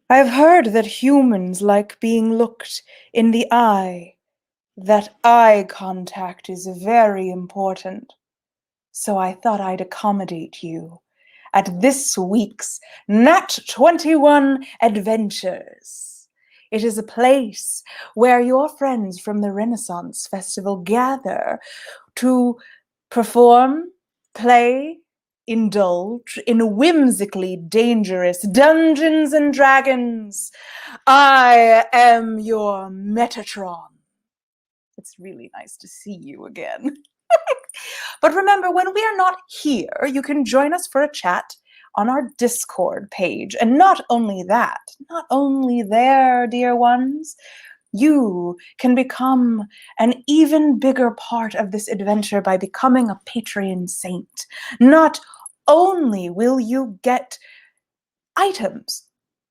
I've heard that humans like being looked in the eye. That eye contact is very important. So I thought I'd accommodate you at this week's Nat21 Adventures. It is a place where your friends from the Renaissance Festival gather to perform, play, indulge in whimsically dangerous Dungeons and Dragons. I am your Metatron. It's really nice to see you again. But remember, when we are not here, you can join us for a chat on our Discord page. And not only that, not only there, dear ones, you can become an even bigger part of this adventure by becoming a Patreon saint. Not only will you get items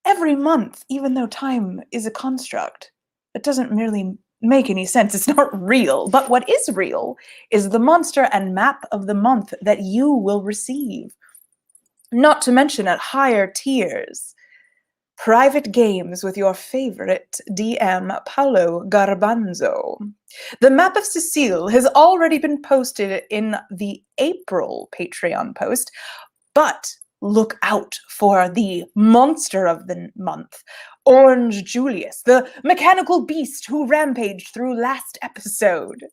every month, even though time is a construct, it doesn't really make any sense. It's not real. But what is real is the monster and map of the month that you will receive. Not to mention at higher tiers, private games with your favorite DM, Paolo Garbanzo. The map of Cecile has already been posted in the April Patreon post, but look out for the monster of the month, Orange Julius, the mechanical beast who rampaged through last episode.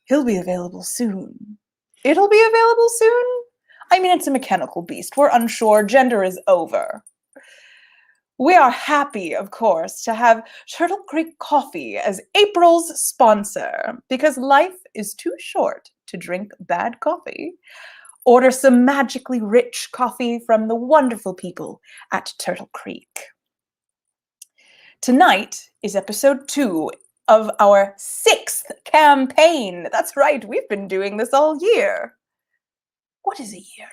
He'll be available soon. It'll be available soon? I mean, it's a mechanical beast. We're unsure. Gender is over. We are happy, of course, to have Turtle Creek Coffee as April's sponsor, because life is too short to drink bad coffee. Order some magically rich coffee from the wonderful people at Turtle Creek. Tonight is episode 2 of our 6th campaign. That's right, we've been doing this all year. What is a year,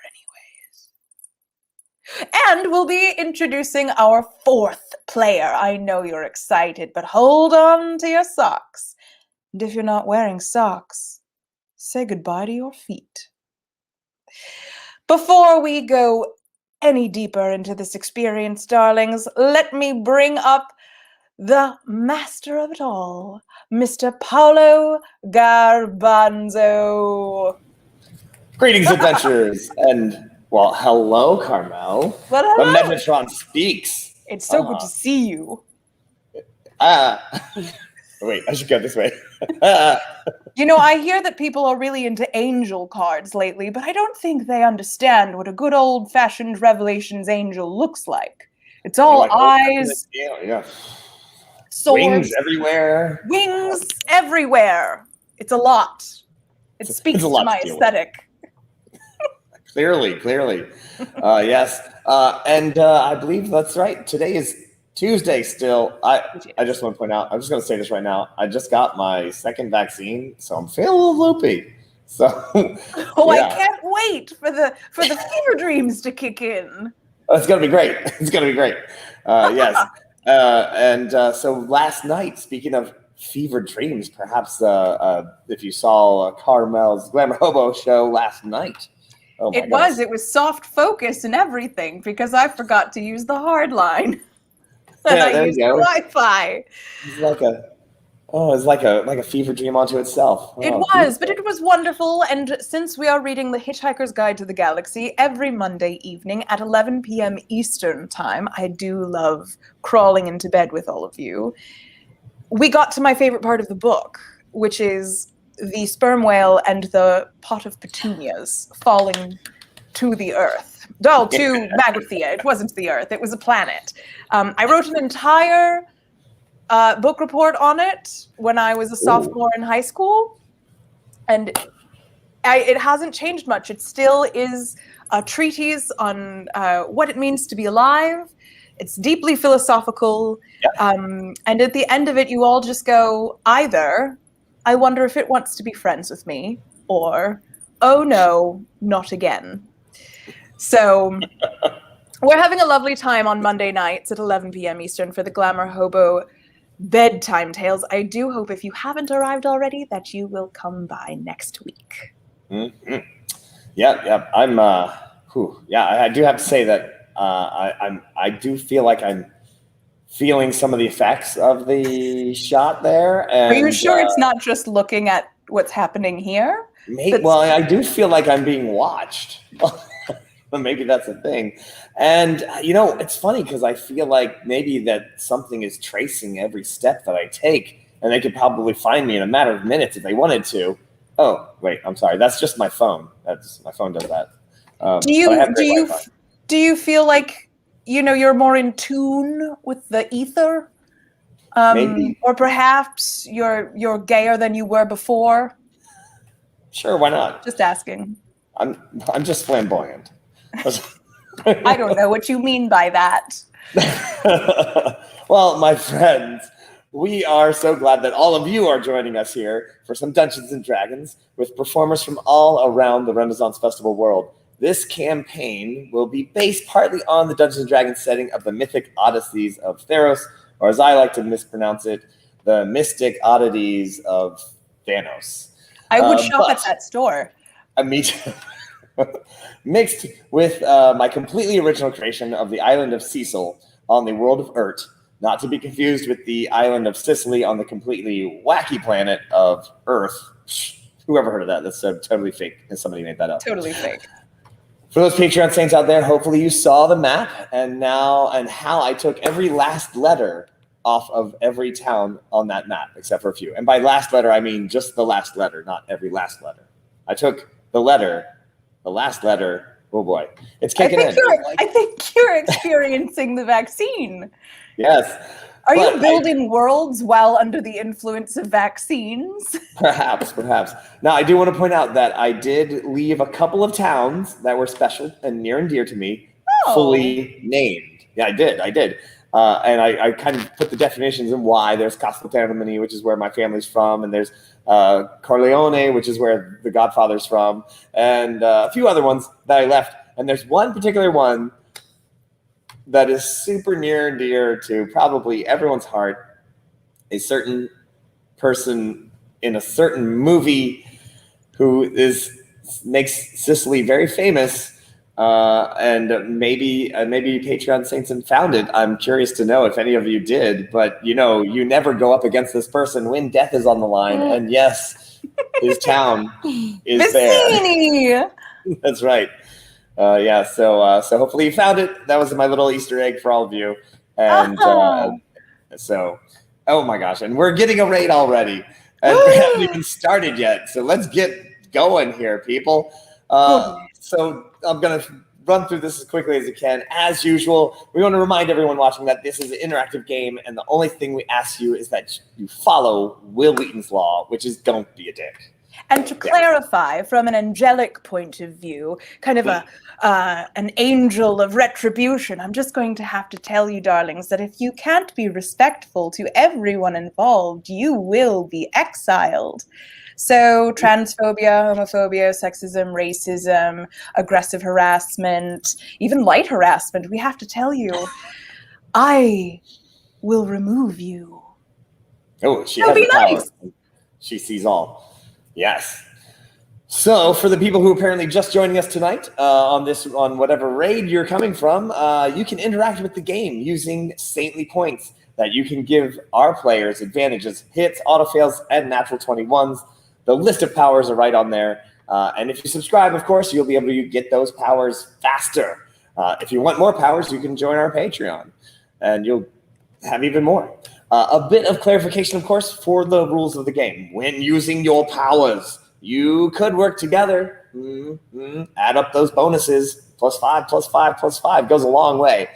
anyways? And we'll be introducing our 4th player. I know you're excited, but hold on to your socks. And if you're not wearing socks, say goodbye to your feet. Before we go any deeper into this experience, darlings, let me bring up the master of it all, Mr. Paolo Garbanzo. Greetings, adventurers, and, well, hello, Carmel. But hello. The Metatron speaks. It's so good to see you. Wait, I should go this way. You know, I hear that people are really into angel cards lately, but I don't think they understand what a good old-fashioned Revelations angel looks like. It's all eyes, swords, wings everywhere. Wings everywhere. It's a lot. It speaks to my aesthetic. Clearly. Yes. And I believe that's right. Today is Tuesday still. I just want to point out, I'm just going to say this right now. I just got my 2nd vaccine, so I'm feeling a little loopy. So, yeah. I can't wait for the fever dreams to kick in. It's going to be great. It's going to be great. Yes. So last night, speaking of fever dreams, perhaps if you saw Carmel's Glamour Hobo show last night. Oh my goodness. It was soft focus and everything because I forgot to use the hard line. And I used the Wi-Fi. It's like a fever dream unto itself. It was, but it was wonderful. And since we are reading The Hitchhiker's Guide to the Galaxy every Monday evening at 11 p.m. Eastern time, I do love crawling into bed with all of you. We got to my favorite part of the book, which is the sperm whale and the pot of petunias falling to the earth. To Magathea. It wasn't the earth. It was a planet. I wrote an entire book report on it when I was a sophomore in high school. And it hasn't changed much. It still is a treatise on what it means to be alive. It's deeply philosophical. And at the end of it, you all just go, either, I wonder if it wants to be friends with me, or, oh no, not again. So we're having a lovely time on Monday nights at 11 p.m. Eastern for the Glamour Hobo Bedtime Tales. I do hope if you haven't arrived already that you will come by next week. Mm-hmm. Yeah. I do have to say that I do feel like I'm feeling some of the effects of the shot there. And, are you sure it's not just looking at what's happening here? Well, I do feel like I'm being watched. Maybe that's a thing. And, it's funny because I feel like maybe that something is tracing every step that I take, and they could probably find me in a matter of minutes if they wanted to. Oh, wait, I'm sorry. That's just my phone. My phone does that. Do you feel like, you're more in tune with the ether? Maybe. Or perhaps you're gayer than you were before? Sure, why not? Just asking. I'm just flamboyant. I don't know what you mean by that. Well, my friends, we are so glad that all of you are joining us here for some Dungeons & Dragons with performers from all around the Renaissance Festival world. This campaign will be based partly on the Dungeons & Dragons setting of the Mythic Odysseys of Theros, or as I like to mispronounce it, the Mystic Oddities of Thanos. I would shop at that store. Me too. Mixed with my completely original creation of the island of Cecil on the world of Urt, not to be confused with the island of Sicily on the completely wacky planet of Earth. Whoever heard of that? That's totally fake. Somebody made that up. Totally fake. For those Patreon saints out there, hopefully you saw the map and how I took every last letter off of every town on that map, except for a few. And by last letter, I mean just the last letter, not every last letter. I took the last letter. Oh boy, it's kicking in. I think you're experiencing the vaccine. Yes. Are you building worlds while under the influence of vaccines? Perhaps. Now, I do want to point out that I did leave a couple of towns that were special and near and dear to me, fully named. Yeah, I did. And I kind of put the definitions and why. There's Casteltermini, which is where my family's from, and there's Corleone, which is where the Godfather's from, and a few other ones that I left. And there's one particular one that is super near and dear to probably everyone's heart. A certain person in a certain movie who makes Sicily very famous, and maybe Patreon saints and found it. I'm curious to know if any of you did, but you never go up against this person when death is on the line. And yes, his town is Vicini! there. That's right. So hopefully you found it. That was my little Easter egg for all of you. And oh my gosh, and we're getting a raid already. And we haven't even started yet. So let's get going here, people. So I'm going to run through this as quickly as I can. As usual, we want to remind everyone watching that this is an interactive game, and the only thing we ask you is that you follow Will Wheaton's law, which is don't be a dick. And to clarify, from an angelic point of view, kind of an angel of retribution, I'm just going to have to tell you, darlings, that if you can't be respectful to everyone involved, you will be exiled. So transphobia, homophobia, sexism, racism, aggressive harassment, even light harassment, we have to tell you, I will remove you. Oh, she has the power. She sees all. Yes. So for the people who are apparently just joining us tonight on whatever raid you're coming from, you can interact with the game using saintly points that you can give our players advantages, hits, autofails, and natural 21s. The list of powers are right on there. And if you subscribe, of course, you'll be able to get those powers faster. If you want more powers, you can join our Patreon, and you'll have even more. A bit of clarification, of course, for the rules of the game. When using your powers, you could work together. Add up those bonuses. +5, +5, +5 goes a long way.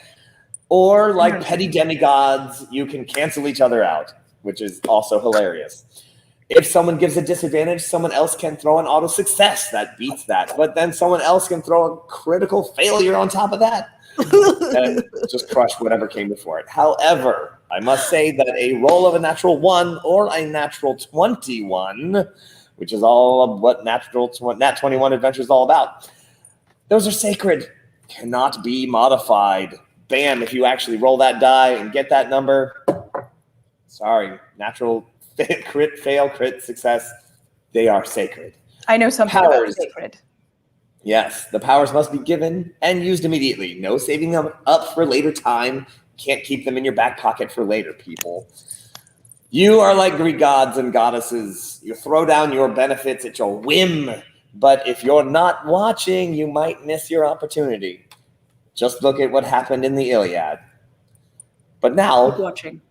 Or like petty demigods, you can cancel each other out, which is also hilarious. If someone gives a disadvantage, someone else can throw an auto success that beats that. But then someone else can throw a critical failure on top of that. And just crush whatever came before it. However, I must say that a roll of a natural 1 or a natural 21, which is all of what Nat 21 adventure is all about, those are sacred, cannot be modified. Bam, if you actually roll that die and get that number, sorry, natural crit, fail, crit, success, they are sacred. I know something about sacred. Yes, the powers must be given and used immediately. No saving them up for later time. Can't keep them in your back pocket for later, people. You are like Greek gods and goddesses. You throw down your benefits at your whim. But if you're not watching, you might miss your opportunity. Just look at what happened in the Iliad. But now, watching.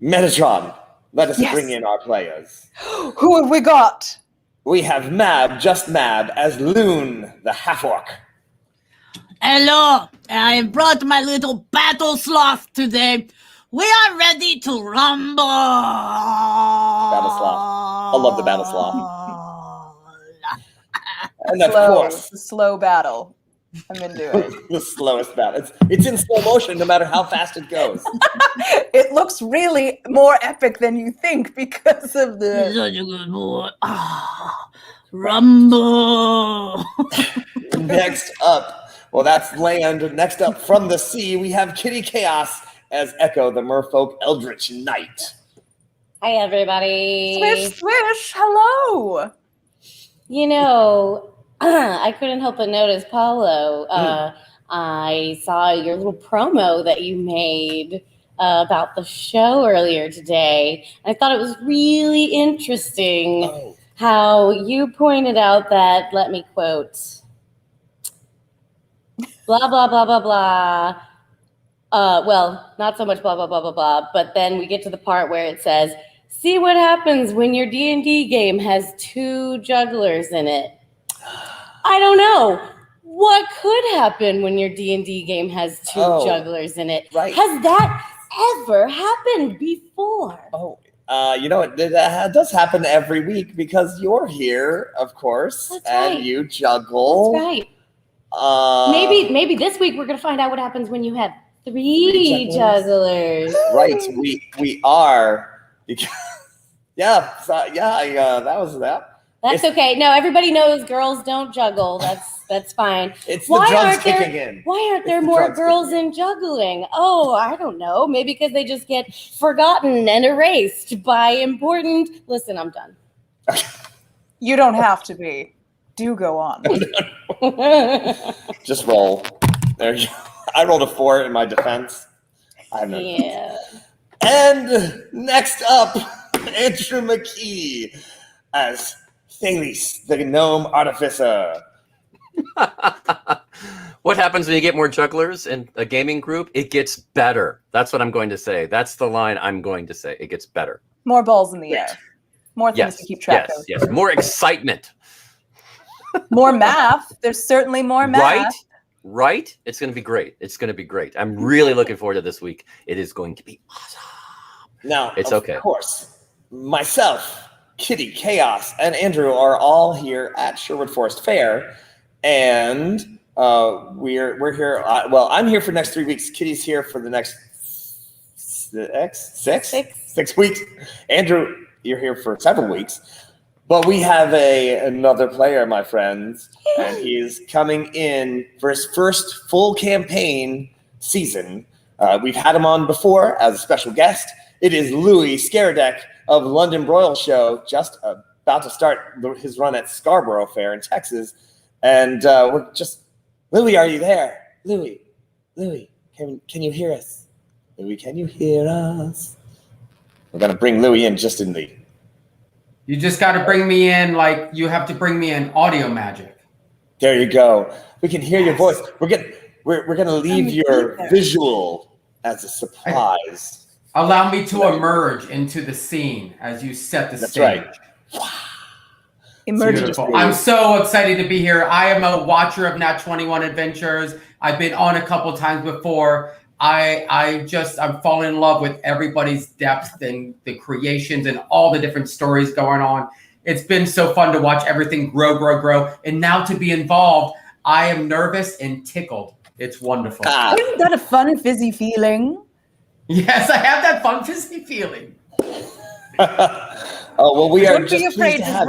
Metatron, let us bring in our players. Who have we got? We have Mab, just Mab, as Loon, the half-orc. Hello, I brought my little battle sloth today. We are ready to rumble. Battle sloth. I love the battle sloth. And of course, the slow battle. I'm into it. The slowest battle. It's in slow motion no matter how fast it goes. It looks really more epic than you think because of the... Such a good boy. Rumble. Next up, well, that's land. Next up, from the sea, we have Kitty Chaos as Echo, the Merfolk Eldritch Knight. Hi, everybody. Swish, swish, hello. You know, I couldn't help but notice, Paulo. I saw your little promo that you made about the show earlier today. I thought it was really interesting how you pointed out that, let me quote, blah, blah, blah, blah, blah. Well, not so much blah, blah, blah, blah, blah, but then we get to the part where it says, see what happens when your D&D game has 2 jugglers in it. I don't know. What could happen when your D&D game has 2 jugglers in it? Right. Has that ever happened before? You know, that does happen every week because you're here, of course, That's and right. you juggle. That's right. Maybe this week we're going to find out what happens when you have 3 jugglers. Right, we are. That was that. That's okay. No, everybody knows girls don't juggle. That's fine. It's the drugs kicking in. Why aren't there more girls in juggling? Oh, I don't know. Maybe because they just get forgotten and erased by important... Listen, I'm done. You don't have to be. Do go on. Just roll. There you go. I rolled a 4 in my defense. I have no defense. And next up, Andrew McKee as Thales, the gnome artificer. What happens when you get more jugglers in a gaming group? It gets better. That's what I'm going to say. That's the line I'm going to say. It gets better. More balls in the air. More things to keep track of. Yes. More excitement. More math. There's certainly more math. Right? It's going to be great. It's going to be great. I'm really looking forward to this week. It is going to be awesome. Now, it's okay. Of course, myself, Kitty, Chaos, and Andrew are all here at Sherwood Forest Fair, and we're here. I'm here for the next 3 weeks. Kitty's here for the next 6 weeks. Andrew, you're here for several weeks. But we have another player, my friends, and he's coming in for his first full campaign season. We've had him on before as a special guest. It is Louie Skaradek of London Broil Show, just about to start his run at Scarborough Fair in Texas. And we're just, Louie, are you there? Louie, can you hear us? Louie, can you hear us? We're going to bring Louie in just in the... You just got to bring me in like you have to bring me in audio magic. There you go. We can hear your voice. We're gonna leave your visual as a surprise. Allow me to emerge into the scene as you set the stage. Right. Beautiful. I'm so excited to be here. I am a watcher of Nat21 Adventures. I've been on a couple times before. I'm falling in love with everybody's depth and the creations and all the different stories going on. It's been so fun to watch everything grow. And now to be involved, I am nervous and tickled. It's wonderful. Isn't that a fun, fizzy feeling? Yes, I have that fun, fizzy feeling. We are Don't be afraid. Just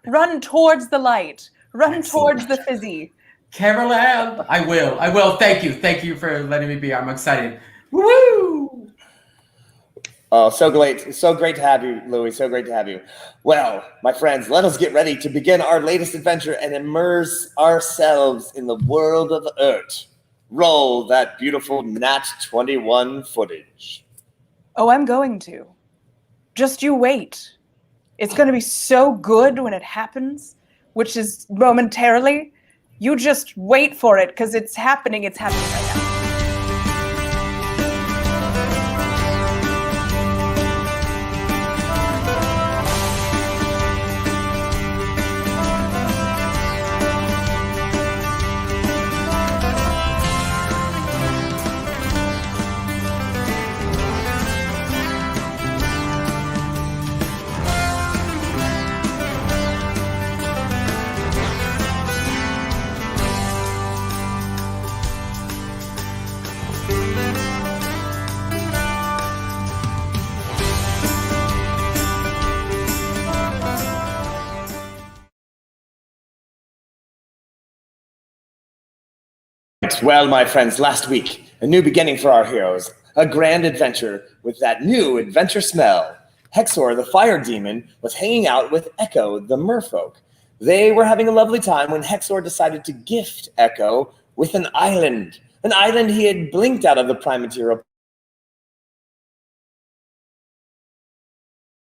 run towards the light. Run towards the fizzy. Carol Ann, I will. Thank you for letting me be. I'm excited. Woo! Oh, so great to have you, Louie. So great to have you. Well, my friends, let us get ready to begin our latest adventure and immerse ourselves in the world of Earth. Roll that beautiful Nat21 footage. Oh, I'm going to. Just you wait. It's going to be so good when it happens, which is momentarily. You just wait for it, because it's happening. It's happening right now. Well, my friends, last week, a new beginning for our heroes. A grand adventure with that new adventure smell. Hexor, the fire demon, was hanging out with Echo, the merfolk. They were having a lovely time when Hexor decided to gift Echo with an island he had blinked out of the prime material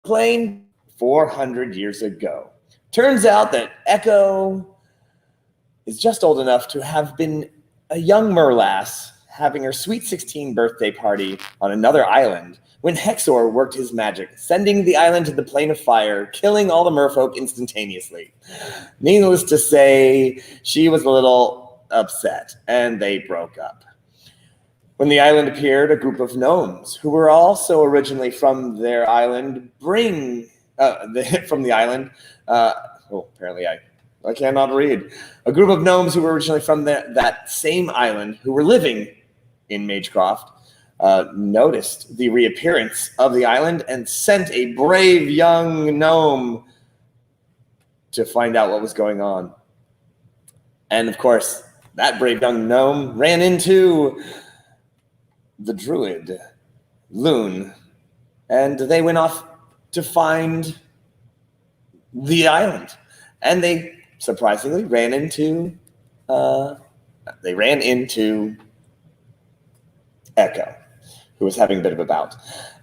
plane 400 years ago. Turns out that Echo is just old enough to have been a young merlass having her sweet 16 birthday party on another island when Hexor worked his magic, sending the island to the plane of fire, killing all the merfolk instantaneously. Needless to say, she was a little upset, and they broke up. When the island appeared, a group of gnomes, who were also originally from their island, apparently I cannot read. A group of gnomes who were originally from that same island, who were living in Magecroft, noticed the reappearance of the island and sent a brave young gnome to find out what was going on. And of course, that brave young gnome ran into the druid, Loon, and they went off to find the island. And they surprisingly ran into Echo, who was having a bit of a bout.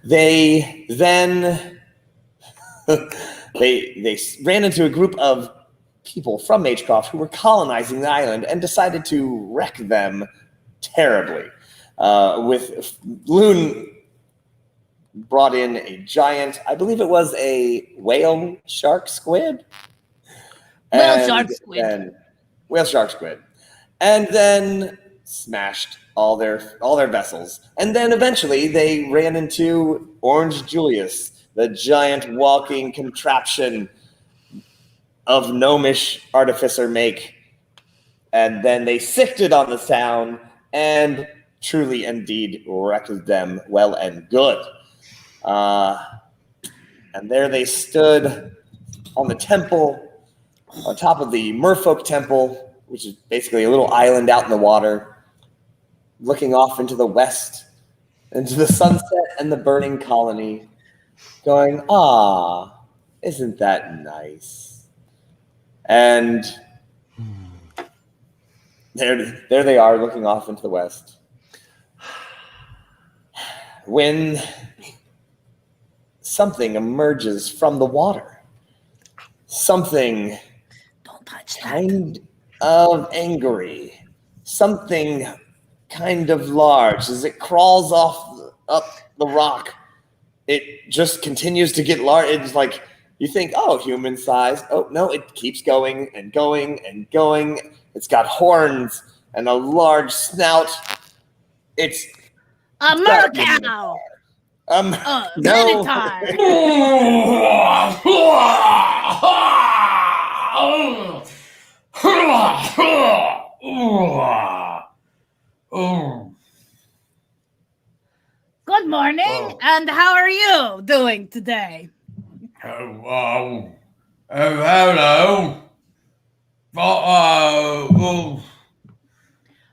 They then they ran into a group of people from Magecroft who were colonizing the island and decided to wreck them terribly. With Loon brought in a giant, I believe it was a whale shark squid. Whale shark squid. And then smashed all their vessels. And then eventually they ran into Orange Julius, the giant walking contraption of gnomish artificer make. And then they sifted on the sound and truly indeed wrecked them well and good. And there they stood on the temple, on top of the Merfolk Temple, which is basically a little island out in the water, looking off into the west, into the sunset and the burning colony, going, "Ah, isn't that nice?" And there they are, looking off into the west. When something emerges from the water, something kind of angry, something kind of large. As it crawls up the rock, it just continues to get large. It's like you think, oh, human size. Oh no, it keeps going and going and going. It's got horns and a large snout. It's a mercow. No. Minotaur. Good morning, and how are you doing today? Hello.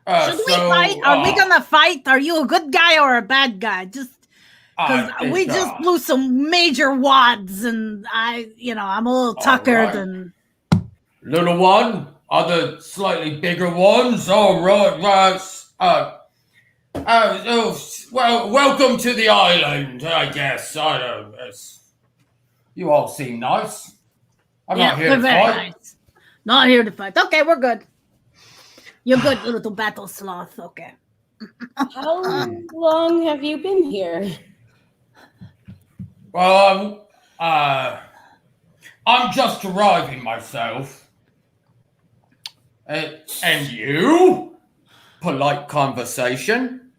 Should we fight? Are we gonna fight? Are you a good guy or a bad guy? Just Because we just blew some major wads, and I'm a little tuckered. And little one, other slightly bigger ones. All right. Well, welcome to the island. I guess. I don't. You all seem nice. I'm not here to fight. Nice. Not here to fight. Okay, we're good. You're good, little battle sloth. Okay. How long have you been here? Well, I'm just arriving myself. And you? Polite conversation.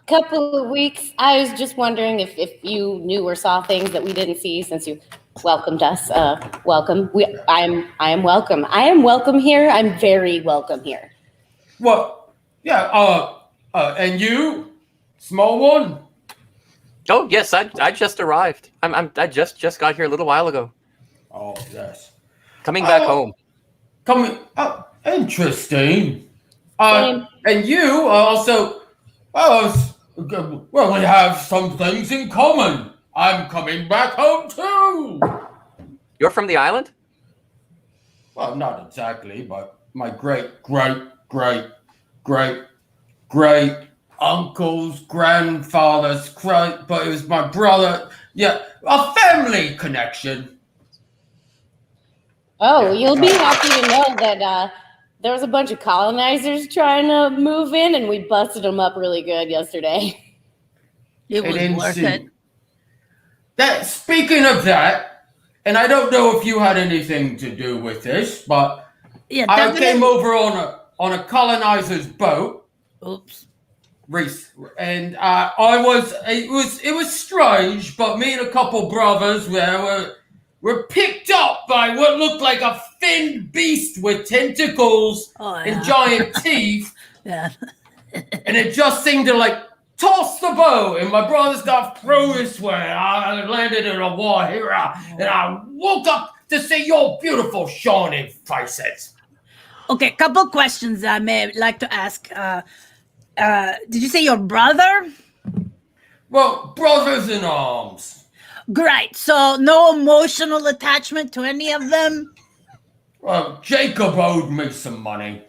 Couple of weeks. I was just wondering if you knew or saw things that we didn't see since you welcomed us. Welcome. I am welcome. I am welcome here. I'm very welcome here. Well, yeah. And you, small one? Oh yes, I just arrived. I just got here a little while ago. Oh yes. Coming back home. Interesting. And you also, we have some things in common. I'm coming back home too. You're from the island? Well, not exactly, but my great uncle's grandfather's but it was my brother. Yeah, a family connection. Oh, you'll be happy to know that there was a bunch of colonizers trying to move in, and we busted them up really good yesterday. It was worth it. Speaking of that, and I don't know if you had anything to do with this, but I came over on a colonizer's boat. Oops. And it was strange, but me and a couple brothers were picked up by what looked like a thin beast with tentacles and giant teeth. Yeah. And it just seemed to toss the boat, and my brothers got thrown this way. I landed in a water, and I woke up to see your beautiful shining faces. Okay, couple questions I may like to ask. Did you say your brother? Well, brothers in arms. Great. So no emotional attachment to any of them? Well, Jacob owed me some money.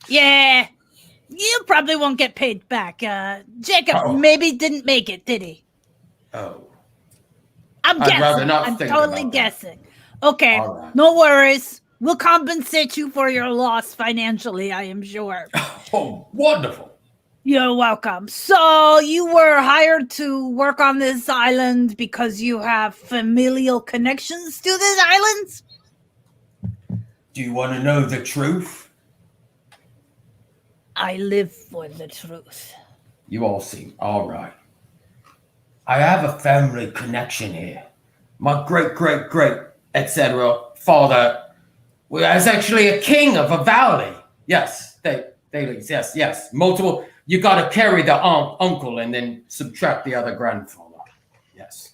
Yeah. You probably won't get paid back. Jacob maybe didn't make it, did he? Oh. I'm I'd guessing. rather not I'm think totally about guessing. Okay, right. No worries. We'll compensate you for your loss financially, I am sure. Oh, wonderful. You're welcome. So you were hired to work on this island because you have familial connections to this island? Do you want to know the truth? I live for the truth. You all seem all right. I have a family connection here. My great, etc. father was actually a king of a valley. Yes, Thales, yes. Multiple. You got to carry the uncle and then subtract the other grandfather. Yes.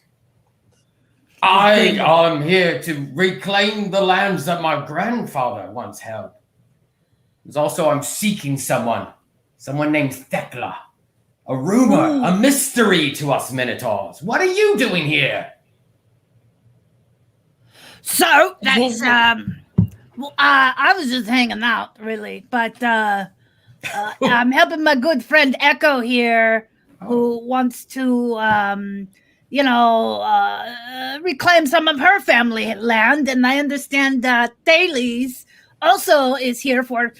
I'm here to reclaim the lands that my grandfather once held. Also, I'm seeking someone named Thekla. A rumor, a mystery to us Minotaurs. What are you doing here? So that's I was just hanging out, really, but I'm helping my good friend Echo here, who wants to reclaim some of her family land, and I understand that Thales also is here for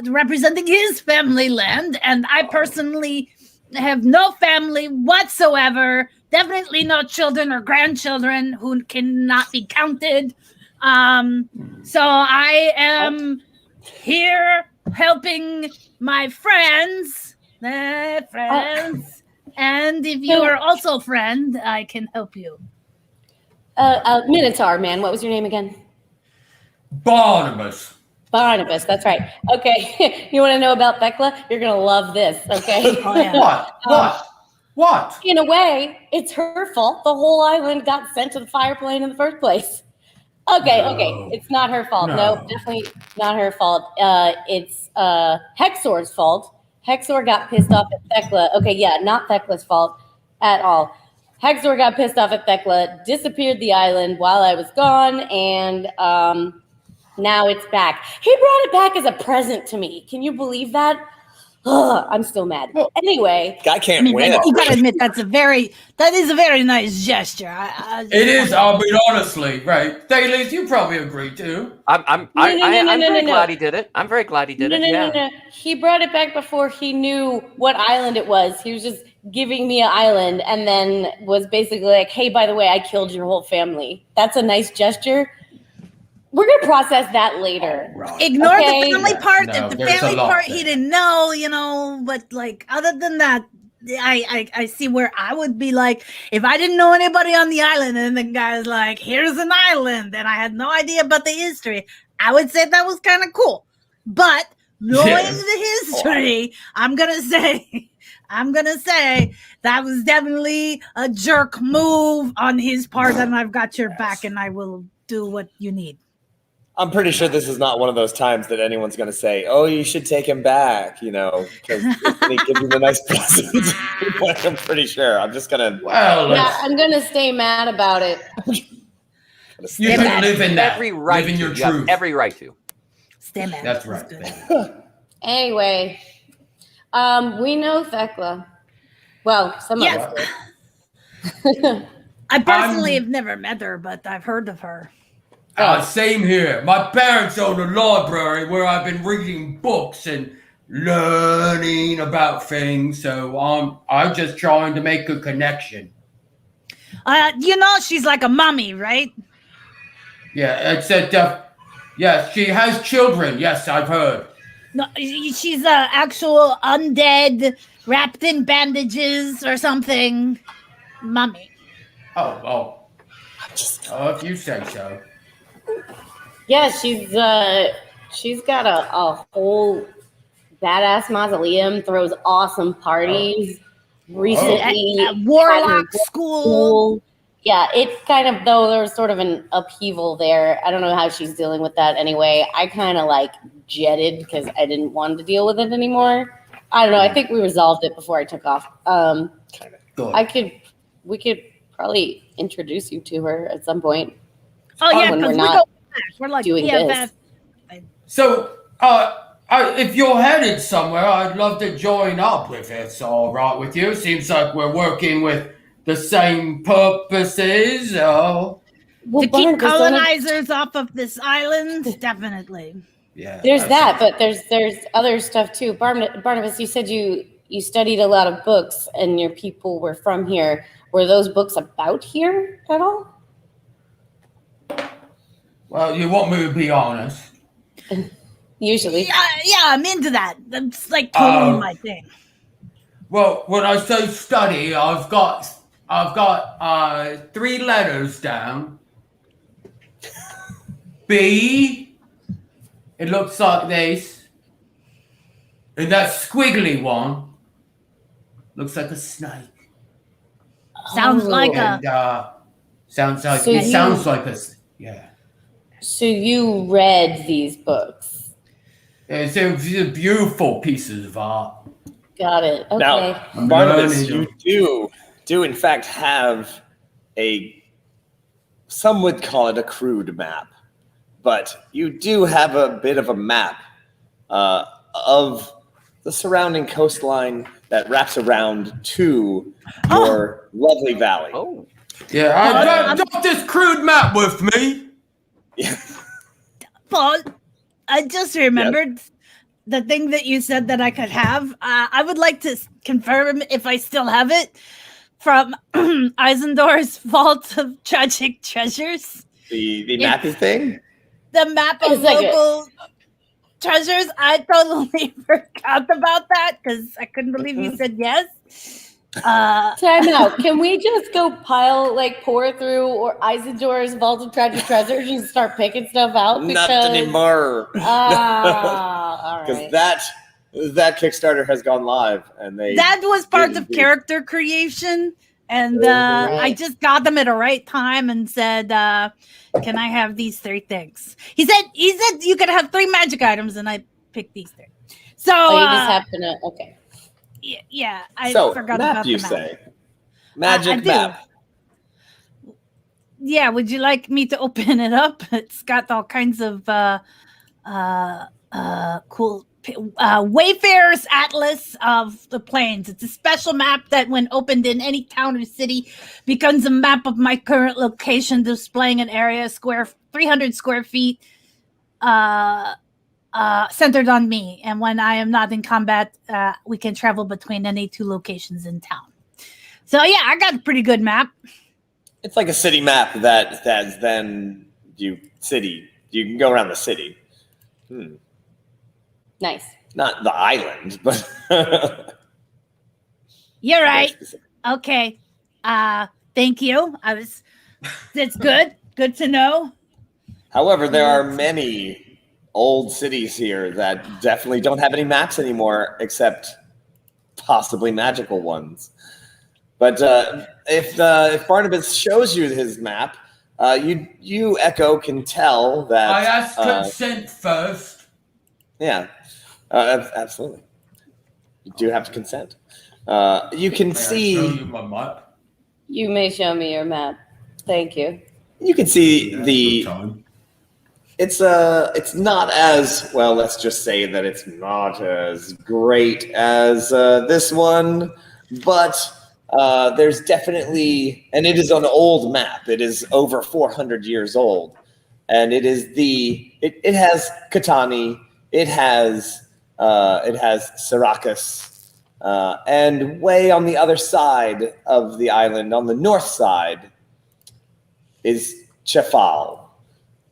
representing his family land, and I personally have no family whatsoever, definitely no children or grandchildren who cannot be counted. So I am here helping my friends, and if you are also a friend, I can help you. Minotaur, man, what was your name again? Barnabas, that's right. Okay, you want to know about Thekla? You're going to love this, okay? Oh, yeah. What? In a way, it's her fault. The whole island got sent to the fire plane in the first place. Okay. It's not her fault. No, definitely not her fault. It's Hexor's fault. Hexor got pissed off at Thekla. Okay, yeah, not Thekla's fault. at all. Hexor got pissed off at Thekla, disappeared the island while I was gone, and now it's back. He brought it back as a present to me. Can you believe that? Ugh, I'm still mad. Well, anyway, Guy can't win. You gotta admit that is a very nice gesture. It is. I mean, honestly, right? Thales, you probably agree too. I'm very glad he did it. I'm very glad he did it. No. He brought it back before he knew what island it was. He was just giving me an island and then was basically like, hey, by the way, I killed your whole family. That's a nice gesture. We're going to process that later. Right. Ignore the family part. No, the there's family a lot part, there. he didn't know, but like other than that, I see where I would be like, if I didn't know anybody on the island and the guy's like, here's an island, and I had no idea about the history, I would say that was kind of cool. But knowing the history, I'm gonna say that was definitely a jerk move on his part, and I've got your back, and I will do what you need. I'm pretty sure this is not one of those times that anyone's going to say, "Oh, you should take him back," because he gives you the nice presents. I'm pretty sure. I'm just gonna. Well, yeah, I'm gonna stay mad about it. You can live in that. Every right. Live in your You have truth. every right to. Stay mad. That's right. Anyway, we know Thekla. Well, some of us do. I personally have never met her, but I've heard of her. Same here. My parents own a library where I've been reading books and learning about things. So I'm just trying to make a connection. She's like a mummy, right? Yeah, it's yes, she has children. Yes, I've heard. No, she's an actual undead, wrapped in bandages or something. Mummy. Oh, if you say so. Yeah, she's got a whole badass mausoleum, throws awesome parties. Recently, at warlock school. Yeah, it's kind of, though there was sort of an upheaval there. I don't know how she's dealing with that anyway. I kind of like jetted because I didn't want to deal with it anymore. I don't know. I think we resolved it before I took off. We could probably introduce you to her at some point. Oh yeah, when because we're like doing BFF. So, if you're headed somewhere, I'd love to join up if it's all right with you. Seems like we're working with the same purposes. To keep colonizers off of this island, definitely. Yeah. There's that, but there's other stuff too. Barnabas, you said you studied a lot of books and your people were from here. Were those books about here at all? Well, you want me to be honest? Usually. Yeah, I'm into that. That's like totally my thing. Well, when I say study, I've got 3 letters down. B. It looks like this. And that squiggly one looks like a snake. Sounds like sounds like a yeah. So you read these books. It's a beautiful pieces of art. Got it. Okay. Now, Barnabas, you do in fact have some would call it a crude map, but you do have a bit of a map of the surrounding coastline that wraps around to your lovely valley. Oh. Yeah, I got this crude map with me. Yeah. Paul, I just remembered the thing that you said that I could have. I would like to confirm if I still have it from Eisendor's Vault of Tragic Treasures. The mappy thing? The map of local treasures. I totally forgot about that because I couldn't believe you said yes. Time out. Can we just go pour through or Eisendor's Vault of Tragic Treasures and start picking stuff out? Not anymore. All Because right. that Kickstarter has gone live, and that was part of character creation, and I just got them at the right time and said, "Can I have these 3 things?" He said you could have 3 magic items, and I picked these 3. So you just happen to okay. Yeah, I so, forgot map, about you the map. say? Magic map. Yeah, would you like me to open it up? It's got all kinds of cool Wayfarer's Atlas of the Plains. It's a special map that, when opened in any town or city, becomes a map of my current location, displaying an area 300 square feet centered on me. And when I am not in combat, we can travel between any two locations in town. So yeah, I got a pretty good map. It's like a city map that then you can go around the city. Nice. Not the island, but You're right. Okay. Thank you. That's good. Good to know. However, there are many old cities here that definitely don't have any maps anymore, except possibly magical ones. But if Barnabas shows you his map, you Echo can tell that. I asked consent first. Yeah, absolutely. You do have to consent. You can see. Show you my map. You may show me your map. Thank you. You can see It's not as well. Let's just say that it's not as great as this one, but there's definitely, and it is an old map. It is over 400 years old, and it is it has Katani, it has Syracuse, and way on the other side of the island, on the north side, is Chefal.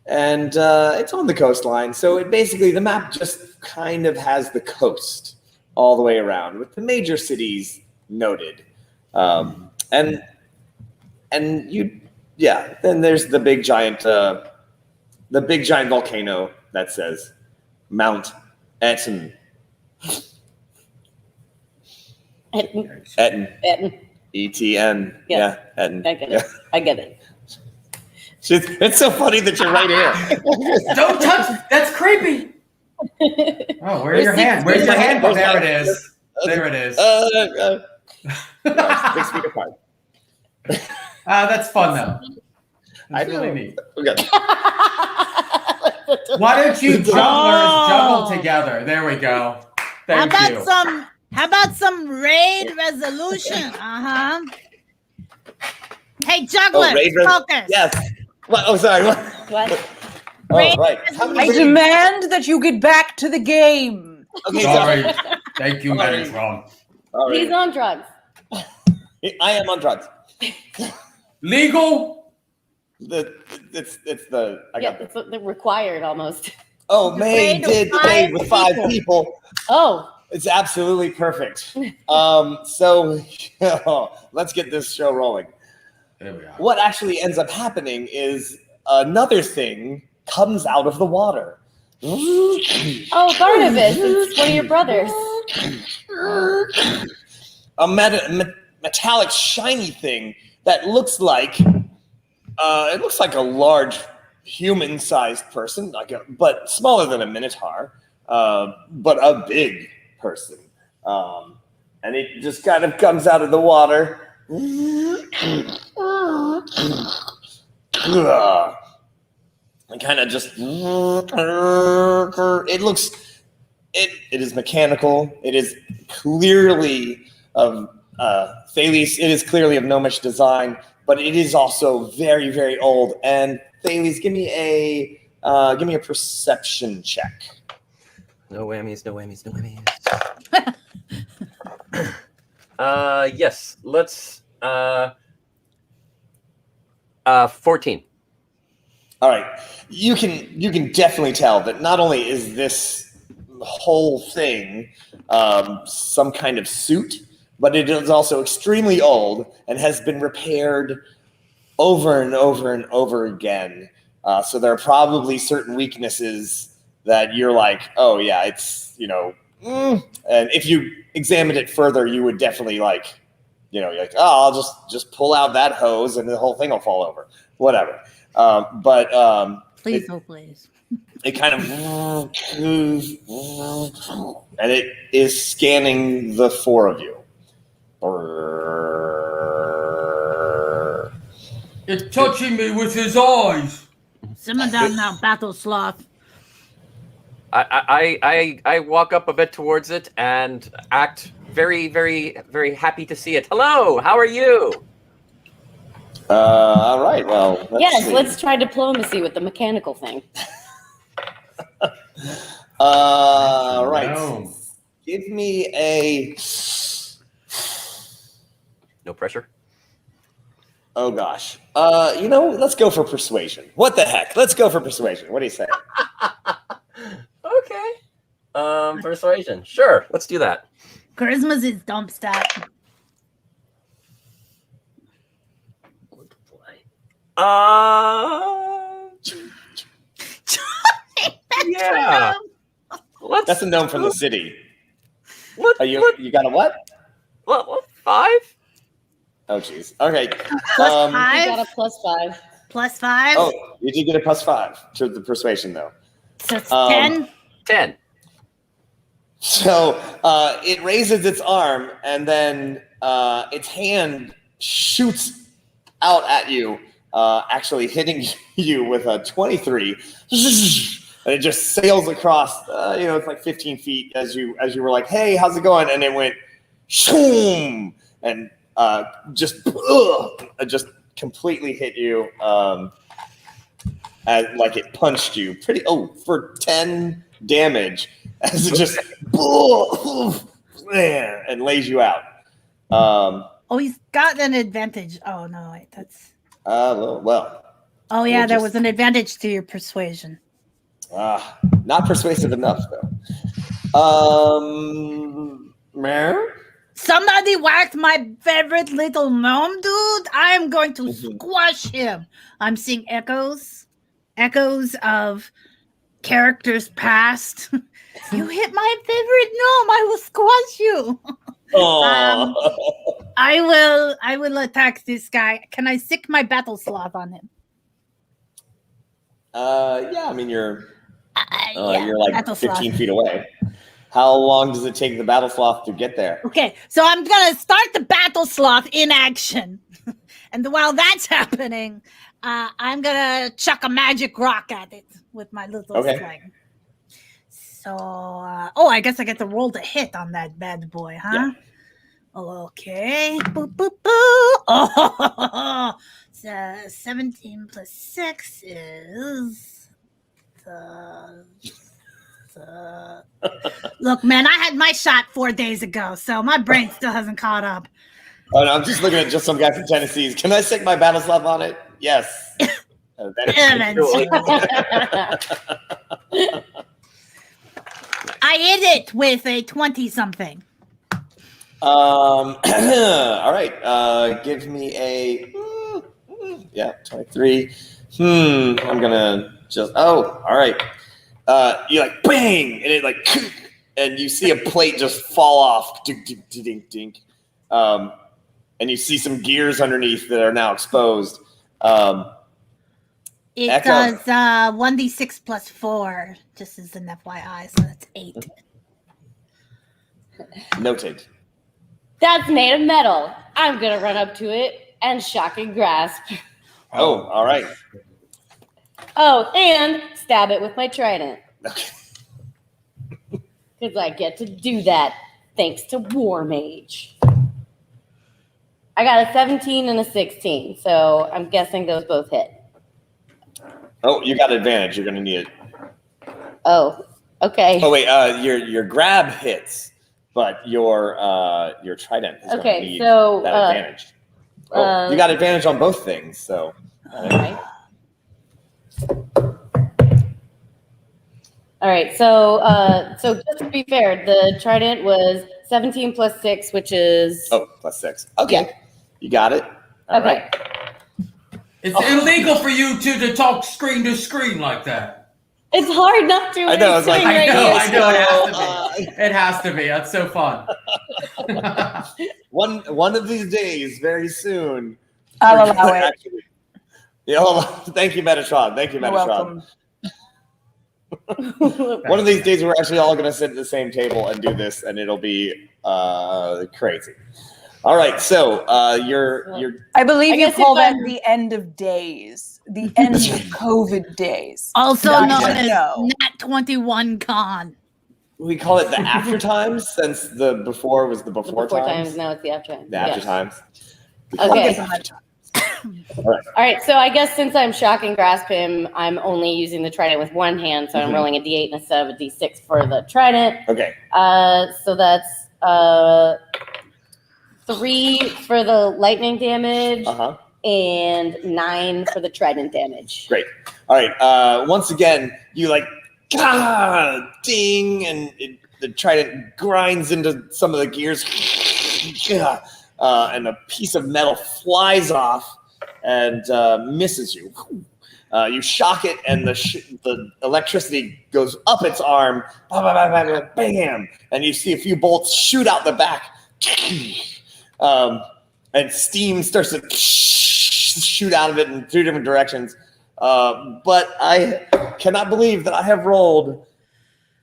And it's on the coastline, so the map just kind of has the coast all the way around, with the major cities noted. Then there's the big giant volcano that says Mount Etten. Etten. ETN. Yeah. Etten. I get it. I get it. It's so funny that you're right here. Don't touch. That's creepy. Oh, where's your hand? Where's your hand? Oh, there it is. There it is. 6 feet apart. That's fun though. That's really neat. Okay. Why don't you jugglers juggle together? There we go. Thank you. How about some raid resolution? Hey, juggler, focus. Yes. What? Oh, sorry. What? Oh, right. I demand that you get back to the game. Okay, sorry. Thank you, Metatron. He's on drugs. I am on drugs. Legal? It's the It's the required almost. Oh, May did raid with 5 people. Oh. It's absolutely perfect. So let's get this show rolling. There we are. What actually ends up happening is another thing comes out of the water. Oh, Barnabas, it's one of your brothers. A metallic shiny thing that looks like a large human-sized person, but smaller than a minotaur, but a big person. And it just kind of comes out of the water. And kind of just it is mechanical. It is clearly of Thales. It is clearly of gnomish design, but it is also very, very old. And Thales, give me a perception check. No whammies, no whammies, no whammies. Yes, let's 14. All right. You can definitely tell that not only is this whole thing some kind of suit, but it is also extremely old and has been repaired over and over and over again. So there are probably certain weaknesses that you're like, oh yeah, it's, and if you examined it further, you would definitely you're like, oh, I'll just pull out that hose and the whole thing will fall over. Whatever. Please, please. It kind of, and it is scanning the 4 of you. It's touching me with his eyes. Simmer down now, battle sloth. I walk up a bit towards it and act very, very, very happy to see it. Hello, how are you? All right. Well, let's try diplomacy with the mechanical thing. Right. No. Give me a. No pressure. Oh gosh. Let's go for persuasion. What the heck? Let's go for persuasion. What do you say? Okay. Persuasion. Sure, let's do that. Charisma's his dump stat. Yeah. That's a gnome from the city. You got a what? What? 5? Oh jeez. Okay. Plus 5. You got a +5. +5. Oh, you did get a +5 to the persuasion though. So it's 10. 10. So it raises its arm, and then its hand shoots out at you, actually hitting you with a 23, and it just sails across. It's like 15 feet as you were like, "Hey, how's it going?" And it went, shoom, and just completely hit you, like it punched you for 10 damage. As it just and lays you out. He's got an advantage. Oh no, wait, that's. Well. Oh yeah, there was an advantage to your persuasion. Not persuasive enough though. Somebody whacked my favorite little gnome, dude. I am going to squash him. I'm seeing echoes of characters past. You hit my favorite gnome. I will squash you. I will attack this guy. Can I sick my battle sloth on him? Yeah. I mean, you're like 15 feet away. How long does it take the battle sloth to get there? Okay, so I'm gonna start the battle sloth in action, and while that's happening, I'm gonna chuck a magic rock at it with my little sling. So, I guess I get to roll the hit on that bad boy, huh? Yeah. Okay. Boop, boop, boop. Oh, so 17 plus 6 is Look, man, I had my shot 4 days ago, so my brain still hasn't caught up. Oh, no, I'm just looking at just some guy from Tennessee. Can I stick my battle sloth on it? Yes. Eventually. I hit it with a 20-something. All right. Give me a 23. I'm gonna just. Oh, all right. You like bang, and it like, and you see a plate just fall off. Dink, dink, dink, dink. And you see some gears underneath that are now exposed. It does 1d6 plus 4, just as an FYI, so that's 8. Noted. That's made of metal. I'm going to run up to it and shocking grasp. Oh, all right. Oh, and stab it with my trident. Okay. Because I get to do that thanks to War Mage. I got a 17 and a 16, so I'm guessing those both hit. Oh, you got advantage. You're going to need it. Oh, okay. Oh, wait. Your grab hits, but your trident is going to need that advantage. You got advantage on both things, so. All right. So just to be fair, the trident was 17 plus 6, which is plus 6. Okay, yeah. You got it. All right. It's illegal for you two to talk screen to screen like that. It's hard not to. I know. It's like I know. It has to be. It has to be. That's so fun. One of these days, very soon. I'll allow it. Thank you, Metatron. Thank you, Metatron. You're welcome. One of these days, we're actually all going to sit at the same table and do this, and it'll be crazy. All right, so you're. I believe I you guess call if that I'm- the end of days, the end of COVID days. Also Not known to as know. Nat21 Con. We call it the after times since the before was the The before times. now it's the after times. The after Yes. times. We call Okay. it the after times. All right, so I guess since I'm shock and grasp him, I'm only using the trident with one hand, so I'm rolling a d8 instead of a d6 for the trident. Okay. So that's 3 for the lightning damage and 9 for the trident damage. Great. All right. Once again, you like ding, and the trident grinds into some of the gears, and a piece of metal flies off and misses you. You shock it, and the electricity goes up its arm, bam, and you see a few bolts shoot out the back, and steam starts to shoot out of it in 3 different directions. But I cannot believe that I have rolled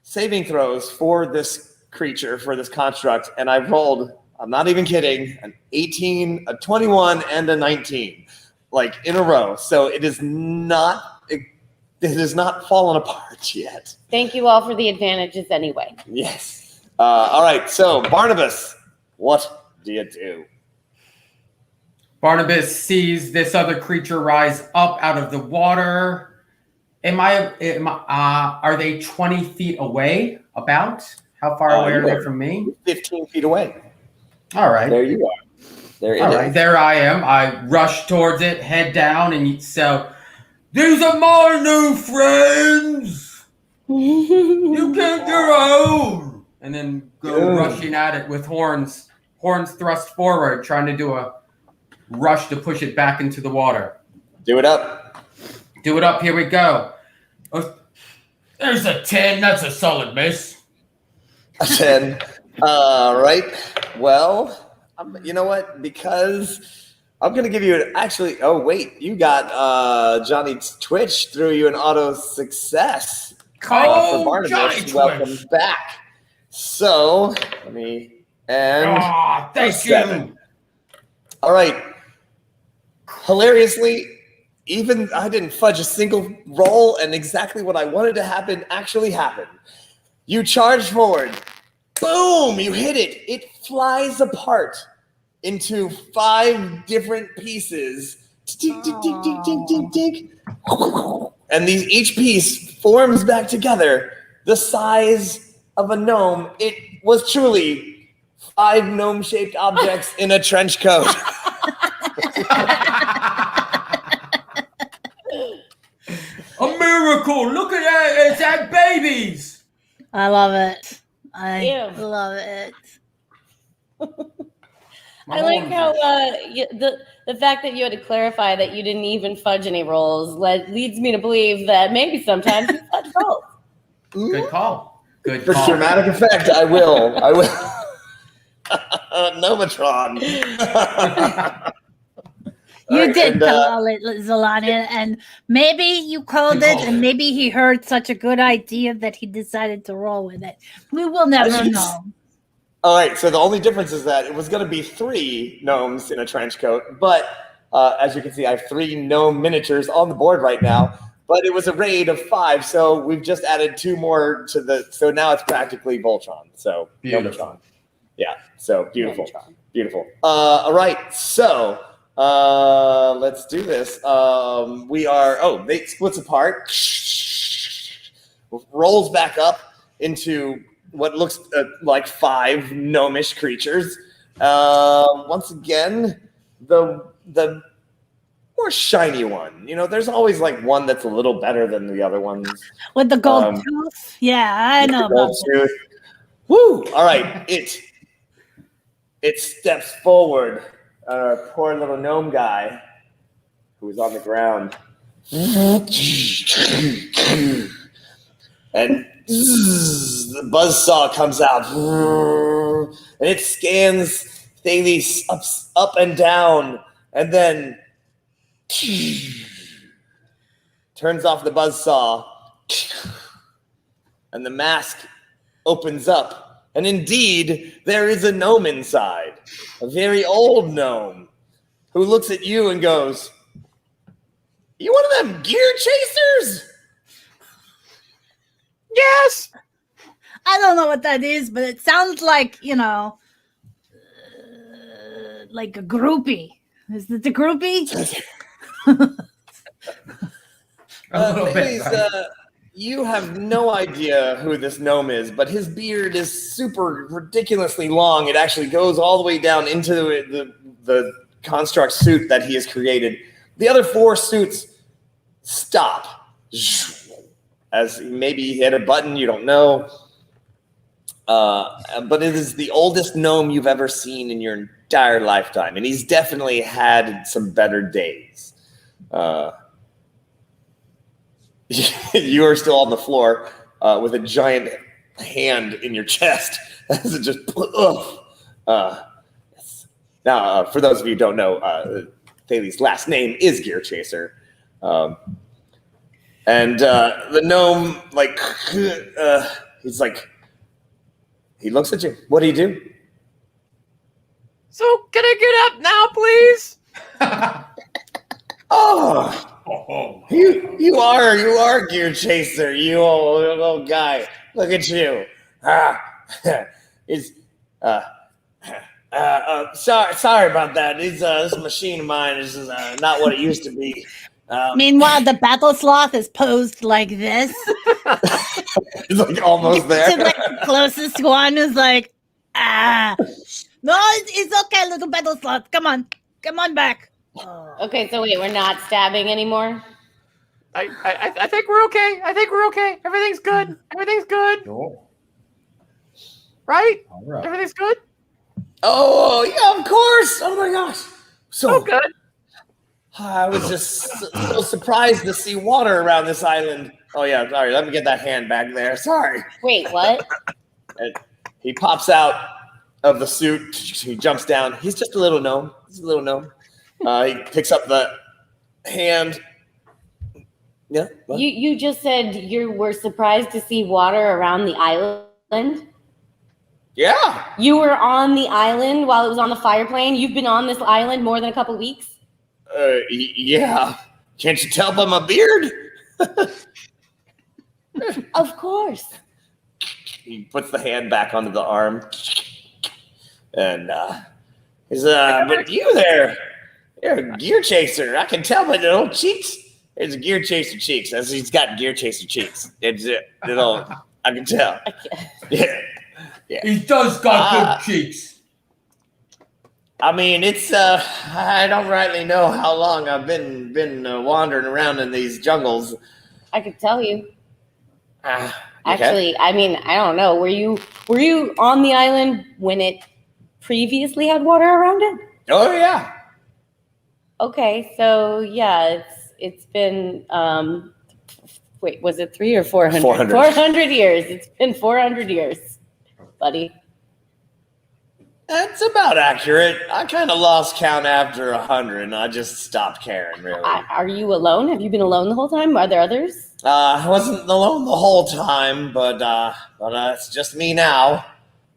saving throws for this creature, for this construct, and I've rolled, I'm not even kidding, an 18, a 21, and a 19, like in a row. So it has not fallen apart yet. Thank you all for the advantages anyway. Yes. All right. So Barnabas, what do you do? Barnabas sees this other creature rise up out of the water. Are they 20 feet away? About? How far away are they from me? 15 feet away. All right. There you are. There it All is. right, there I am. I rush towards it, head down, and so these are my new friends. You can't your own. And then go rushing at it with horns thrust forward, trying to do a rush to push it back into the water. Do it up. Do it up. Here we go. Oh, there's a 10. That's a solid miss. A 10. Right. Well, you know what? Because I'm going to give you actually, oh, wait. You got Johnny's Twitch threw you an auto success. For Barnabas. Johnny Welcome Twitch. back. So, let me, and Thank 7. you. All right. Hilariously, even I didn't fudge a single roll, and exactly what I wanted to happen actually happened. You charge forward. Boom! You hit it. It flies apart into 5 different pieces. Tink, tink, tink, tink, tink, tink, tink. And each piece forms back together the size of a gnome. It was truly 5 gnome-shaped objects in a trench coat. A miracle! Look at that! It's had babies. I love it. I Ew. love it. I like how the fact that you had to clarify that you didn't even fudge any rolls leads me to believe that maybe sometimes you fudge rolls. Good call. Good For call. dramatic effect, I will. Nomatron. You did and, call it, Zolania, and maybe you called it, and maybe he heard such a good idea that he decided to roll with it. We will never know. All right, so the only difference is that it was going to be 3 gnomes in a trench coat, but as you can see, I have 3 gnome miniatures on the board right now, but it was a raid of 5, so we've just added 2 more to so now it's practically Voltron, so Beautiful. Nomatron. Yeah, so beautiful. Beautiful. All right, so let's do this. They splits apart, rolls back up into what looks like 5 gnomish creatures. Once again, the more shiny one. You know, there's always like one that's a little better than the other ones. With the gold tooth? Yeah, I know about that. Woo! All right, it steps forward. Poor little gnome guy who's on the ground. And the buzzsaw comes out. And it scans Thales up and down. And then turns off the buzzsaw. And the mask opens up. And indeed, there is a gnome inside, a very old gnome, who looks at you and goes, "You one of them gear chasers?" Yes. I don't know what that is, but it sounds like, like a groupie. Is it a groupie? A little bit. Right? You have no idea who this gnome is, but his beard is super ridiculously long. It actually goes all the way down into the construct suit that he has created. The other 4 suits stop. As maybe he hit a button, you don't know. But it is the oldest gnome you've ever seen in your entire lifetime. And he's definitely had some better days. You are still on the floor with a giant hand in your chest. As it just, yes. Now, for those of you who don't know, Thales' last name is Gear Chaser. And the gnome, he's like, he looks at you. What do you do? So can I get up now, please? Oh, you are Gear Chaser, you old guy. Look at you. Sorry about that. This machine of mine is not what it used to be. Meanwhile, the battle sloth is posed like this. He's like almost there. To the closest one is like, no, it's okay, little battle sloth. Come on back. Okay, so wait, we're not stabbing anymore? I think we're okay. Everything's good. Cool. Right? All right. Everything's good? Oh, yeah, of course. Oh, my gosh. So good. I was just so surprised to see water around this island. Oh, yeah, sorry. Let me get that hand back there. Sorry. Wait, what? And he pops out of the suit. He jumps down. He's just a little gnome. He picks up the hand. Yeah. What? You just said you were surprised to see water around the island? Yeah. You were on the island while it was on the fire plane? You've been on this island more than a couple weeks? Yeah. Can't you tell by my beard? Of course. He puts the hand back onto the arm. And he's but you there, you're a Gear Chaser. I can tell by the little cheeks. It's Gear Chaser cheeks. As he's got Gear Chaser cheeks. It's I can tell. Yeah. He does got good cheeks. I mean, it's I don't rightly know how long I've been wandering around in these jungles. I could tell you. Okay. Actually, I mean, I don't know. Were you on the island when it previously had water around it? Oh yeah. Okay, so yeah, it's been wait, was it 300 or 400? 400. 400 years. It's been 400 years, buddy. That's about accurate. I kind of lost count after 100, and I just stopped caring, really. Are you alone? Have you been alone the whole time? Are there others? I wasn't alone the whole time, but it's just me now.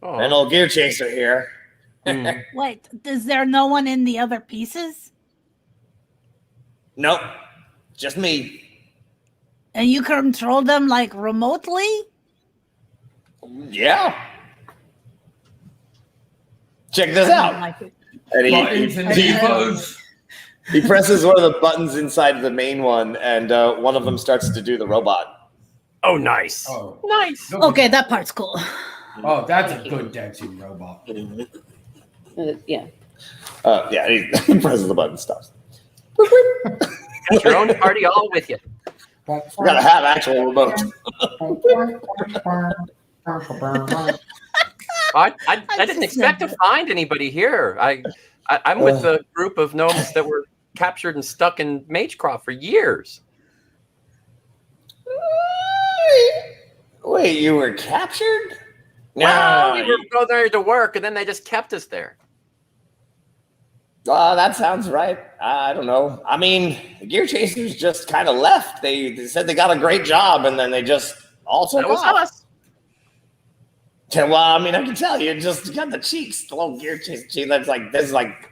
Oh. An old Gear Chaser here. Wait, is there no one in the other pieces? Nope, just me. And you control them like remotely? Yeah. Check this out. And he presses one of the buttons inside the main one, and one of them starts to do the robot. Oh, nice. Oh. Nice. Okay, that part's cool. Oh, that's a good dancing robot. Yeah. Yeah, he presses the button, stops. Got your own party all with you. You gotta have actual remote. I didn't expect to find anybody here. I'm with the group of gnomes that were captured and stuck in Magecroft for years. Wait, you were captured? Well, we were going there to work, and then they just kept us there. That sounds right. I don't know. I mean, the Gear Chasers just kind of left. They said they got a great job, and then they just all took That was off. us. Well, I mean, I can tell you just got the cheeks, the little gear cheeks. That's like this is like,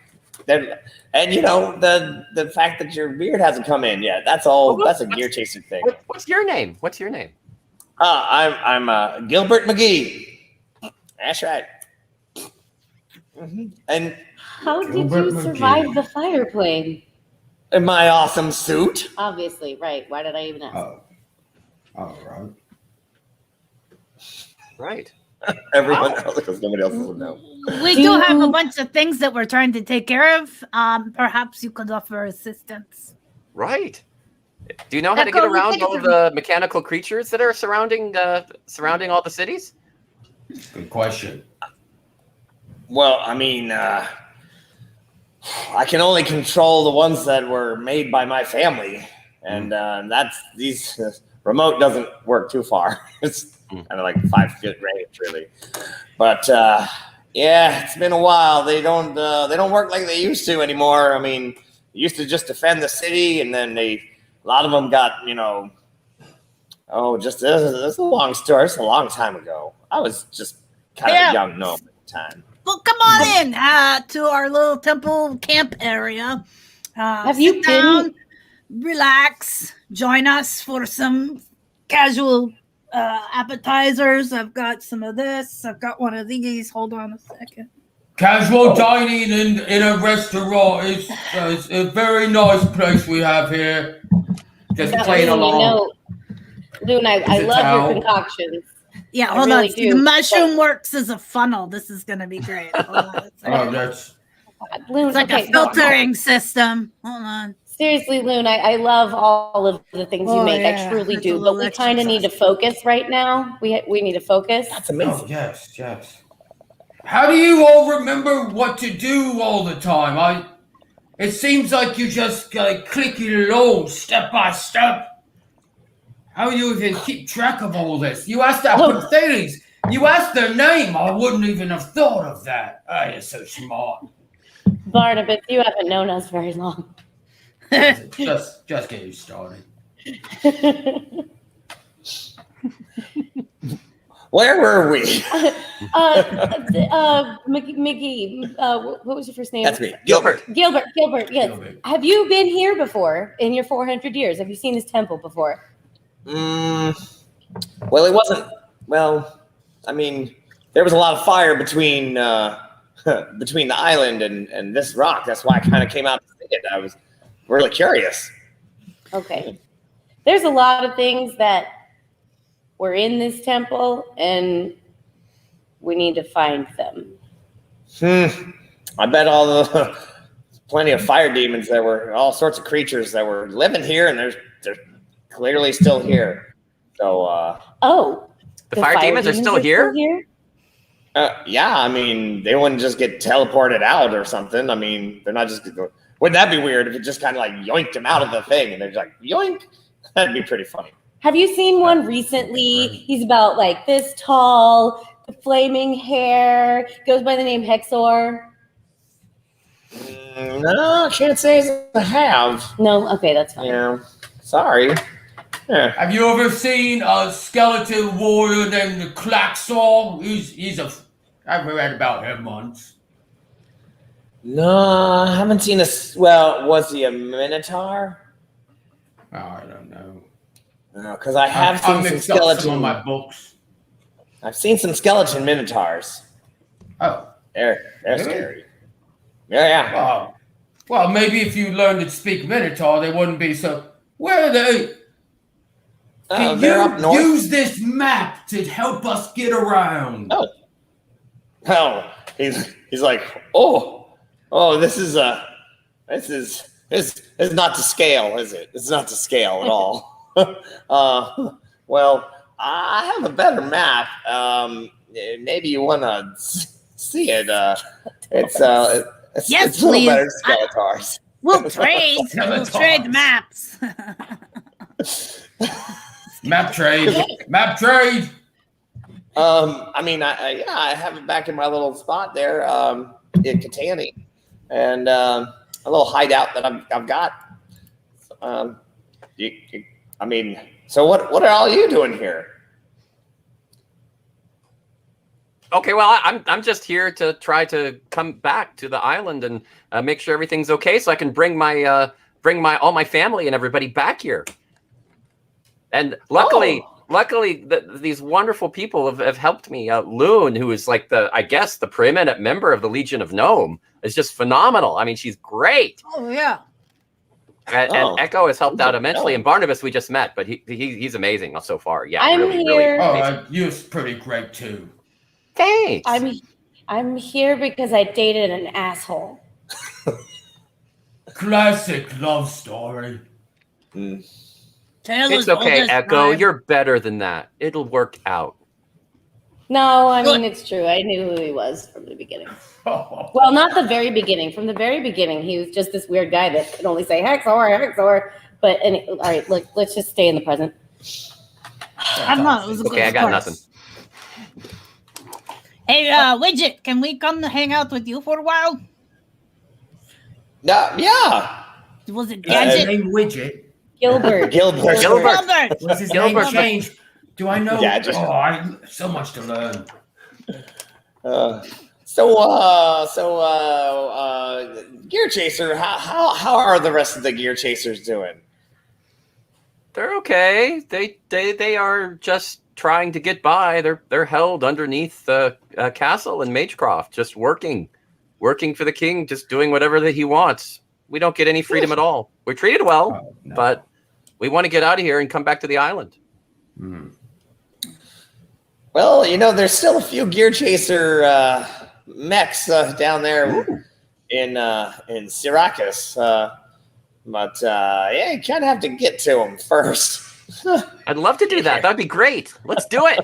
and you know the fact that your beard hasn't come in yet. That's all. That's a gear chasing thing. What's your name? What's your name? I'm Gilbert McGee. That's right. And how did you survive the fire plane? In my awesome suit. Obviously, right. Why did I even ask? Oh, all right. Right. Everyone else, because nobody else will know. We do have a bunch of things that we're trying to take care of. Perhaps you could offer assistance. Right. Do you know how to get around all of the mechanical creatures that are surrounding all the cities? Good question. Well, I mean, I can only control the ones that were made by my family, and these remote doesn't work too far. It's kind of like 5 foot range, really. But yeah, it's been a while. They don't work like they used to anymore. I mean, they used to just defend the city, and then a lot of them got, this is a long story. It's a long time ago. I was just kind of a young gnome at the time. Well, come on in to our little temple camp area. Have you been? Relax. Join us for some casual appetizers. I've got some of this. I've got one of these. Hold on a second. Casual dining in a restaurant is a very nice place we have here. Just playing along. Loon, I love your concoctions. Yeah, hold on. The mushroom works as a funnel. This is going to be great. Hold on. That's Loon, it's like a filtering system. Hold on. Seriously, Loon, I love all of the things you make. I truly do. But we kind of need to focus right now. We need to focus. That's amazing. Oh, yes. How do you all remember what to do all the time? It seems like you just clicking along step by step. How do you even keep track of all this? You asked that Mercedes. You asked their name. I wouldn't even have thought of that. Oh, you're so smart. Barnabas, you haven't known us very long. just get you started. Where were we? McGee, what was your first name? That's me, Gilbert. Gilbert, yes. Gilbert. Have you been here before in your 400 years? Have you seen this temple before? Well, it wasn't. Well, I mean, there was a lot of fire between between the island and this rock. That's why I kind of came out to see it. I was really curious. Okay. There's a lot of things that were in this temple, and we need to find them. I bet plenty of fire demons. There were all sorts of creatures that were living here, and they're clearly still here. So, the fire demons are still here? Yeah, I mean, they wouldn't just get teleported out or something. I mean, they're not just going. Wouldn't that be weird if it just kind of like yoinked them out of the thing and they're just like yoink? That'd be pretty funny. Have you seen one recently? He's about like this tall, the flaming hair, goes by the name Hexor. No, I can't say I have. No, okay, that's fine. Yeah, sorry. Yeah. Have you ever seen a skeleton warrior named Claxor? I've read about him once. No, I haven't seen Well, was he a minotaur? Oh, I don't know. No, because I have seen some skeleton. Some of my books. I've seen some skeleton minotaurs. Oh, they're scary. Yeah. Well, maybe if you learned to speak Minotaur, they wouldn't be so. Where are they? Can they're up north. Use this map to help us get around? Oh, he's like, this is not to scale, is it? It's not to scale at all. Well, I have a better map. Maybe you want to see it. It's a little better than Skeletars. We'll trade. We'll trade maps. Map trade. I mean, I have it back in my little spot there in Katani, and a little hideout that I've got. I mean, so what are all you doing here? Okay, well, I'm just here to try to come back to the island and make sure everything's okay, so I can bring my all my family and everybody back here. And luckily, these wonderful people have helped me. Loon, who is like the preeminent member of the Legion of Gnome, is just phenomenal. I mean, she's great. Oh yeah. And Echo has helped out immensely. And Barnabas, we just met, but he's amazing so far. Yeah, I'm really, here. really. You're pretty great too. Thanks. I'm here because I dated an asshole. Classic love story. It's okay, Echo. You're better than that. It'll work out. No, I mean, it's true. I knew who he was from the beginning. Well, not the very beginning. From the very beginning, he was just this weird guy that could only say Hexor. But all right, look, let's just stay in the present. I don't know. It was a good I got nothing. Hey, Widget, can we come to hang out with you for a while? Yeah. Was it His Gadget? name Widget. Gilbert. Gilbert. Was his name changed? Do I know? Yeah, I so much to learn. Gear Chaser, how are the rest of the Gear Chasers doing? They're okay. They are just trying to get by. They're held underneath the castle in Magecroft, just working for the king, just doing whatever that he wants. We don't get any freedom at all. We're treated well, but we want to get out of here and come back to the island. Well, there's still a few Gear Chaser mechs down there in Syracuse, but you kind of have to get to them first. I'd love to do that. That'd be great. Let's do it.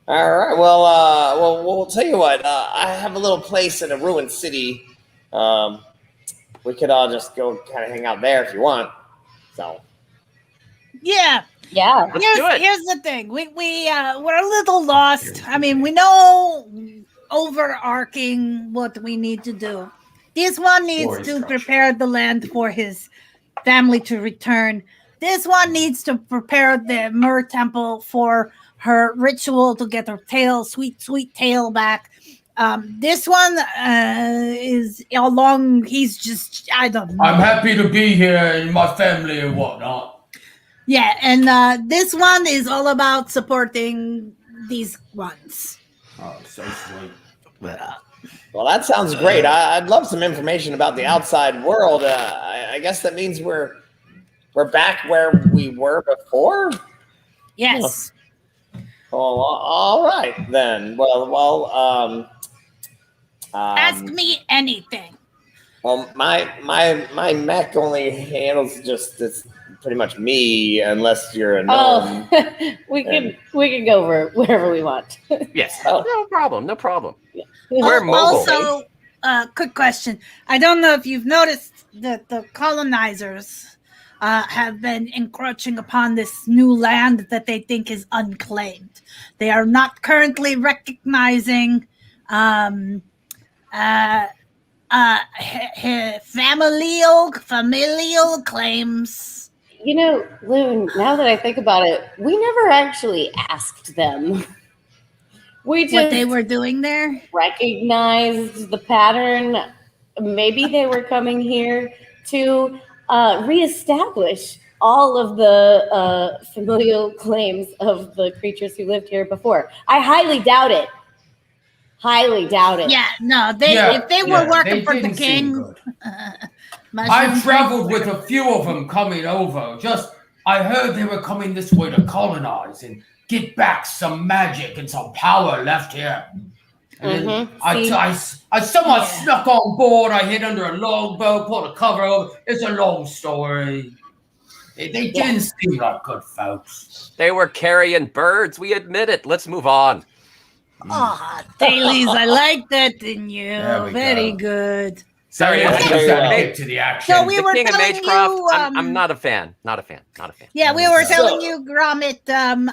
All right. Well, we'll tell you what. I have a little place in a ruined city. We could all just go kind of hang out there if you want. So. Yeah. Let's do it. Here's the thing. We're a little lost. I mean, we know overarching what we need to do. This one needs to prepare the land for his family to return. This one needs to prepare the Myr Temple for her ritual to get her tail, sweet tail back. This one is along. He's just, I don't know. I'm happy to be here and my family and whatnot. Yeah, and this one is all about supporting these ones. Oh, so sweet. Well, that sounds great. I'd love some information about the outside world. I guess that means we're back where we were before? Yes. Oh, all right then. Well. Ask me anything. Well, my mech only handles just this, pretty much me, unless you're a gnome. we can go wherever we want. Yes. No problem. Yeah. We're mobile. Also, quick question. I don't know if you've noticed that the colonizers have been encroaching upon this new land that they think is unclaimed. They are not currently recognizing familial claims. Loon, now that I think about it, we never actually asked them. We just what they were doing there? Recognized the pattern. Maybe they were coming here to reestablish all of the familial claims of the creatures who lived here before. I highly doubt it. Yeah, no, if they were working for the king. I traveled with a few of them coming over. I heard they were coming this way to colonize and get back some magic and some power left here. And I somehow snuck on board. I hid under a longbow, pulled a cover over. It's a long story. They didn't seem like good folks. They were carrying birds. We admit it. Let's move on. Thales, I like that in you. Very good. Sorry, let's get to the action. So we were King of telling Magecroft, you. I'm not a fan. Not a fan. Yeah, we were telling you, Gromit,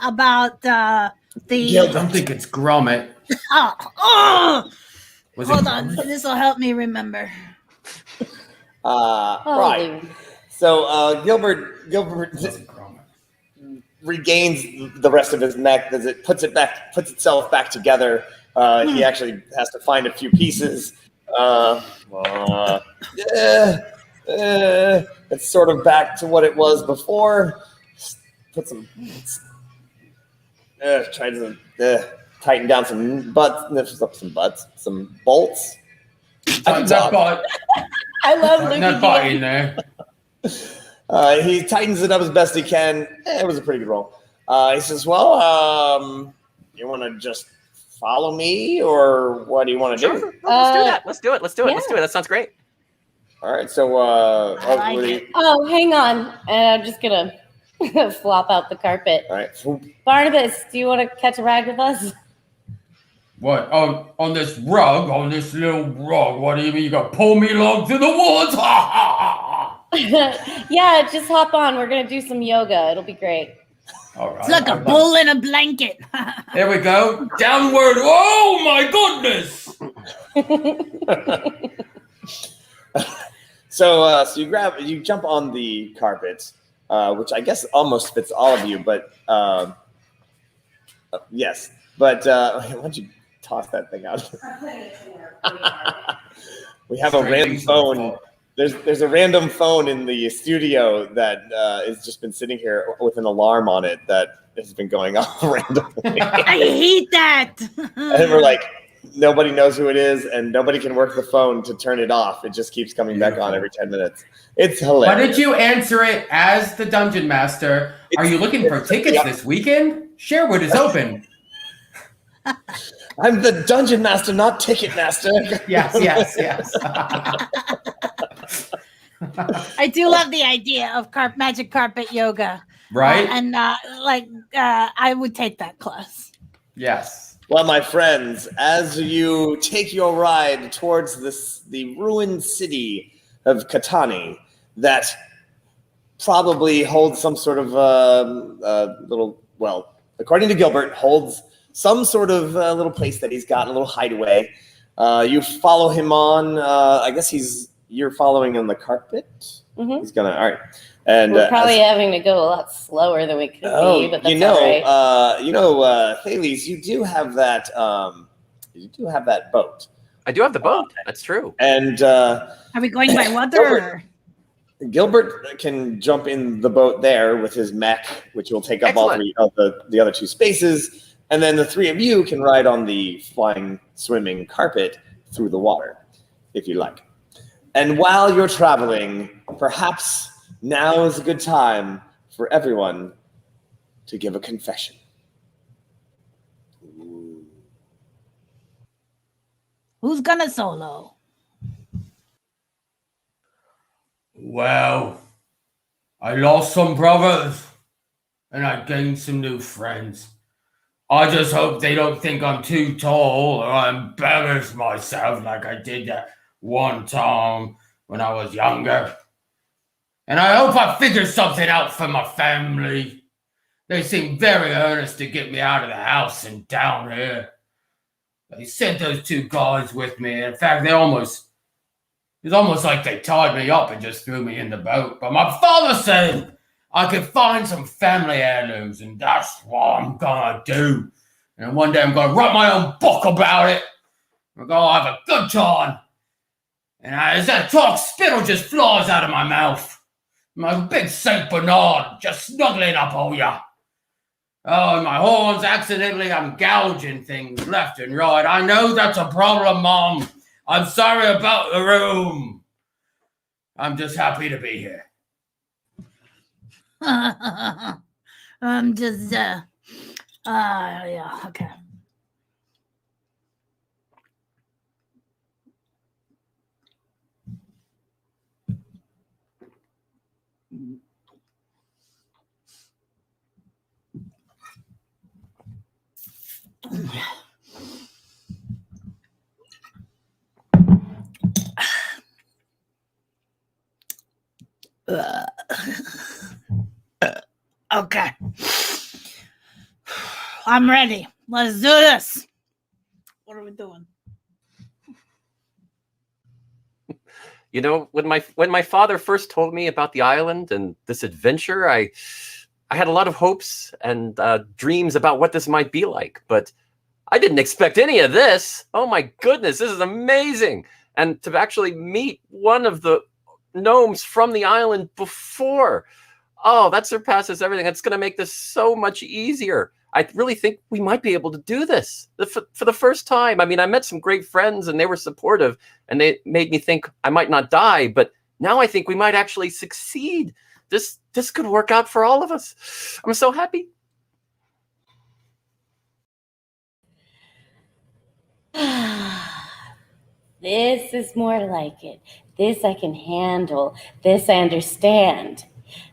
about the. I don't think it's Gromit. Hold on, this will help me remember. Right. So Gilbert. regains the rest of his mech, as it puts itself back together. He actually has to find a few pieces. It's sort of back to what it was before. Put some, try to tighten down some some bolts. I love Luke. that bot in there. He tightens it up as best he can. It was a pretty good roll. He says, well, you want to just follow me, or what do you want to do? Let's do that. Let's do it. That sounds great. All right, so oh, hang on, and I'm just gonna flop out the carpet. All right, Barnabas, do you want to catch a ride with us? What? On this rug, on this little rug? What do you mean? You gonna pull me along to the woods? Yeah, just hop on. We're gonna do some yoga. It'll be great. All right. It's like a bull in a blanket. There we go. Downward. Oh my goodness. So you jump on the carpet, which I guess almost fits all of you, but yes. But why don't you toss that thing out? We have a random phone. There's a random phone in the studio that has just been sitting here with an alarm on it that has been going off randomly. I hate that. And we're like, nobody knows who it is, and nobody can work the phone to turn it off. It just keeps coming back on every 10 minutes. It's hilarious. Why did you answer it as the Dungeon Master? Are you looking for tickets this weekend? Sherwood is open. I'm the Dungeon Master, not Ticket Master. Yes. I do love the idea of magic carpet yoga. Right? I would take that class. Yes. Well, my friends, as you take your ride towards the ruined city of Katani, that probably holds some sort of according to Gilbert, holds some sort of little place that he's got, a little hideaway. You follow him on. I guess you're following on the carpet. Mm-hmm. He's gonna. All right, and we're probably having to go a lot slower than we could be. But that's all right. Thales, you do have that. You do have that boat. I do have the boat. That's true. And are we going by water? Gilbert can jump in the boat there with his mech, which will take up all three of the other two spaces. And then the three of you can ride on the flying, swimming carpet through the water, if you like. And while you're traveling, perhaps now is a good time for everyone to give a confession. Ooh. Who's gonna solo? Well, I lost some brothers, and I gained some new friends. I just hope they don't think I'm too tall or I embarrass myself like I did that one time when I was younger. And I hope I figure something out for my family. They seem very earnest to get me out of the house and down here. They sent those two guys with me. In fact, it's almost like they tied me up and just threw me in the boat. But my father said I could find some family heirlooms, and that's what I'm gonna do. And one day I'm gonna write my own book about it. We're gonna have a good time. And as that talk, spittle just flies out of my mouth. My big Saint Bernard just snuggling up on ya. Oh, and my horns accidentally, I'm gouging things left and right. I know that's a problem, Mom. I'm sorry about the room. I'm just happy to be here. I'm just, yeah, okay. Okay. I'm ready. Let's do this. What are we doing? You know, when my father first told me about the island and this adventure, I I had a lot of hopes and dreams about what this might be like, but I didn't expect any of this. Oh my goodness, this is amazing. And to actually meet one of the gnomes from the island before, oh, that surpasses everything. It's going to make this so much easier. I really think we might be able to do this for the first time. I mean, I met some great friends and they were supportive and they made me think I might not die, but now I think we might actually succeed. This could work out for all of us. I'm so happy. This is more like it. This I can handle. This I understand.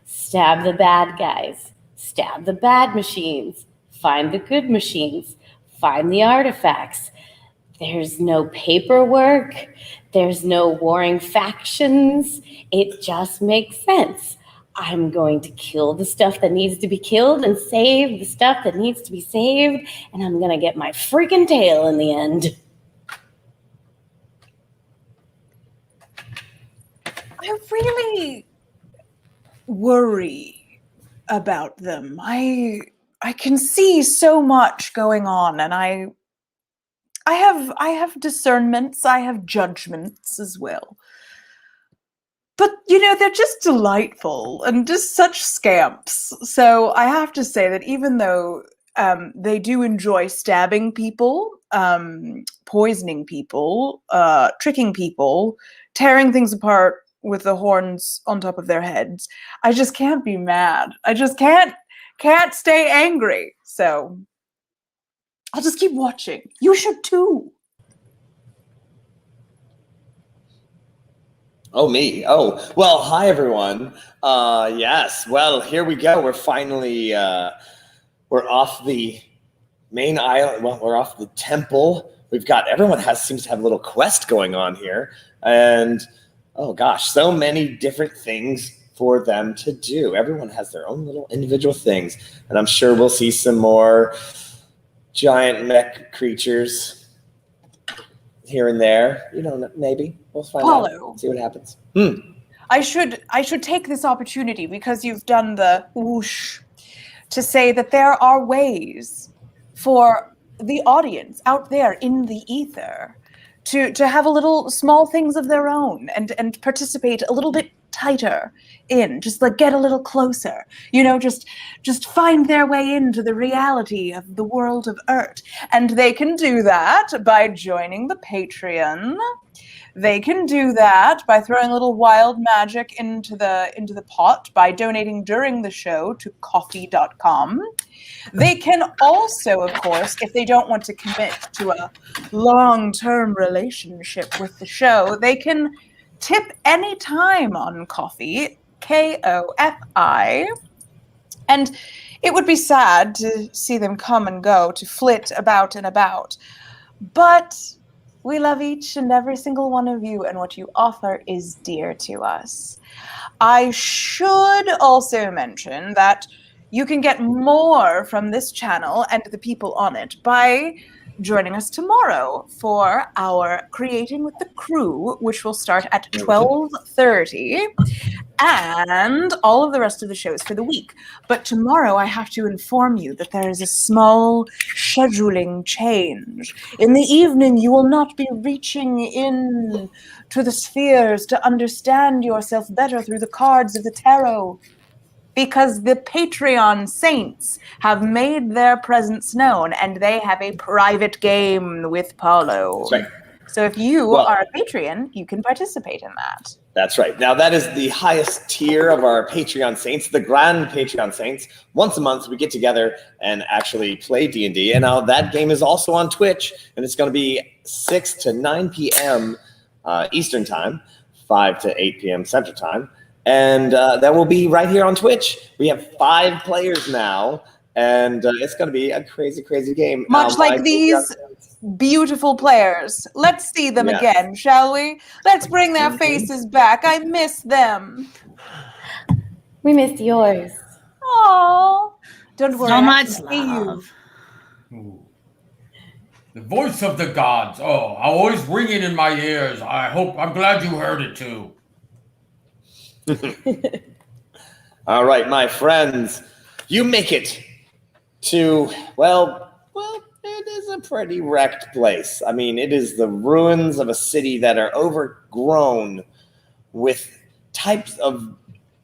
Stab the bad guys. Stab the bad machines. Find the good machines. Find the artifacts. There's no paperwork. There's no warring factions. It just makes sense. I'm going to kill the stuff that needs to be killed and save the stuff that needs to be saved, and I'm going to get my freaking tail in the end. I really worry about them. I can see so much going on, and I have discernments, I have judgments as well. But, you know, they're just delightful and just such scamps. So I have to say that even though they do enjoy stabbing people, poisoning people, tricking people, tearing things apart with the horns on top of their heads, I just can't be mad. I just can't stay angry. So I'll just keep watching. You should too. Oh, me. Oh, well, hi, everyone. Yes, well, here we go. We're finally, we're off the main island. Well, we're off the temple. We've got, everyone seems to have a little quest going on here. And, oh gosh, so many different things for them to do. Everyone has their own little individual things. And I'm sure we'll see some more giant mech creatures here and there. You know, maybe. We'll find out, see what happens. I should take this opportunity, because you've done the whoosh, to say that there are ways for the audience out there in the ether to have a little small things of their own and participate a little bit tighter in, just like get a little closer, you know, just find their way into the reality of the world of Urt. And they can do that by joining the Patreon. They can do that by throwing a little wild magic into the pot by donating during the show to coffee.com. They can also, of course, if they don't want to commit to a long-term relationship with the show, they can tip any time on Coffee, K-O-F-I. And it would be sad to see them come and go, to flit about and about. But we love each and every single one of you, and what you offer is dear to us. I should also mention that you can get more from this channel and the people on it by joining us tomorrow for our Creating with the Crew, which will start at 12:30, and all of the rest of the shows for the week. But tomorrow I have to inform you that there is a small scheduling change. In the evening, you will not be reaching in to the spheres to understand yourself better through the cards of the tarot, because the Patreon saints have made their presence known, and they have a private game with Paulo. That's right. So if you are a Patreon, you can participate in that. That's right. Now, that is the highest tier of our Patreon saints, the grand Patreon saints. Once a month, we get together and actually play D&D. And now that game is also on Twitch, and it's going to be 6 to 9 p.m. Eastern Time, 5 to 8 p.m. Central Time. And that will be right here on Twitch. We have 5 players now, and it's going to be a crazy, crazy game. Much like these beautiful players. Let's see them again, shall we? Let's bring their faces back. I miss them. We missed yours. Oh, don't worry. So much love. The voice of the gods. Oh, always ringing in my ears. I'm glad you heard it too. All right, my friends. You make it to, well, it is a pretty wrecked place. I mean, it is the ruins of a city that are overgrown with types of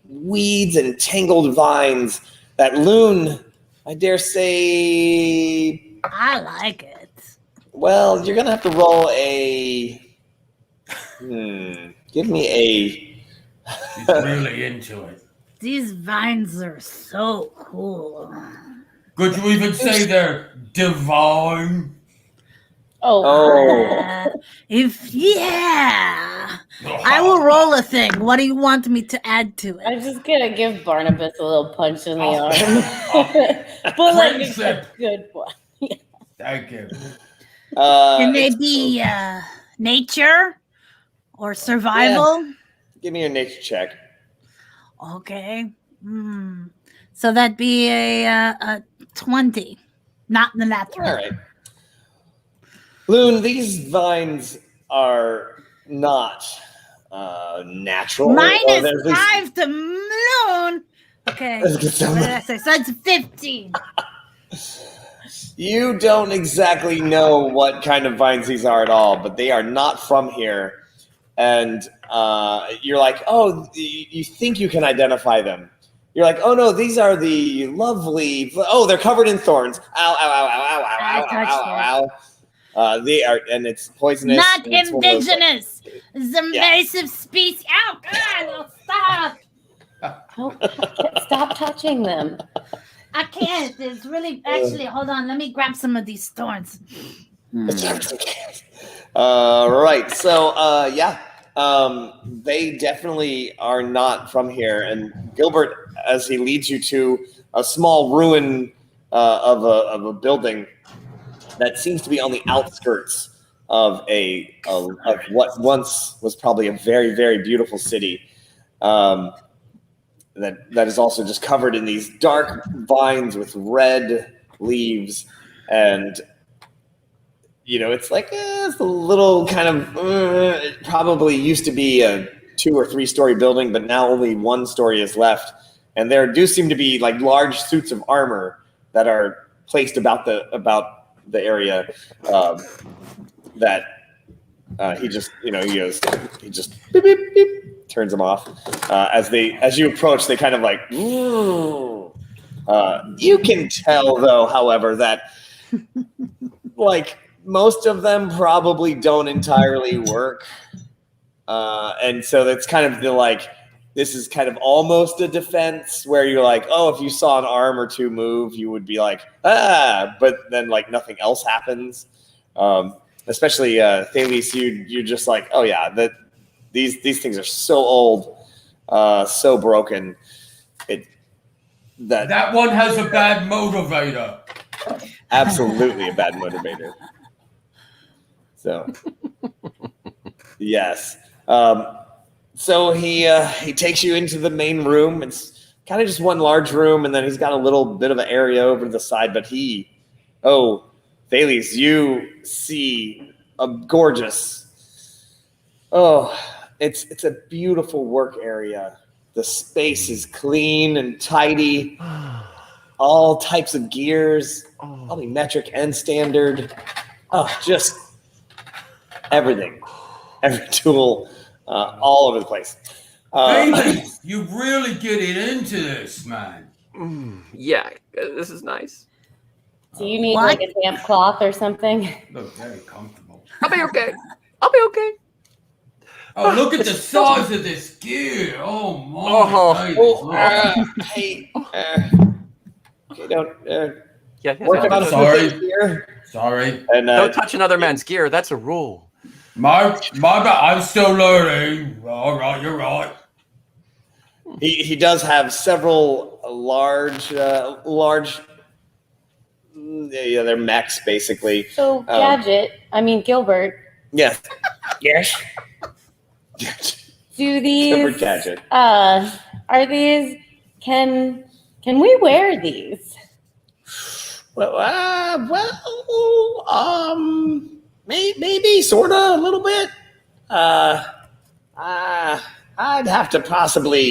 weeds and tangled vines that Loon, I dare say... I like it. Well, you're going to have to roll a... Give me a... She's really into it. These vines are so cool. Could you even say they're divine? Oh. I will roll a thing. What do you want me to add to it? I'm just gonna give Barnabas a little punch in the arm, but like a good one. Thank you. Can they be nature or survival? Yeah. Give me your nature check. Okay. So that'd be a 20, not the natural. All right. Loon, these vines are not natural. -5 to Loon. Okay. What did I say? So it's 15. You don't exactly know what kind of vines these are at all, but they are not from here. And you're like, oh, you think you can identify them. You're like, oh no, these are the lovely, oh, they're covered in thorns. Ow, ow, ow, ow, ow, ow, ow, ow, ow. They are, and it's poisonous. Not indigenous. It's invasive species. Ow, God, stop. Stop touching them. I can't. It's really, actually, hold on. Let me grab some of these thorns. Right. So, they definitely are not from here. And Gilbert, as he leads you to a small ruin of a building that seems to be on the outskirts of of what once was probably a very, very beautiful city. That is also just covered in these dark vines with red leaves, and it's like it's a little kind of it probably used to be a 2 or 3 story building, but now only 1 story is left, and there do seem to be like large suits of armor that are placed about the area that he just he just beep, beep, beep, turns them off as you approach. They kind of like you can tell though, however, that like most of them probably don't entirely work, and so that's kind of the like this is kind of almost a defense where you're like, oh, if you saw an arm or 2 move, you would be like, but then like nothing else happens. Especially Thales, you're just like, oh yeah, that these things are so old, so broken. That one has a bad motivator. Absolutely a bad motivator. So yes. So he takes you into the main room. It's kind of just one large room, and then he's got a little bit of an area over to the side. But Thales, you see a gorgeous. It's a beautiful work area. The space is clean and tidy. All types of gears, probably metric and standard. Just everything, every tool. All over the place. You really getting into this, man. Yeah, this is nice. Do you need like a damp cloth or something? Look very comfortable. I'll be okay. Oh, look at the size of this gear. Oh, my. Hey. Okay, don't. Sorry. And, don't touch another man's gear. That's a rule. My bad. I'm still learning. All right, you're right. He does have several large. They're mechs basically. So Gilbert. Yes. Yes. Do these? Gilbert Gadget. Are these? Can we wear these? Maybe, sorta, a little bit. I'd have to possibly,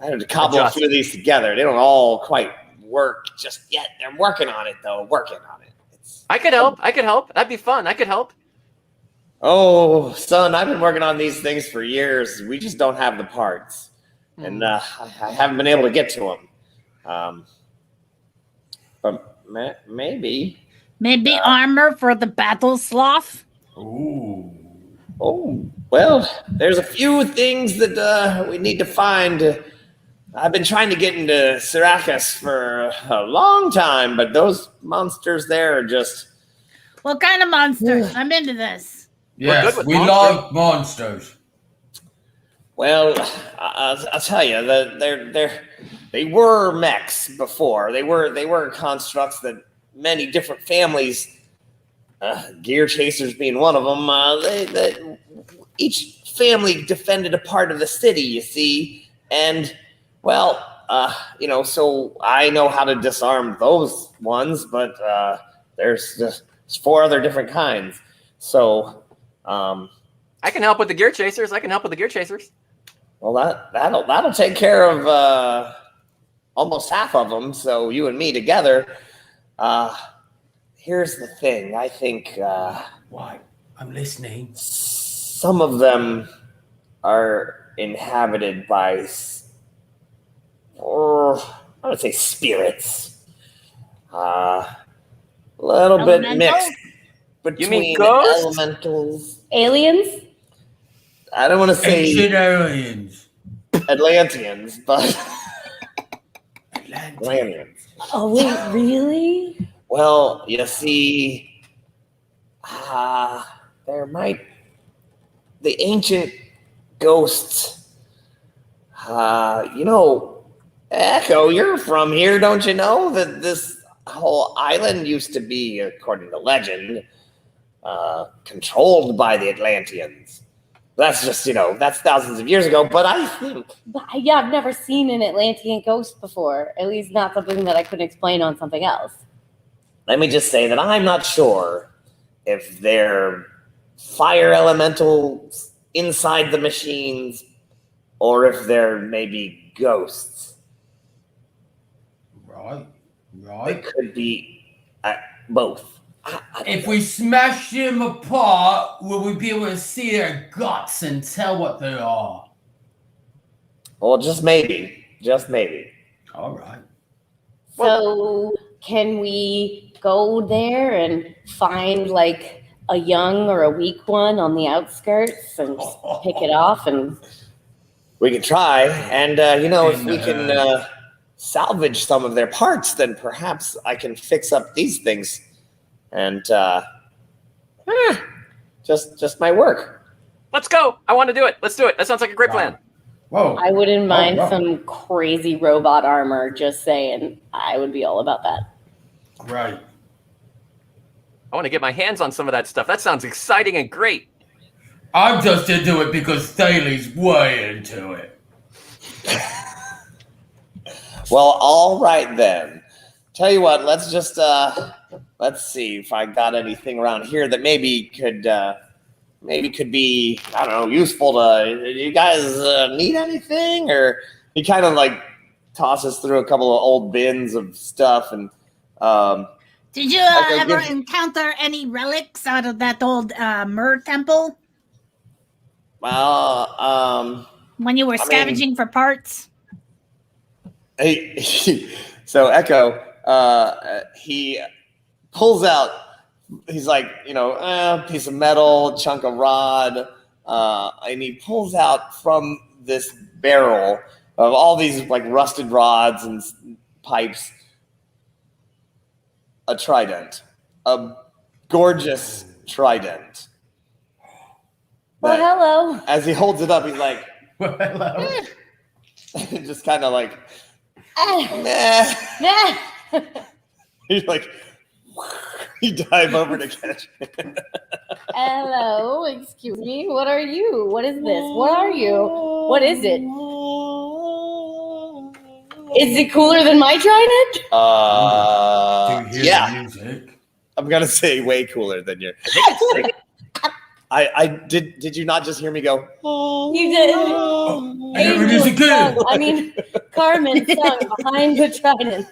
I had to cobble a few of these together. They don't all quite work just yet. They're working on it, though. Working on it. I could help. That'd be fun. I could help. Oh, son, I've been working on these things for years. We just don't have the parts. And I haven't been able to get to them. But maybe. Maybe armor for the battle sloth? Ooh. Oh, well, there's a few things that we need to find. I've been trying to get into Syracuse for a long time, but those monsters there are just... What kind of monsters? I'm into this. Yes, we love monsters. Well, I'll tell you, they were mechs before. They were constructs that many different families, Gear Chasers being one of them, each family defended a part of the city, you see, and well, so I know how to disarm those ones, but there's 4 other different kinds. So, I can help with the Gear Chasers. Well, that'll take care of almost half of them. So you and me together. Here's the thing. I think. Why? I'm listening. Some of them are inhabited by, I would say, spirits. A little bit mixed between elementals, aliens. I don't want to say ancient aliens, Atlanteans, but Atlanteans. Oh wait, really? Well, you see, the ancient ghosts. Echo, you're from here, don't you know that this whole island used to be, according to legend, controlled by the Atlanteans. That's just, that's thousands of years ago, but I think... Yeah, I've never seen an Atlantean ghost before. At least not something that I couldn't explain on something else. Let me just say that I'm not sure if they're fire elementals inside the machines or if they're maybe ghosts. Right. They could be both. If we smash them apart, will we be able to see their guts and tell what they are? Well, just maybe. Just maybe. All right. So can we go there and find like a young or a weak one on the outskirts and just pick it off? And we can try. And, if we can salvage some of their parts, then perhaps I can fix up these things. And just my work. Let's go. I want to do it. Let's do it. That sounds like a great plan. Whoa. I wouldn't mind some crazy robot armor, just saying. I would be all about that. Right. I want to get my hands on some of that stuff. That sounds exciting and great. I'm just into it because Staley's way into it. Well, all right then. Tell you what, let's just let's see if I got anything around here that maybe could be, I don't know, useful to you guys. Need anything? Or he kind of like tosses through a couple of old bins of stuff. And did you ever encounter any relics out of that old Myr temple? Well, when you were scavenging for parts? So Echo, he pulls out, he's like, a piece of metal, chunk of rod, and he pulls out from this barrel of all these like rusted rods and pipes a trident, a gorgeous trident. Well, hello. As he holds it up, he's like, well, hello. Just kind of like, nah. He's like, you dive over to catch it. Hello, excuse me. What are you? What is this? What are you? What is it? Is it cooler than my trident? Do you hear the music? I'm gonna say way cooler than your. I did. Did you not just hear me go? You did. And it is again. I mean, Carmen sung behind the trident.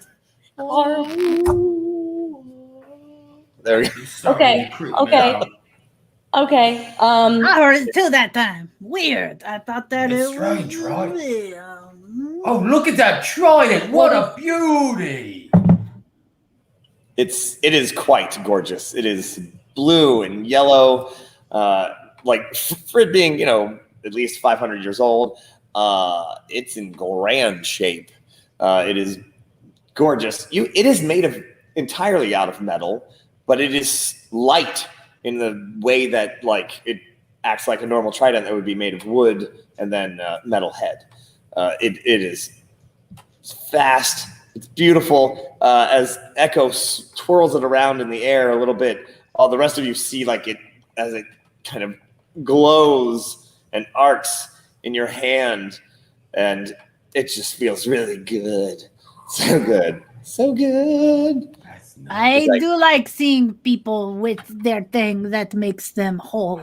There we go. Okay. I heard it too that time. Weird. I thought that It's it strange, was right? real. Oh, look at that trident! What a beauty! It is quite gorgeous. It is blue and yellow, like for it being, at least 500 years old. It's in grand shape. It is gorgeous. It is made entirely out of metal, but it is light in the way that it acts like a normal trident that would be made of wood and then metal head. It is fast. It's beautiful. As Echo twirls it around in the air a little bit, all the rest of you see it as it kind of glows and arcs in your hand, and it just feels really good. So good. So good. I do like seeing people with their thing that makes them whole.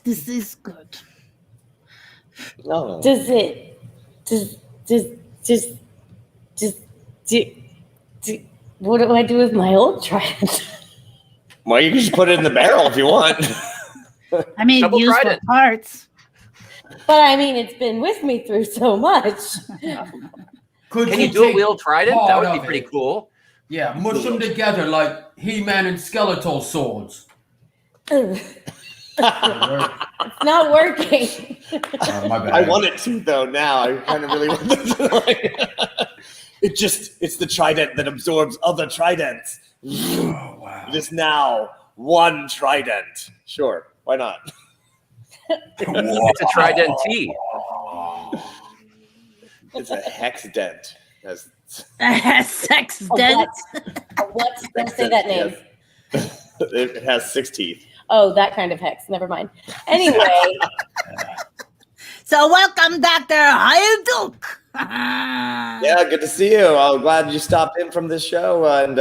This is good. No. What do I do with my old trident? Well, you can just put it in the barrel if you want. I mean, Double use for trident. parts. But I mean, it's been with me through so much. Can you do a wheel trident? That would be pretty cool. Yeah, mush them together like He-Man and Skeletor swords. It's not working. My bad. I want it to though. Now I kind of really want it to. It's the trident that absorbs other tridents. Oh, wow. It is now one trident. Sure, why not? It's a trident T. It's a hex dent. Sex dent. What? Don't say that name. Yes. It has 6 teeth. Oh, that kind of hex. Never mind. Anyway. So welcome, Dr. Hayduke. Yeah, good to see you. I'm glad you stopped in from this show, and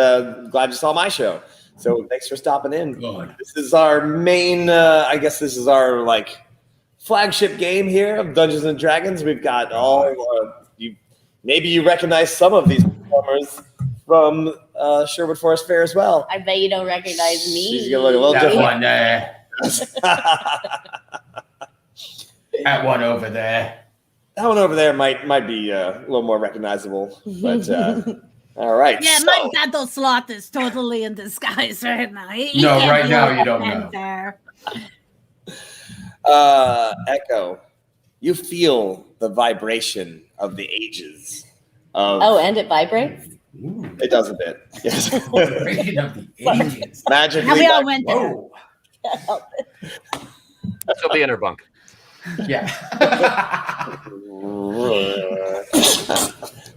glad you saw my show. So thanks for stopping in. Good. This is our main, I guess this is our flagship game here of Dungeons and Dragons. We've got maybe you recognize some of these performers from Sherwood Forest Fair as well. I bet you don't recognize me. She's gonna look a little That different. one there. That one over there. That one over there might be a little more recognizable, but all right. Yeah, so, my battle slot is totally in disguise right now. He No, can't right be now able you to don't stand know. there. Echo, you feel the vibration of the ages. And it vibrates? Ooh. It does a bit. Yes. Rating of the ages. Magically. Now we all went there. Whoa. She'll be in her bunk. Yeah.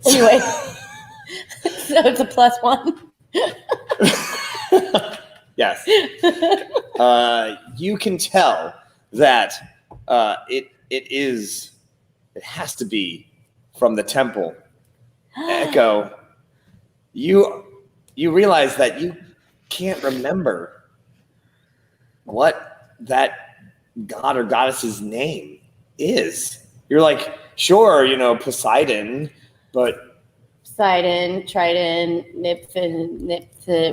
Anyway. So it's a +1. Yes. You can tell that it has to be from the temple. Echo, you realize that you can't remember what that god or goddess's name is. You're like, sure, Poseidon, but Poseidon, Trident, Nipth.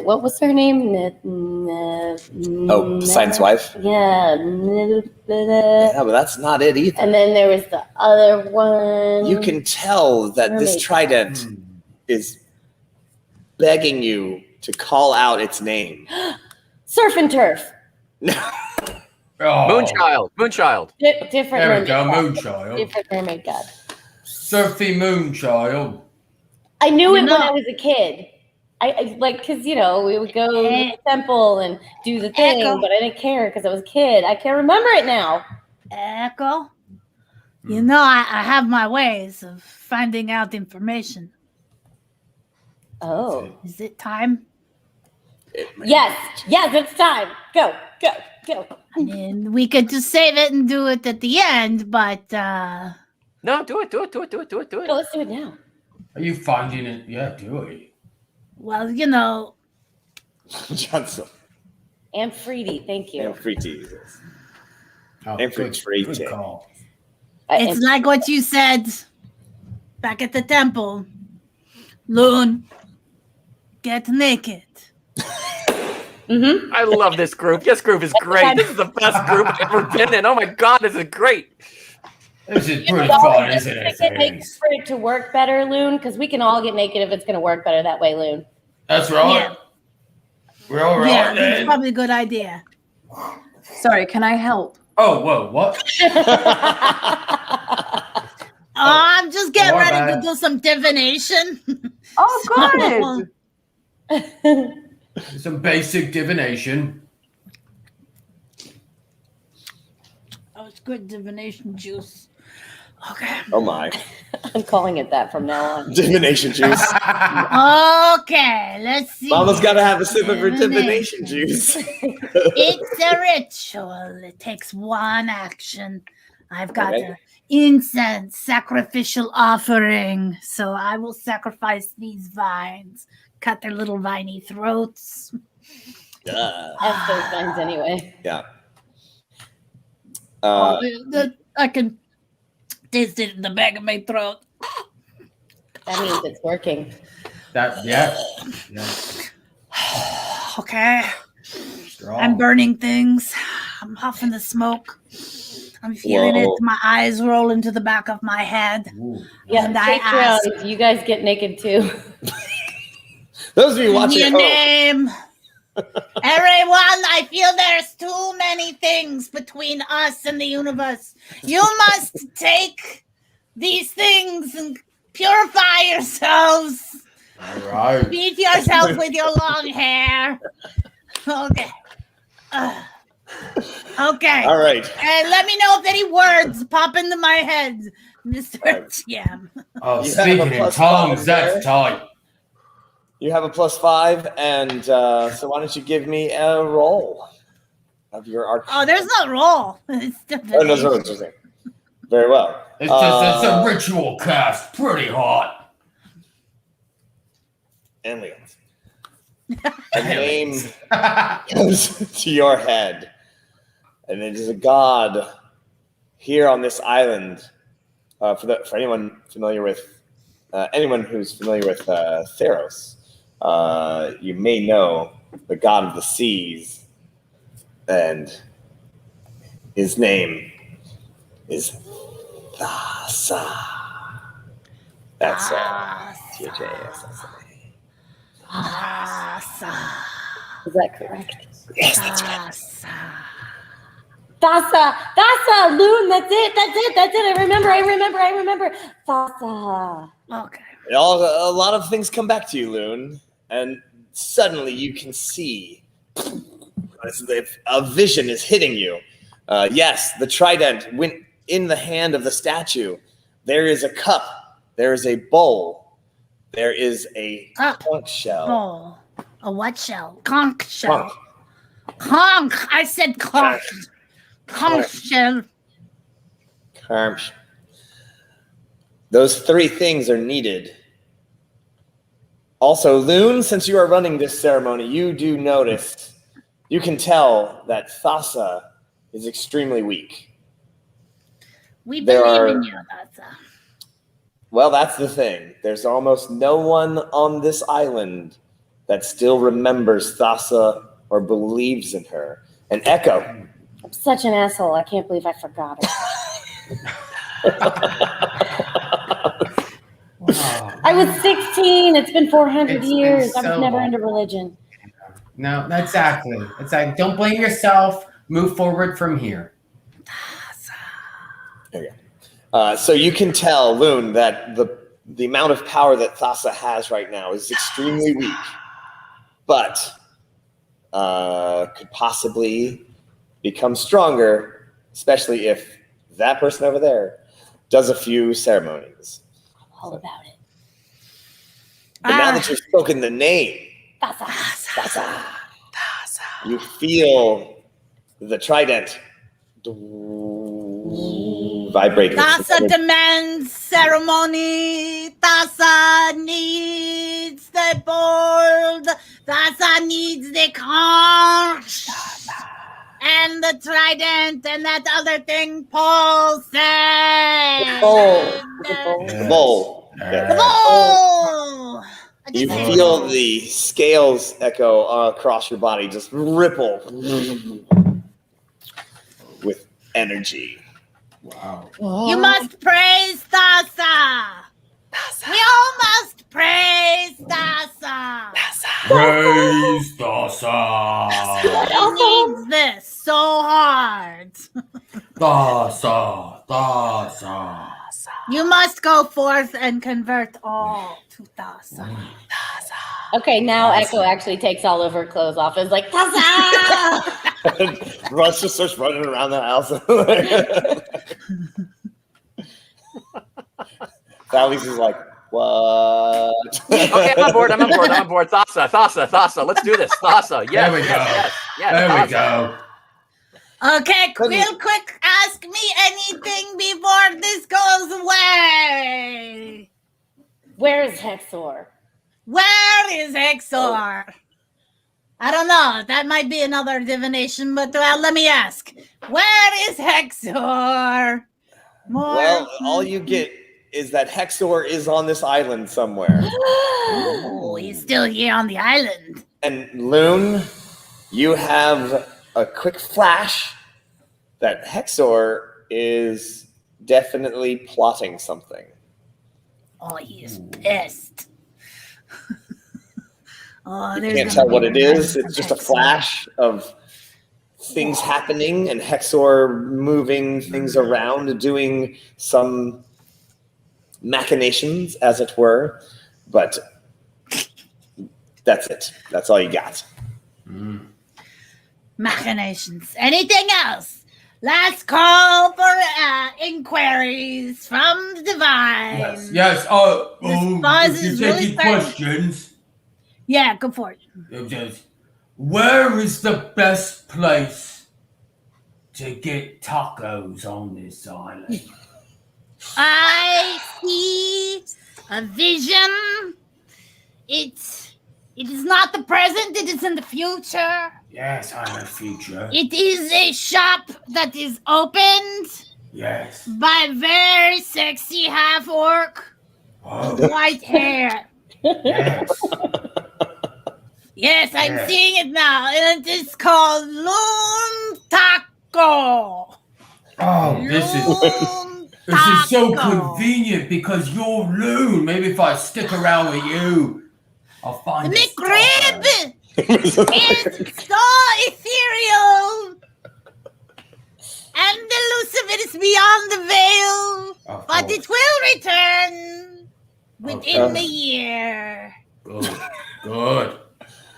What was her name? Poseidon's wife? Yeah. Yeah, but that's not it either. And then there was the other one. You can tell that this trident is begging you to call out its name. Surf and Turf. Oh. Moonchild. Different There we mermaid go, god. Moonchild. Different mermaid god. Surfy Moonchild. I knew You it when know- I was a kid. I because we would go to the temple and do the thing, Echo. but I didn't care because I was a kid. I can't remember it now. Echo, I have my ways of finding out information. Oh, Is it time? yes, it's time. Go. I mean, we could just save it and do it at the end, but No, do it. Go, let's do it now. Are you finding it? Yeah, do it. well, Johnson. And Freedy, thank you. And free tea. Oh, And for good treating. call. it's like what you said. back at the temple. Loon, get naked. Mm-hmm. I love this group. This group is great. This is the best group I've ever been in. Oh my god, this is great. This is pretty fun, isn't it? Get naked for it to work better, Loon, because we can all get naked if it's going to work better that way, Loon. That's right. Yeah. We're all right. Yeah, then. that's probably a good idea. Sorry, can I help? Oh, whoa, what? I'm just getting More ready bad. to do some divination. Oh, good. Some basic divination. Oh, it's good divination juice. Okay. Oh my. I'm calling it that from now on. Divination juice. Okay, let's see. Mama's got to have a sip of her divination juice. It's a ritual. It takes one action. I've got Okay. an incense sacrificial offering. So I will sacrifice these vines, cut their little viney throats. F those vines anyway. Yeah. I can taste it in the back of my throat. That means it's working. Yeah. Okay. Strong. I'm burning things. I'm huffing the smoke. I'm feeling Whoa. it. My eyes roll into the back of my head. Ooh. Yeah, And I ask, Patreon, you guys get naked too. Those of you watching your at home, name. Everyone, I feel there's too many things between us and the universe. You must take these things and purify yourselves. All right. Beat yourself with your long hair. Okay. Okay. all right. And let me know if any words pop into my head, Mr. TM. Oh, You have a speaking in plus tongues, five that's there. tight. You have a +5, and so why don't you give me a roll of your arc? Oh, there's no roll. It's Oh, no, no, interesting. Very well. It's just it's a ritual cast. Pretty hot. Aliens. A name comes to your head, and it is a god here on this island. For anyone familiar with anyone who's familiar with Theros, you may know the god of the seas, and his name is Thassa. That's THASSA. Is that correct? Yes, that's right. Thassa, Loon, that's it. I remember. Thassa. Okay. A lot of things come back to you, Loon, and suddenly you can see as if a vision is hitting you. Yes, the trident went in the hand of the statue. There is a cup. There is a bowl. There is a Cup. conch shell. Bowl. A what shell? Conch shell. Conch. Conch. I said conch. Conch shell. Conch. Those three things are needed. Also, Loon, since you are running this ceremony, you do notice, you can tell that Thassa is extremely weak. We There believe in are- you, Thassa. Well, that's the thing. There's almost no one on this island that still remembers Thassa or believes in her. And Echo. I'm such an asshole. I can't believe I forgot it. Wow. I was 16. It's been 400 It's been so I was so never long. into religion. No, exactly. It's like, don't blame yourself. Move forward from here. So you can tell, Loon, that the amount of power that Thassa has right now is extremely weak, but could possibly become stronger, especially if that person over there does a few ceremonies. All about it. But now that you've spoken the name, Thassa. you feel the trident vibrate. Thassa demands ceremony. Thassa needs the bold. Thassa needs the conch. And the trident and that other thing Paul said. The bowl. Oh! You feel the scales echo across your body, just ripple with energy. Wow. You must praise Thassa. We all must praise Thassa. Praise Thassa. He needs this so hard. Thassa. You must go forth and convert all to Thassa. Okay, now Echo actually takes all of her clothes off. Is like Thassa. Russ just starts running around the house. Sally's is like, what? Okay, I'm on board. Thassa. Let's do this. Thassa. Yes. There we go. Yes. There Thassa. we go. Okay, real quick, ask me anything before this goes away. Where is Hexor? Where is Hexor? I don't know. That might be another divination, but let me ask. Where is Hexor? Well, all you get is that Hexor is on this island somewhere. Oh, he's still here on the island. And Loon, you have a quick flash that Hexor is definitely plotting something. Oh, he is pissed. You can't tell what it is. It's just a flash of things happening and Hexor moving things around, doing some machinations, as it were. But that's it. That's all you got. Machinations. Anything else? Last call for inquiries from the divine. Yes. buzz If is you're really taking starting. questions, Yeah, go for it. it says, where is the best place to get tacos on this island? I see a vision. It is not the present, it is in the future. Yes, I know future. It is a shop that is opened Yes. by a very sexy half-orc Oh, with white hair. yes. Yes, I'm Yeah. seeing it now, and it is called Loon Taco. Oh, this is so convenient because you're Loon. Maybe if I stick around with you, I'll find this taco. McRib! It's so ethereal and elusive. It is beyond the veil, Of but course. it will return within Okay. the year. Good.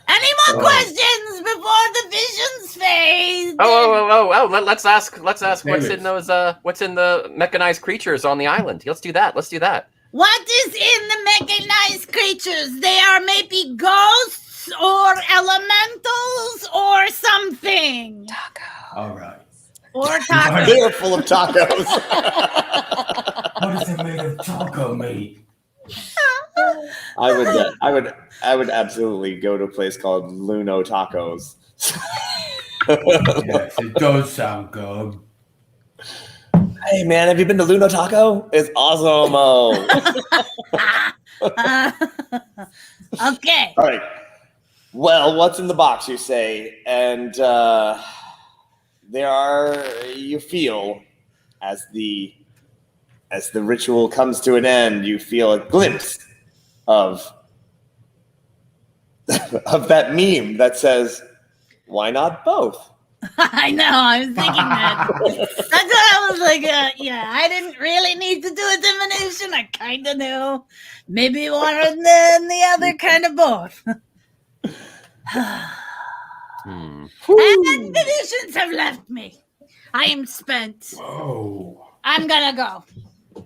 Any more questions before the visions fade? Oh! Let's ask what's David. in those what's in the mechanized creatures on the island. Let's do that. What is in the mechanized creatures? They are maybe ghosts or elementals or something. All right. Or tacos. They're full of tacos. What is it made of taco meat? I would absolutely go to a place called Luno Tacos. Yes, it does sound good. Hey man, have you been to Luno Taco? It's awesome. Okay. All right. Well, what's in the box, you say? And you feel as the ritual comes to an end, you feel a glimpse of that meme that says, "Why not both?" I know. I was thinking that. That's what I was like. Yeah, I didn't really need to do a divination. I kind of knew. Maybe one and then the other, kind of both. And then the visions have left me. I am spent. Oh. I'm gonna go.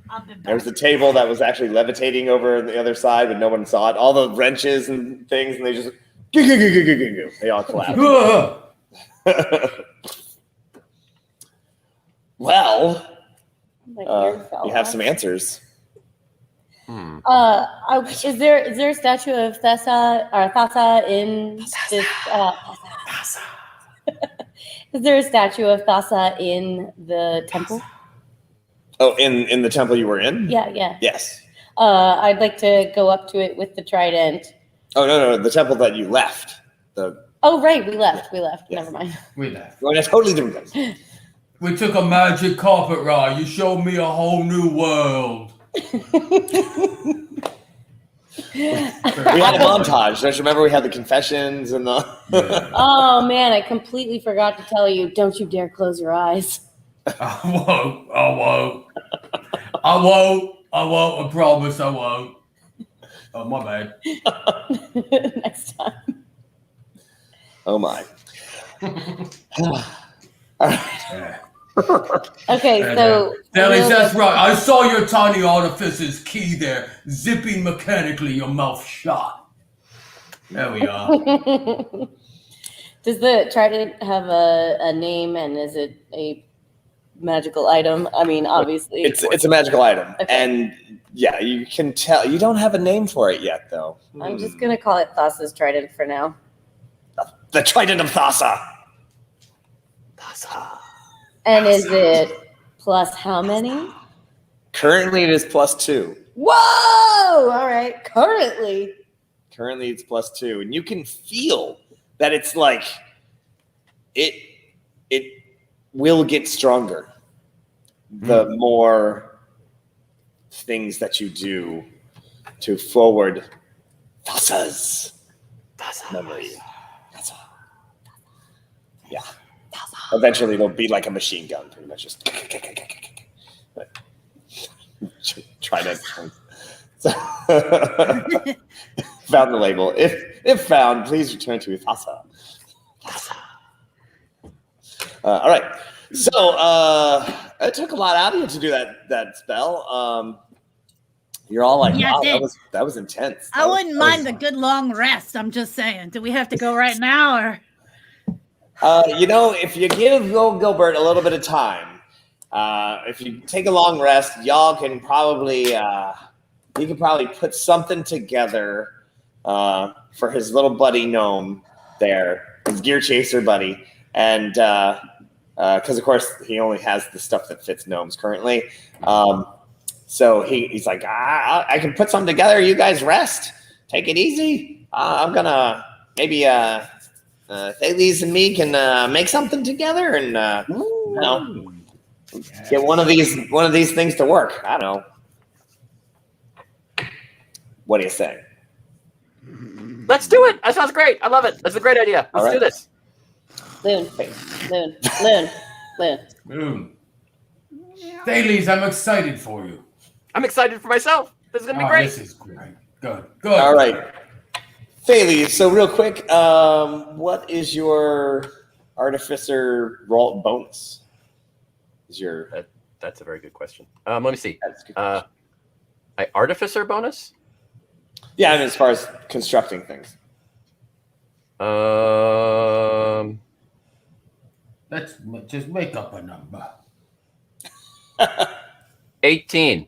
I'll be back. There was a table that was actually levitating over on the other side, but no one saw it. All the wrenches and things, and they just they all collapsed. Well, you have some answers. Is there a statue of Thassa in this? Is there a statue of Thassa in the temple? Oh, in the temple you were in? Yeah. Yes. I'd like to go up to it with the trident. Oh no, the temple that you left. Oh right, we left. Yes. Never mind. We left. We're in a totally different place. We took a magic carpet ride. You showed me a whole new world. We had a montage. Don't you remember we had the confessions and the? Oh man, I completely forgot to tell you. Don't you dare close your eyes. I won't. I promise I won't. Oh, my bad. Next time. Oh my. All right. Okay, so Dallas, that's right. I saw your tiny artificer's key there, zipping mechanically your mouth shut. There we are. does the trident have a name, and is it a magical item? I mean, obviously. It's a magical item. Okay. And yeah, you can tell. You don't have a name for it yet, though. I'm just going to call it Thassa's trident for now. The Trident of Thassa. And is it plus how many? Currently, it is +2. Whoa! All right. Currently It's +2, and you can feel that it's like it will get stronger the more things that you do to forward Thassa's memory. Yeah. Eventually, it'll be like a machine gun, pretty much. Just try to. Found the label. If found, please return to Thassa. All right. So it took a lot out of you to do that spell. You're all like, Yeah, wow, that was intense. I wouldn't mind a good long rest. I'm just saying. Do we have to go right now, or? If you give Gilbert a little bit of time, if you take a long rest, y'all can probably put something together for his little buddy gnome there, his gear chaser buddy, and because of course he only has the stuff that fits gnomes currently. So he's like, I can put something together. You guys rest, take it easy. I'm gonna maybe Thales and me can make something together and get one of these things to work. I don't know. What do you say? Let's do it. That sounds great. I love it. That's a great idea. Let's do this. Loon. Thales, I'm excited for you. I'm excited for myself. This is gonna be great. This is great. Good. All right. Thales, so real quick, what is your artificer roll bonus? That's a very good question. Let me see. Artificer bonus? Yeah, I mean, as far as constructing things. Let's just make up a number. 18.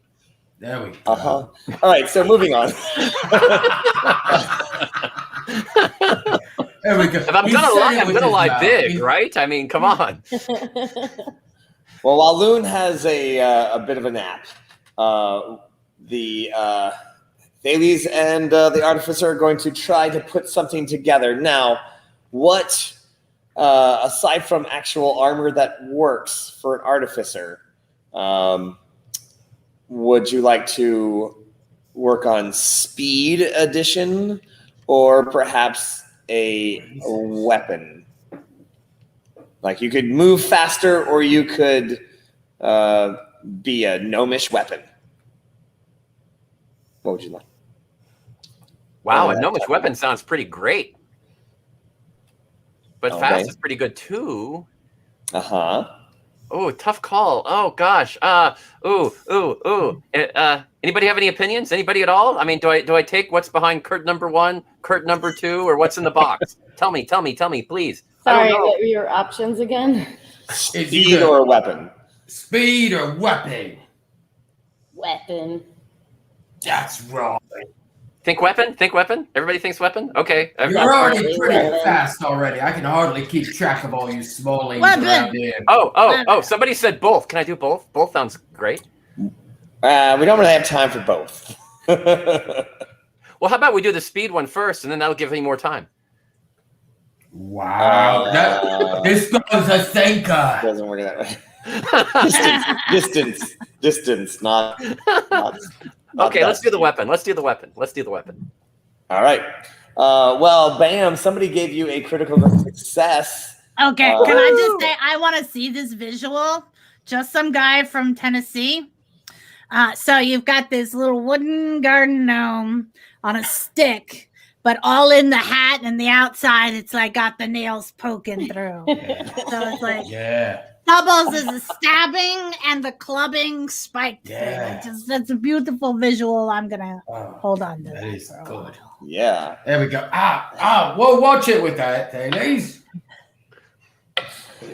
There we go. All right, so moving on. There we go. If I'm gonna lie, I'm gonna lie big, right? I mean, come on. Well, while Loon has a bit of a nap, the Thales and the Artificer are going to try to put something together. Now, what, aside from actual armor that works for an Artificer, would you like to work on speed addition or perhaps a weapon? Like you could move faster or you could be a gnomish weapon. What would you like? Wow, a gnomish weapon sounds pretty great. But Okay. fast is pretty good too. Uh-huh. Oh, tough call. Oh gosh. Anybody have any opinions? Anybody at all? I mean, do I take what's behind curtain number 1, curtain number 2, or what's in the box? Tell me, please. Sorry, what were your options again? Speed or a weapon? Speed or weapon? Weapon. That's wrong. Think weapon? Everybody thinks weapon? Okay. You're already pretty fast already. I can hardly keep track of all you smallings around here. Oh, somebody said both. Can I do both? Both sounds great. We don't really have time for both. Well, how about we do the speed one first, and then that'll give me more time. Wow. This goes a thinker. Doesn't work that way. Distance, not Okay, let's dust. do the weapon. All right. Well, bam! Somebody gave you a critical success. Okay, can I just say I want to see this visual? Just some guy from Tennessee. So you've got this little wooden garden gnome on a stick, but all in the hat and the outside, it's like got the nails poking through. So it's like doubles as a stabbing and the clubbing spike thing. That's a beautiful visual. I'm gonna hold on to that. That is good. Yeah. There we go. Whoa, watch it with that, ladies.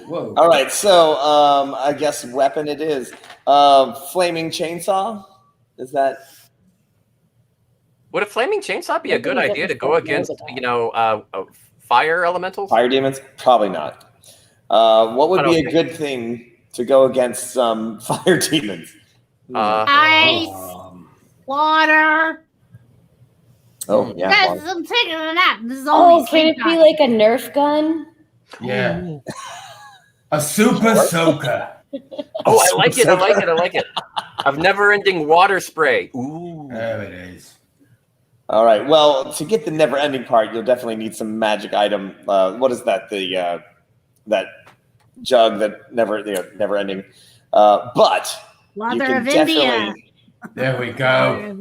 Whoa. All right. So I guess weapon it is. Flaming chainsaw. Is that? Would a flaming chainsaw be a good idea to go against, fire elementals? Fire demons? Probably not. What would be a good thing to go against some fire demons? Ice, water. Oh, yeah. Guys, I'm taking a nap. This is only can it be like a Nerf gun? Yeah. A super soaker. Oh, I like it. Of never-ending water spray. Ooh. There it is. All right. Well, to get the never-ending part, you'll definitely need some magic item. What is that? The that jug that never-ending. But Water of India. There we go.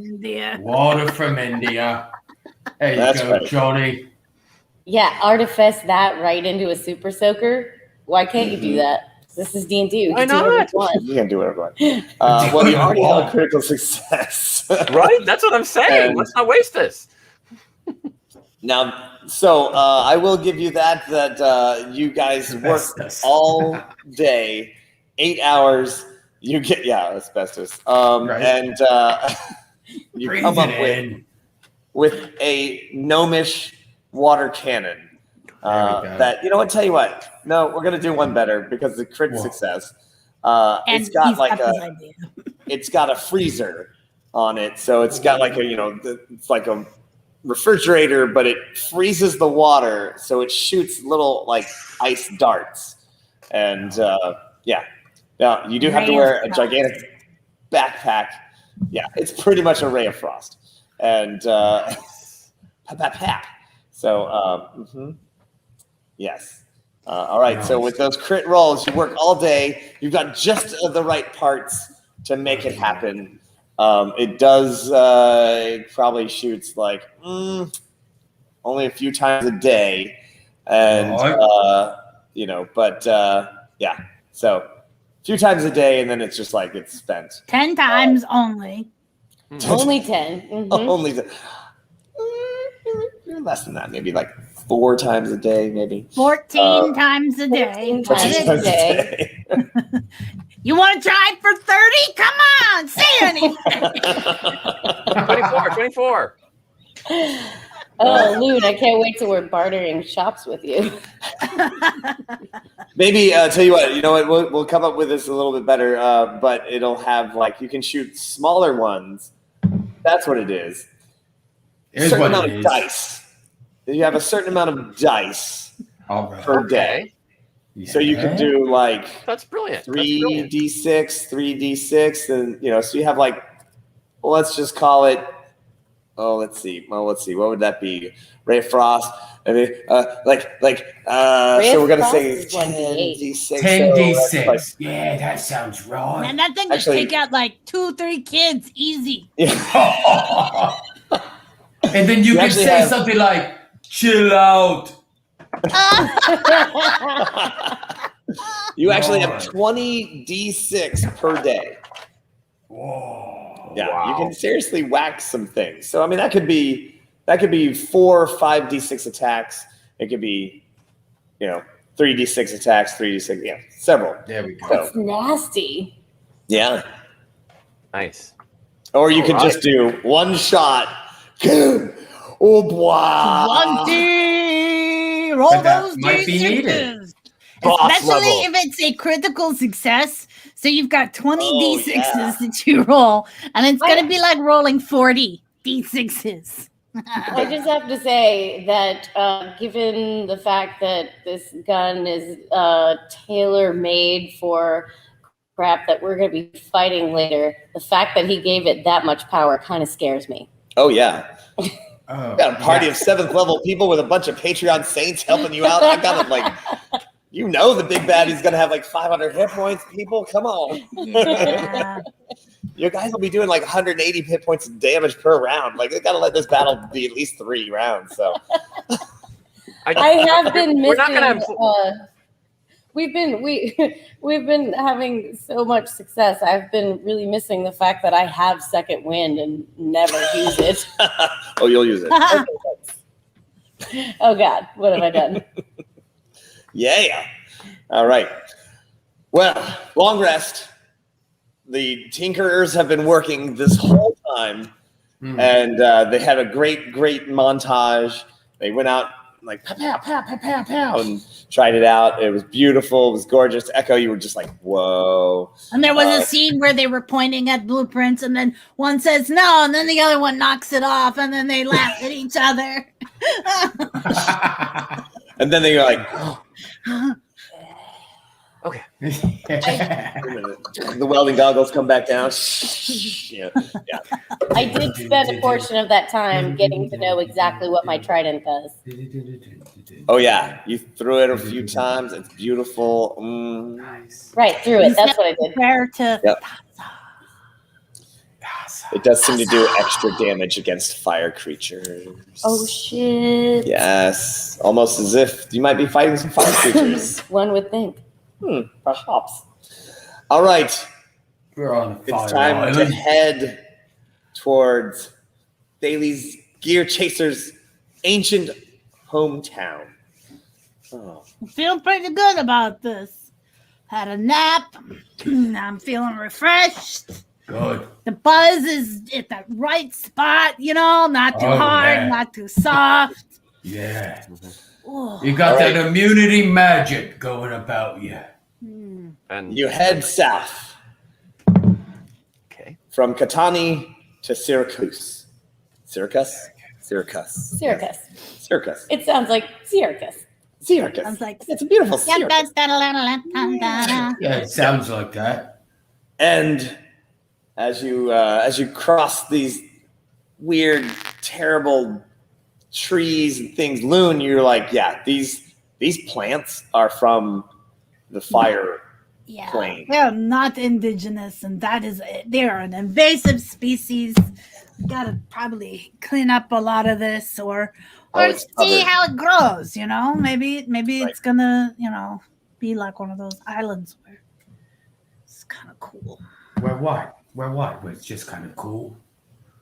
Water from India. There you go, right. Johnny. Yeah, artifice that right into a super soaker. Why can't you do that? This is D&D. Why not? You can do whatever you want. Well, you already have a critical success. Right? That's what I'm saying. Let's not waste this. Now, so I will give you that you guys work all day, 8 hours. You get asbestos, Right. and you Breathe come up it with a gnomish water cannon. That tell you what. No, we're gonna do one better because the crit success. It's got like it's got a freezer on it, so it's got like it's like a refrigerator, but it freezes the water, so it shoots little like ice darts, and Now you do have to wear a gigantic backpack. Yeah, it's pretty much a ray of frost, and so yes. All right. So with those crit rolls, you work all day. You've got just the right parts to make it happen. It does. It probably shoots like only a few times a day, and yeah. So a few times a day, and then it's just like it's spent. 10 times only. Only 10. Mm-hmm. Only less than that, maybe like 4 times a day, maybe 14 times a day. 14 times a day. You want to try it for 30? Come on, say anything. 24. Oh, Loon, I can't wait till we're bartering shops with you. Maybe tell you what, we'll come up with this a little bit better, but it'll have like you can shoot smaller ones. That's what it is. Here's certain what amount it of is. dice. You have a certain amount of dice per day. Yeah. So you can do like That's brilliant. 3d6, 3d6, and so you have like, well, let's just call it. Oh, let's see. What would that be? Ray of Frost. I mean, so we're gonna say 10d6. 10d6. Yeah, that sounds right. And that thing would take out like 2-3 kids easy. Yeah. And then you can say something like, chill out. You actually have 20d6 per day. Whoa. Yeah, Wow. You can seriously whack some things. So I mean, that could be 4 or 5d6 attacks. It could be, 3d6 attacks, 3d6, several. There we go. That's nasty. Yeah. Nice. Or you could just do one shot. Oh boy. 20. Roll But that those might be needed. D6s. Boss Especially level. if it's a critical success. So you've got 20 D6s yeah. that you roll, and it's going to be like rolling 40 D6s. I just have to say that given the fact that this gun is tailor-made for crap that we're going to be fighting later, the fact that he gave it that much power kind of scares me. Oh, yeah. Got a party of 7th level people with a bunch of Patreon saints helping you out. I got it you know the big baddie's going to have 500 hit points, people. Come on. Yeah. You guys will be doing 180 hit points of damage per round. They got to let this battle be at least 3 rounds. So I have been missing. We're not gonna. We've been having so much success. I've been really missing the fact that I have second wind and never use it. Oh, you'll use it. Oh God, what have I done? Yeah. All right. Well, long rest. The Tinkerers have been working this whole time, and they had a great montage. They went out pow, pow, pow, pow, pow, pow, and tried it out. It was beautiful. It was gorgeous. Echo, you were just whoa. And there was a scene where they were pointing at blueprints, and then one says no, and then the other one knocks it off, and then they laugh at each other. And then they were Okay. The welding goggles come back down. Yeah. I did spend a portion of that time getting to know exactly what my trident does. Oh yeah, you threw it a few times. It's beautiful. Nice. Right, through it. That's what I did. Where to? Yep. It does seem to do extra damage against fire creatures. Oh shit! Yes, almost as if you might be fighting some fire creatures. One would think. Perhaps. All right. We're on fire. It's time to head towards Thales Gear Chaser's ancient hometown. Oh. I feel pretty good about this. Had a nap. I'm feeling refreshed. Good. The buzz is at the right spot, not too hard, yeah. not too soft. Yeah. Ooh. You got All that immunity magic going about you. And You head south okay. from Catani to Syracuse. Syracuse? Syracuse. Syracuse. It sounds like Syracuse. Syracuse. Sounds like It's a beautiful Syracuse. Yeah, it sounds like that. And as you cross these weird, terrible trees and things, Loon, you're these plants are from the fire plane. They're not indigenous, and they're an invasive species. We gotta probably clean up a lot of this, or see how it grows. Maybe it's gonna be like one of those islands where it's kind of cool. Where what? Where it's just kind of cool.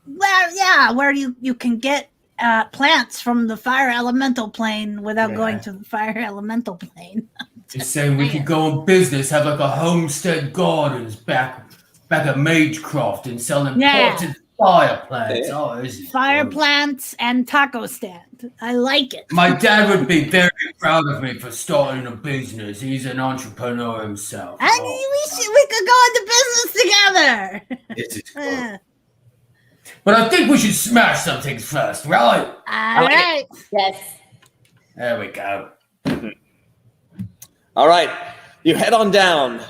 Well, yeah, where you can get plants from the fire elemental plane without going to the fire elemental plane. Just saying we could go on business, have a homestead gardens back at Magecroft and sell them potted fire plants. Yeah. Oh, this is Fire gross. plants and taco stand. I like it. My dad would be very proud of me for starting a business. He's an entrepreneur himself. We could go into business together. This is cool. But I think we should smash some things first, right? All right. Yes. There we go. All right, you head on down.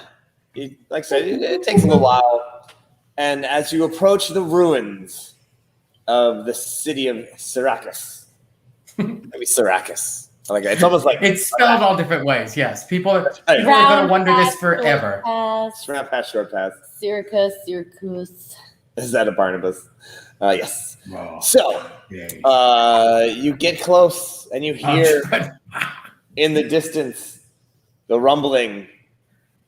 Like I said, it takes a little while. And as you approach the ruins of the city of Syracuse, maybe Syracuse. I like it. It's almost like It's spelled all different ways. Yes, people are going to wonder this forever. Round pass, short pass. Syracuse. Is that a Barnabas? Yes. Wow. So you get close and you hear in the distance the rumbling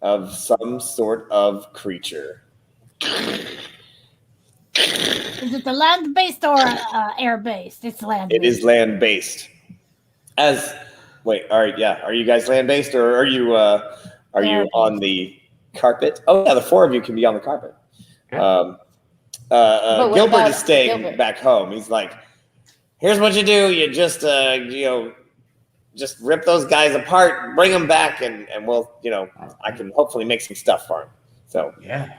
of some sort of creature. Is it the land-based or air-based? It's land-based. It is land-based. Are you guys land-based or are you on the carpet? Oh yeah, the 4 of you can be on the carpet. Okay. Gilbert is staying back home. He's like, here's what you do. You just just rip those guys apart, bring them back, and we'll, I can hopefully make some stuff for him. So Yeah.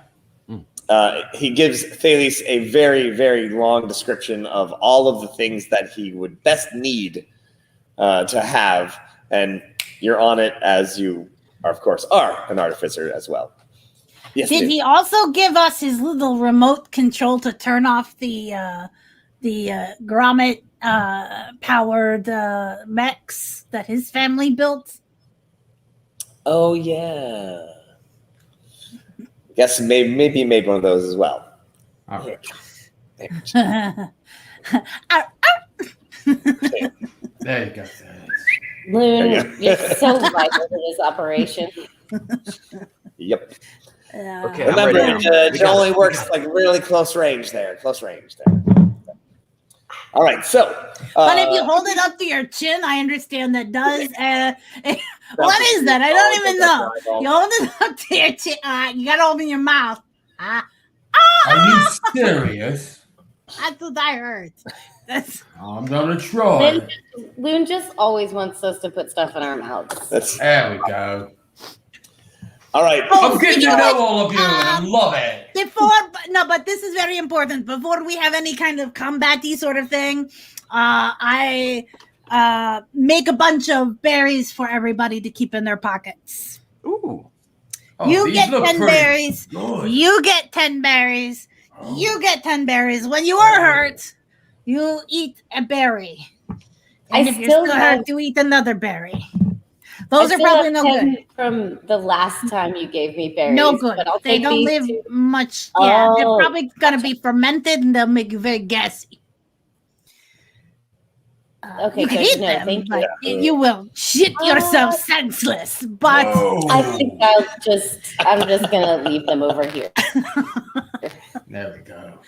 he gives Thales a very, very long description of all of the things that he would best need to have, and you're on it as you, of course, are an artificer as well. Yes, Did he also give us his little remote control to turn off the grommet powered mechs that his family built? Oh, yeah. Guess maybe he made one of those as well. All right. There you go. Loon, you're so vital to this operation. Yep. Okay, Remember, I'm ready now. it only works like really close range there. Close range there. All right, so. But if you hold it up to your chin, I understand that does. What is that? I don't even know. You hold it up to your chin. You got to open your mouth. Are you serious? That's what I heard. I'm gonna try. Loon just always wants us to put stuff in our mouths. There we go. All right. I'm getting to know all of you, and I love it. But this is very important. Before we have any kind of combat-y sort of thing, I make a bunch of berries for everybody to keep in their pockets. Ooh. Oh, You get 10 berries. good. You get 10 berries. You get 10 berries. When you are hurt, you eat a berry. And if you're still hurt, you eat another berry. Those are probably no good. From the last time you gave me berries. No good. But I'll They take don't these live two. much. Yeah, they're Oh. probably going to be fermented and they'll make you very gassy. Okay, you can good. eat No, them, thank but you will shit yourself senseless. But I think I'm just gonna leave them over here. There we go.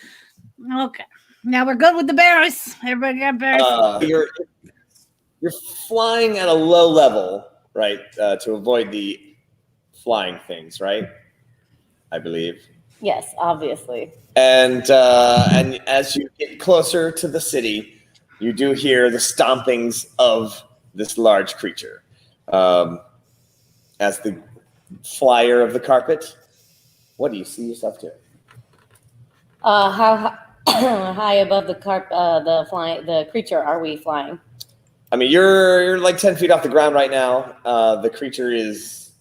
okay, now we're good with the berries. Everybody got berries. You're flying at a low level, right, to avoid the flying things, right? I believe. Yes, obviously. And as you get closer to the city, you do hear the stompings of this large creature. As the flyer of the carpet, what do you see yourself doing? How high above the creature are we flying? I mean, you're like 10 feet off the ground right now. The creature is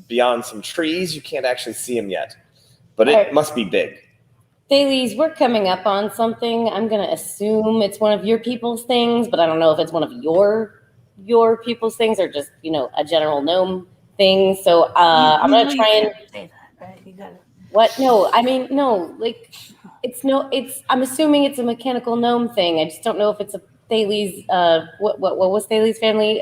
beyond some trees. You can't actually see him yet, but it must be big. Thales, we're coming up on something. I'm going to assume it's one of your people's things, but I don't know if it's one of your people's things or just, a general gnome thing. So I'm going to try and say that, right? You gotta. What? No, I mean, no, like I'm assuming it's a mechanical gnome thing. I just don't know if it's a Thales, what was Thales' family?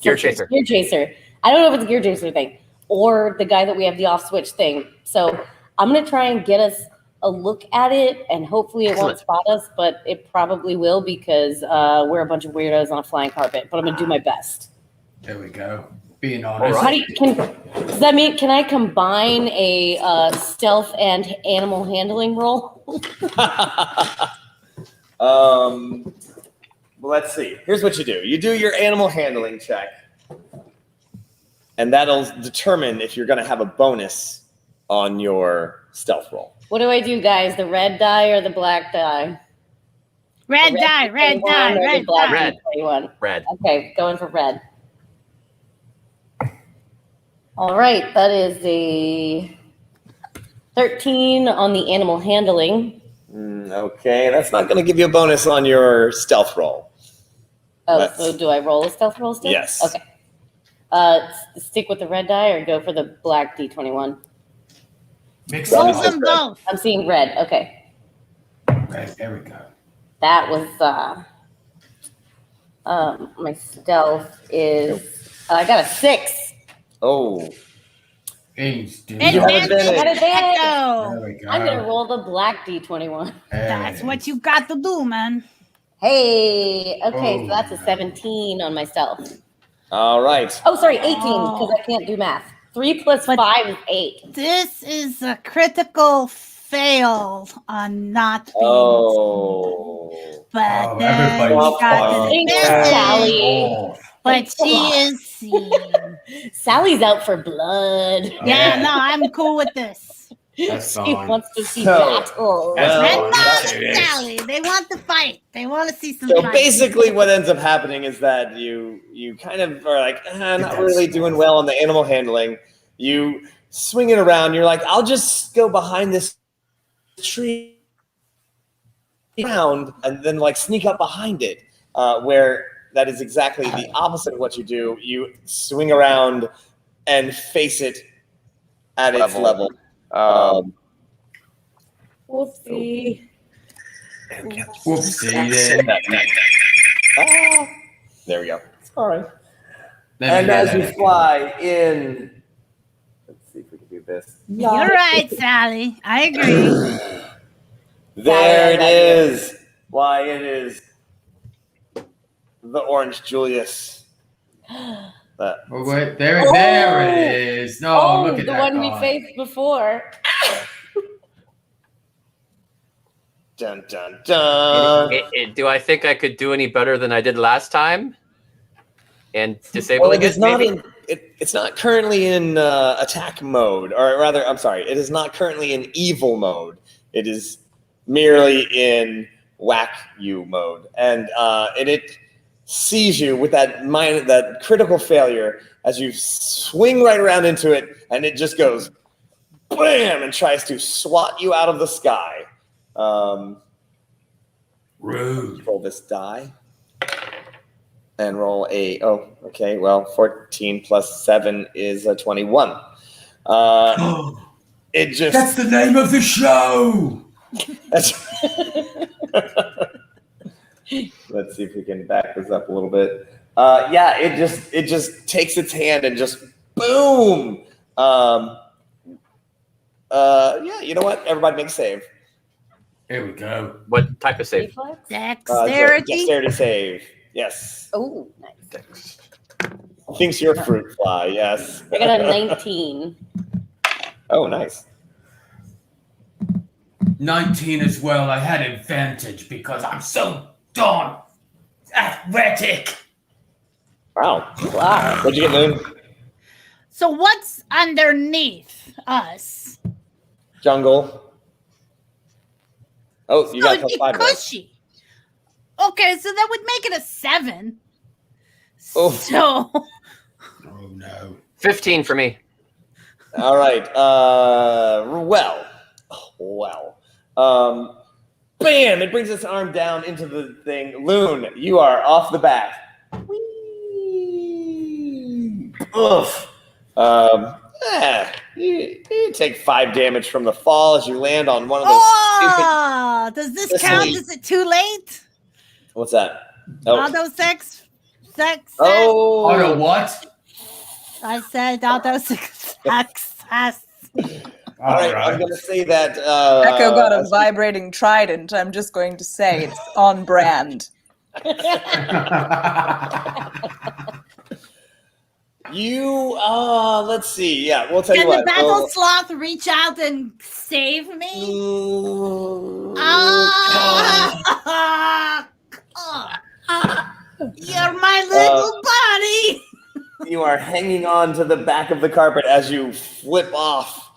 Gear Chaser. Gear Chaser. I don't know if it's a Gear Chaser thing or the guy that we have the off switch thing. So I'm going to try and get us a look at it, and hopefully it won't spot us, but it probably will because we're a bunch of weirdos on a flying carpet, but I'm going to do my best. There we go. Being honest. Does that mean, can I combine a stealth and animal handling roll? Well, let's see. Here's what you do. You do your animal handling check, and that'll determine if you're going to have a bonus on your stealth roll. What do I do, guys? The red die or the black die? Red die. Red. Okay, going for red. All right, that is a 13 on the animal handling. Okay, that's not going to give you a bonus on your stealth roll. Oh, so do I roll a stealth roll still? Yes. Okay. Stick with the red die or go for the black D21? Roll them both. I'm seeing red. Okay. Okay, there we go. That was my stealth is I got a 6. Oh. Thanks, dude. You have advantage. There we go. I'm gonna roll the black D21. That's what you got to do, man. Hey, okay, so that's a 17 on my stealth. All right. Oh, sorry, 18 because I can't do math. 3 plus 5 is 8. This is a critical fail on not being. Oh. But then we everybody's got Thanks, the Sally. But she is seen. Sally's out for blood. Yeah, no, I'm cool with this. That's She fine. wants to see So- battle. That's And fine. not That's it. Sally. They want to fight. They want to see some So fight. basically, what ends up happening is that you kind of are like, not really doing well on the animal handling. You swing it around. You're like, I'll just go behind this tree around and then like sneak up behind it. Where that is exactly the opposite of what you do. You swing around and face it at its level. Whoopsie. Whoopsie. There we go. Sorry. Let me And hear as that you again. fly in, let's see if we can do this. You're right, Sally. I agree. There it Sally, I love is. Why, it is the Orange Julius. That Oh, wait, there it is. No, Oh, look at the that one we card. faced before. dun dun dun. Do I think I could do any better than I did last time? And Well, disabling it is it, not maybe? it's not currently in attack mode, or rather, I'm sorry, it is not currently in evil mode. It is merely in whack you mode, and it sees you with that critical failure as you swing right around into it, and it just goes bam and tries to swat you out of the sky. Rude. Roll this die. And roll okay, well, 14 plus 7 is a 21. It just... That's the name of the show. Let's see if we can back this up a little bit. Yeah, it just takes its hand and just boom. Yeah, you know what? Everybody make a save. Here we go. What type of save? Reflex? Dexterity. Dexterity save. Yes. Oh, nice. Thinks you're a fruit fly. Yes. I got a 19. Oh, nice. 19 as well. I had advantage because I'm so darn athletic. Wow. Wow. What'd you get, Moon? So what's underneath us? Jungle. Oh, you got So plus 5. Right? cushy. Okay, so that would make it a 7. Oh. So Oh no. 15 for me. All right. Well. Bam! It brings its arm down into the thing. Loon, you are off the bat. Whee! Oof. You take 5 damage from the fall as you land on one of those oh, does this count? Listen. Is it too late? What's that? Oh. Auto sex? Oh. Auto what? I said auto success. All right, I'm going to say that... Echo got a vibrating trident. I'm just going to say it's on brand. You, let's see. Yeah, we'll tell Can you the what. battle sloth reach out and save me? Ooh. You're my little buddy. You are hanging on to the back of the carpet as you flip off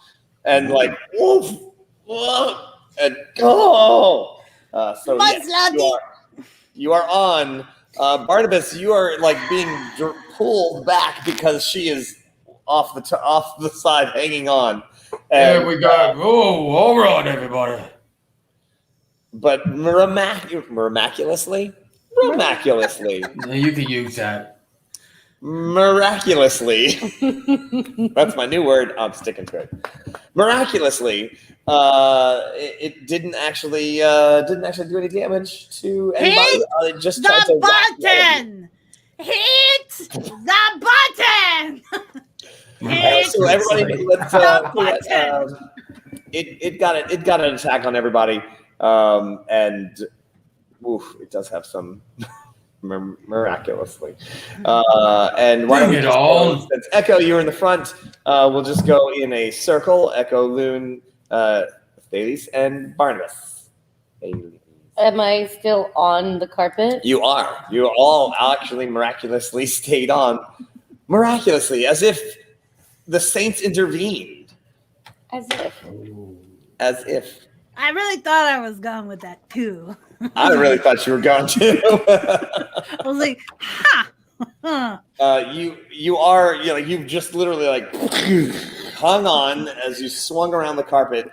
and like, woof, woof, and go. So yes, you are on. Barnabas, you are like being pulled back because she is off the side, hanging on. And, There we go. Oh, all right, everybody. But miraculously, You can use that. miraculously. That's my new word. I'm sticking to it. Miraculously, it didn't actually do any damage to anybody. It just tried to The whack you. button. Hit the button. So everybody, it got an attack on everybody, and it does have some miraculously. And why don't we Bring it just on. go, since Echo, you're in the front, we'll just go in a circle. Echo, Loon, Thales, and Barnabas. Am I still on the carpet? You are. You all actually miraculously stayed on. Miraculously, as if the saints intervened. As if. As if. I really thought I was going with that too. I really thought you were going to. I was like, ha! You've just literally like hung on as you swung around the carpet.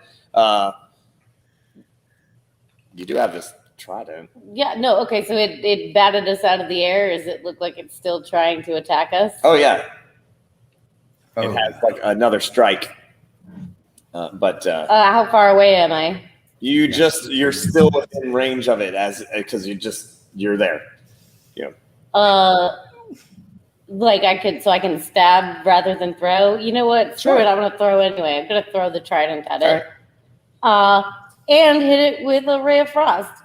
You do have this trident. Yeah, no, okay, so it batted us out of the air. Does it look like it's still trying to attack us? Oh yeah. Oh. It has like another strike. But how far away am I? you're still within range of it because you're there. Like I can stab rather than throw. You know what? Screw it. I'm gonna throw anyway. I'm gonna throw the trident at it. And hit it with a ray of frost.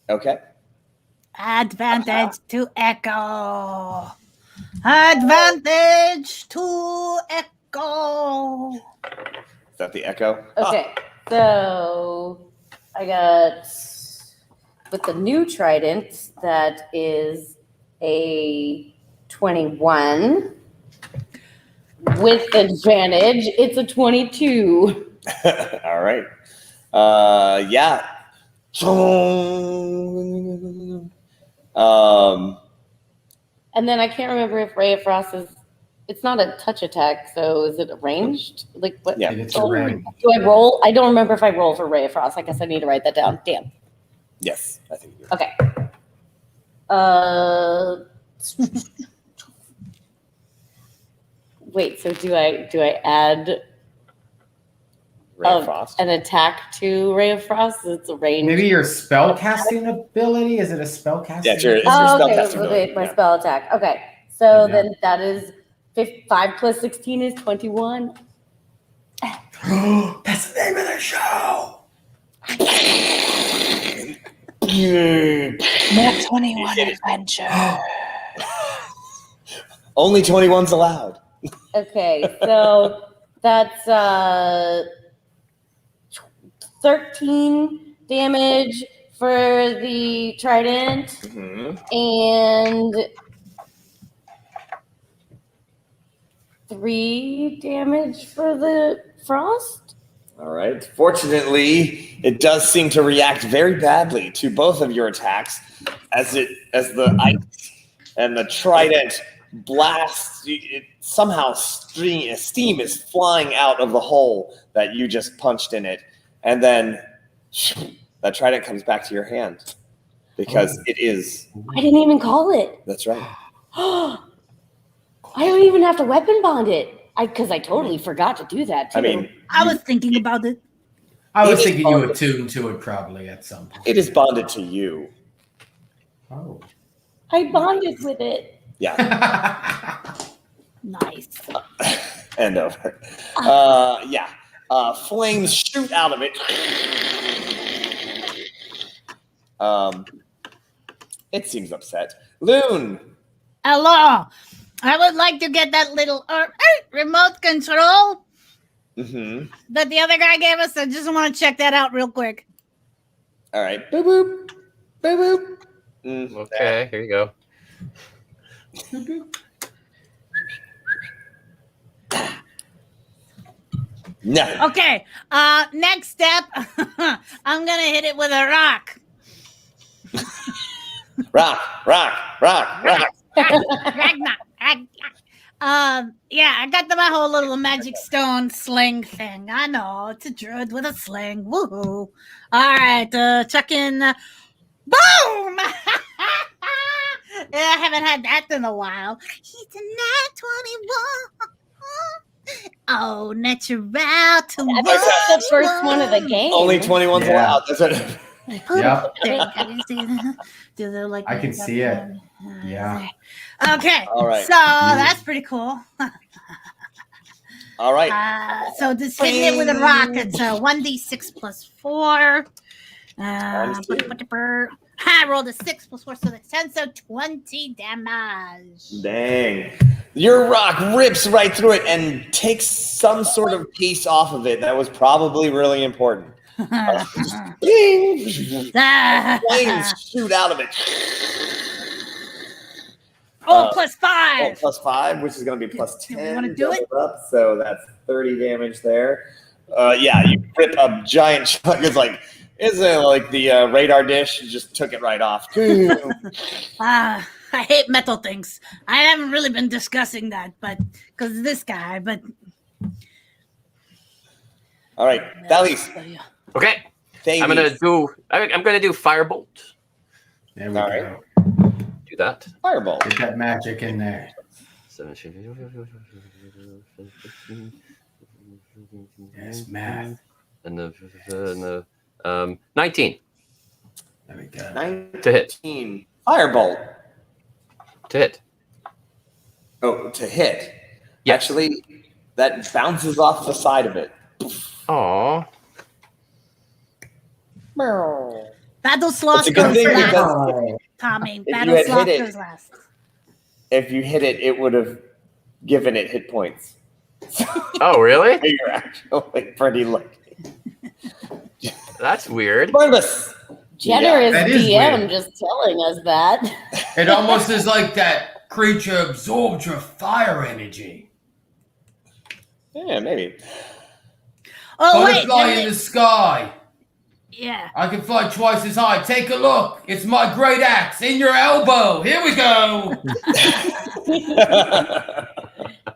Okay. Advantage to echo. Advantage to echo. Is that the echo? Okay, so I got with the new trident that is a 21. With advantage, it's a 22. All right. Yeah. And then I can't remember if Ray of Frost is. It's not a touch attack, so is it ranged? Like what? Yeah, it's a range. Do I roll? I don't remember if I roll for Ray of Frost. I guess I need to write that down. Damn. Yes, I think you do. Okay. Wait. So do I add Ray of Frost. an attack to Ray of Frost? It's a range. Maybe your spell casting ability? Is it a spell casting? Yeah, it's your Okay. spellcasting ability. My Yeah. spell attack. Okay. So Yeah. then that is 5 plus 16 is 21. That's the name of the show. Nat21 adventure. Only 21's allowed. Okay, so that's 13 damage for the trident and 3 damage for the frost. All right. Fortunately, it does seem to react very badly to both of your attacks as the ice and the trident blasts. It somehow steam is flying out of the hole that you just punched in it, and then that trident comes back to your hand because it is. I didn't even call it. That's right. I don't even have to weapon bond it. Because I totally forgot to do that too. I mean, I was thinking about it. I was thinking you would tune to it probably at some point. it is bonded to you. Oh. I bonded with it. Yeah. Nice. And over. Yeah. Flames shoot out of it. It seems upset. Loon. Hello. I would like to get that little remote control that the other guy gave us. I just want to check that out real quick. All right. Boop, boop. Boop, boop. Okay, here you go. No. Okay. Next step, I'm gonna hit it with a rock. Rock. Yeah, I got my whole little magic stone sling thing. I know it's a druid with a sling. Woohoo! All right, chuck in. Boom! Yeah, I haven't had that in a while. He's a Nat21. Oh, natural to That's the first one of the game. Only 21's allowed. That's right. Yep. Do they like? I can see it. Yeah. Okay. All right. So that's pretty cool. All right. So just hitting it with a rock. It's 1d6 plus 4. I rolled a 6 plus 4, so that's 10, so 20 damage. Dang. Your rock rips right through it and takes some sort of piece off of it that was probably really important. Flames shoot out of it. Plus 5. Plus 5, which is going to be plus 10. You wanna do it? Up, so that's 30 damage there. Yeah, you rip a giant chunk. It's like the radar dish. You just took it right off. I hate metal things. I haven't really been discussing that, but because of this guy, but. All right, Thales. Okay. I'm gonna do firebolt. There we go. Do that. Firebolt. Get that magic in there. Yes, math. And the 19. There we go. 19. To hit. Firebolt. To hit. Oh, to hit. Yes. Actually, that bounces off the side of it. Aww. Battle Sloth goes last. Tommy, Battle Sloth goes last. If you hit it, it would have given it hit points. Oh, really? You're actually pretty lucky. That's weird. Barnabas. Generous DM weird. just telling us that. It almost is like that creature absorbed your fire energy. Yeah, maybe. Oh, wait. Butterfly in the sky. Yeah. I can fly twice as high. Take a look. It's my great axe in your elbow. Here we go.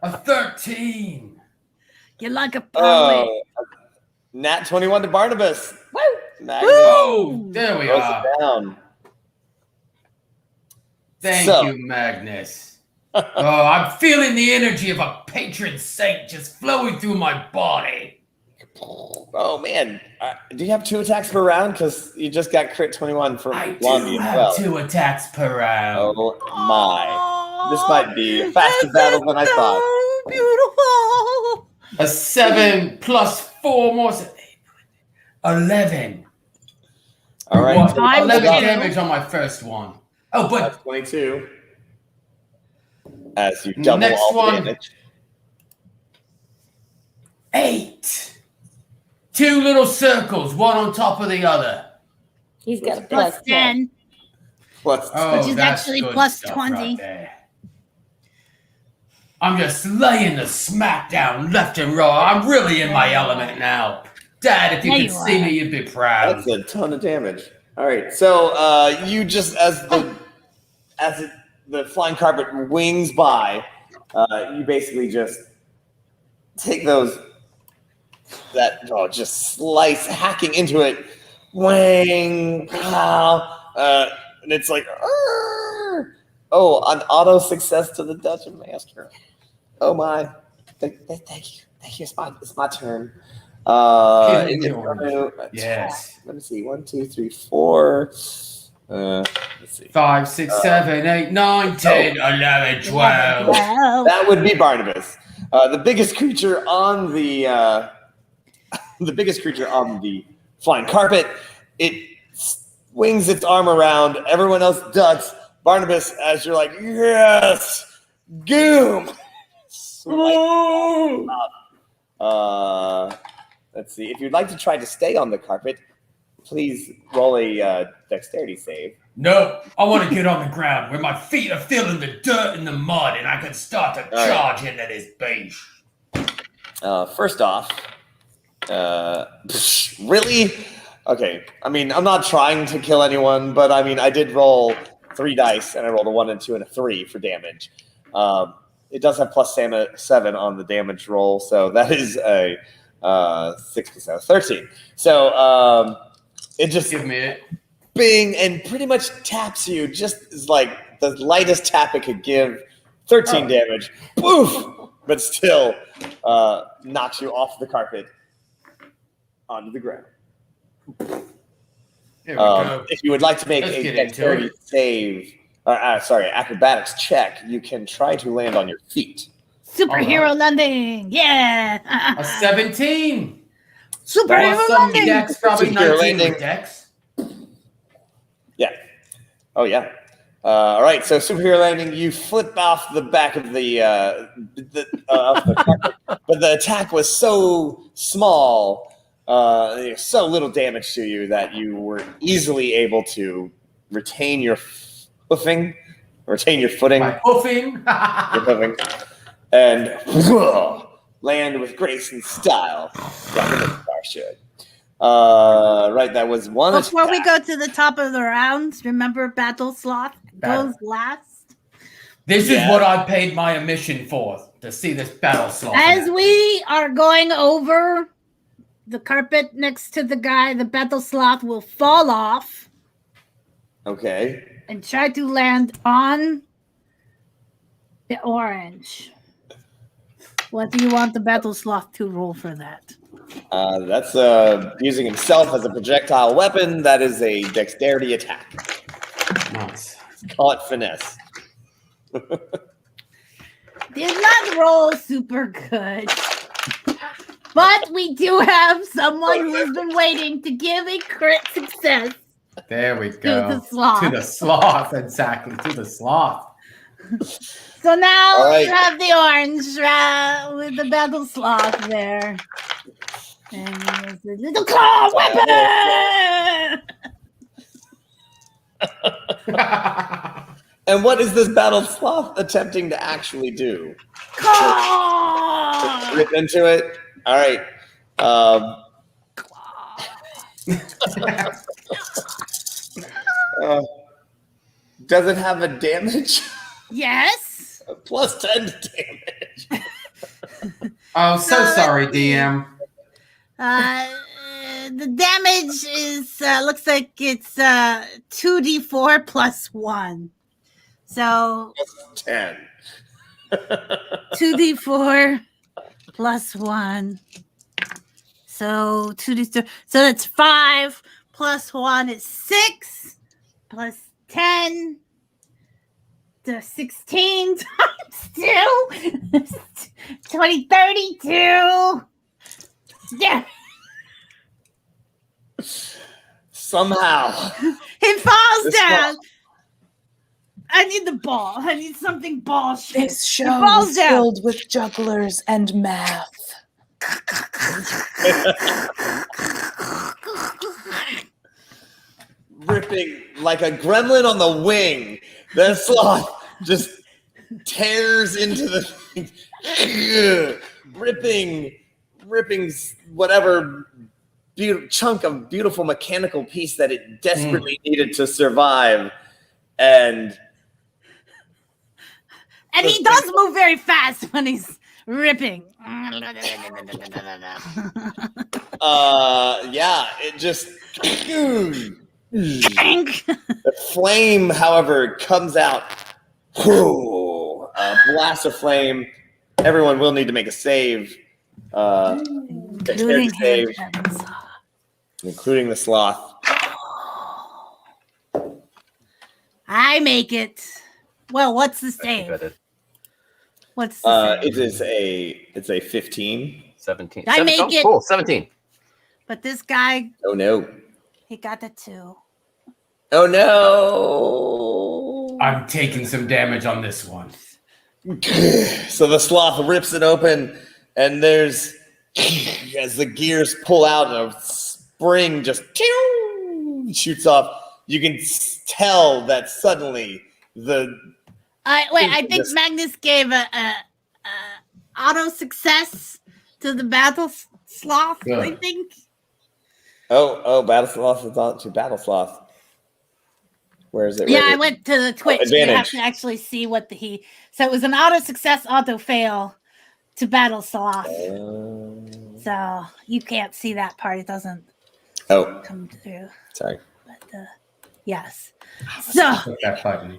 A 13. You're like a poet. Nat21 to Barnabas. Woo! Oh, there we Goes are. down. Thank you, Magnus. Oh, I'm feeling the energy of a patron saint just flowing through my body. Oh, man. Do you have 2 attacks per round? Because you just got crit 21 from Blondie as well. 2 attacks per round. Oh, my. This might be a faster battle than I thought. Beautiful. A 7 plus 4 more. 11. All right. What? 11 damage on my first one. Oh, but that's 22. As you double next all the one. damage. 8. 2 little circles, one on top of the other. He's got a Plus 10. Plus 10. Oh, Which is that's actually good plus stuff 20. right there. I'm just laying the smackdown left and right. I'm really in my element now. Dad, if you There could you see are. me, you'd be proud. That's a ton of damage. All right. So you just, as the flying carpet wings by, you basically just take just slice, hacking into it. Wang, pow, and it's like, Arr! Oh, an auto success to the Dungeon Master. Oh my! Thank you. It's my turn. Yes. Let me see. 1, 2, 3, 4. Let's see. 5, 6, 7, 8, 9, 10, 11, 12. That would be Barnabas. The biggest creature on the flying carpet. It swings its arm around. Everyone else ducks. Barnabas, as you're like, yes, goom. Let's see. If you'd like to try to stay on the carpet, please roll a dexterity save. No, I want to get on the ground where my feet are feeling the dirt and the mud, and I can start to charge into this beach. First off, really? Okay. I mean, I'm not trying to kill anyone, but I mean, I did roll 3 dice, and I rolled a 1 and 2 and a 3 for damage. It does have plus 7 on the damage roll, so that is a 6+7, 13. So it just Give me it. bing and pretty much taps you, just as like the lightest tap it could give. 13 damage. Poof! But still knocks you off the carpet onto the ground. Here we go. If you would like to make Let's a get into dexterity it. save, acrobatics check, you can try to land on your feet. Superhero landing. Yeah. A 17. Superhero Plus some landing. dex, probably Superhero 19 landing. with dex. Yeah. Oh, yeah. All right. So superhero landing, you flip off the back of the carpet, but the attack was so small, so little damage to you that you were easily able to retain your footing, By hoofing. your footing, and land with grace and style. Like a star should. Right, that was one. Before we go to the top of the rounds, remember Battle Sloth goes last. This is what I paid my admission for, to see this Battle Sloth. As we are going over the carpet next to the guy, the Battle Sloth will fall off. Okay. And try to land on the orange. What do you want the Battle Sloth to roll for that? That's using himself as a projectile weapon. That is a dexterity attack. Nice. Call it finesse. Did not roll super good. But we do have someone who has been waiting to give a crit success. There we go. To the sloth. To the sloth, exactly. To the sloth. So now you have the orange with the Battle Sloth there. And there's the little claw weapon! And what is this Battle Sloth attempting to actually do? Rip into it? All right. Does it have a damage? Yes. Plus 10 damage. Oh, so sorry, DM. The damage is looks like it's 2d4 plus 1. So 10. 2d4 plus 1. So 2d4. So that's 5 plus 1 is 6 plus 10. The 16 times 2. 20, 32. Yeah. Somehow. He falls down. I need the ball. I need something ball shit. This show is filled with jugglers and math. Ripping like a gremlin on the wing. The sloth just tears into the thing. ripping whatever chunk of beautiful mechanical piece that it desperately needed to survive. And he does move very fast when he's ripping. It just the flame, however, comes out. A blast of flame. Everyone will need to make a save. Dexterity save, including the sloth. I make it. Well, what's the save? What's the save? It's a 15. 17. I make it. Cool, 17. But this guy. Oh no. He got the 2. Oh no. I'm taking some damage on this one. So the sloth rips it open, and there's, as the gears pull out, a spring just shoots off. You can tell that suddenly I think Magnus gave a auto success to the Battle Sloth. Good. I think. Oh, Battle Sloth is on to Battle Sloth. Where is it? Yeah, I went to the Twitch. You have advantage. to actually see what so it was an auto success, auto fail to Battle Sloth. So you can't see that part. It doesn't come through. Sorry. But yes. So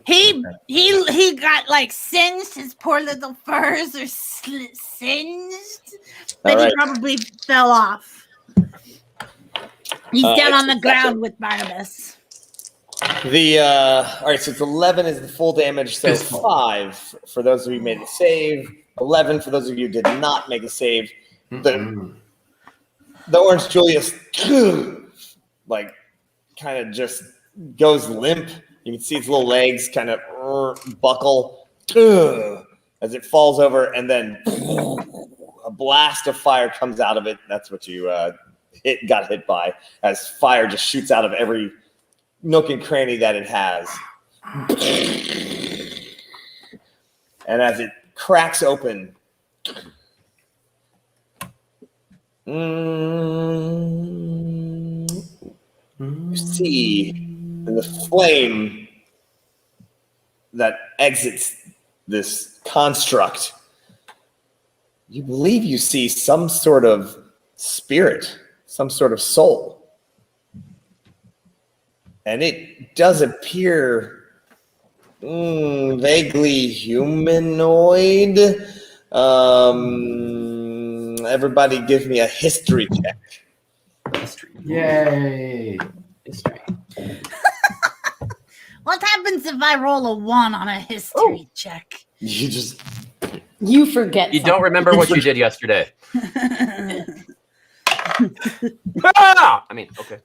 he got like singed. His poor little furs are singed. But he probably fell off. He's down on the ground with Barnabas. All right, so it's 11 is the full damage, so 5 for those of you who made the save, 11 for those of you who did not make a save. The Orange Julius like kind of just goes limp. You can see its little legs kind of buckle as it falls over, and then a blast of fire comes out of it. That's what you got hit by, as fire just shoots out of every nook and cranny that it has. And as it cracks open, You see, in the flame that exits this construct, you believe you see some sort of spirit, some sort of soul. And it does appear vaguely humanoid. Everybody give me a history check. History. Yay. History. What happens if I roll a 1 on a history check? You forget. You don't remember what you did yesterday. Ah! I mean, okay.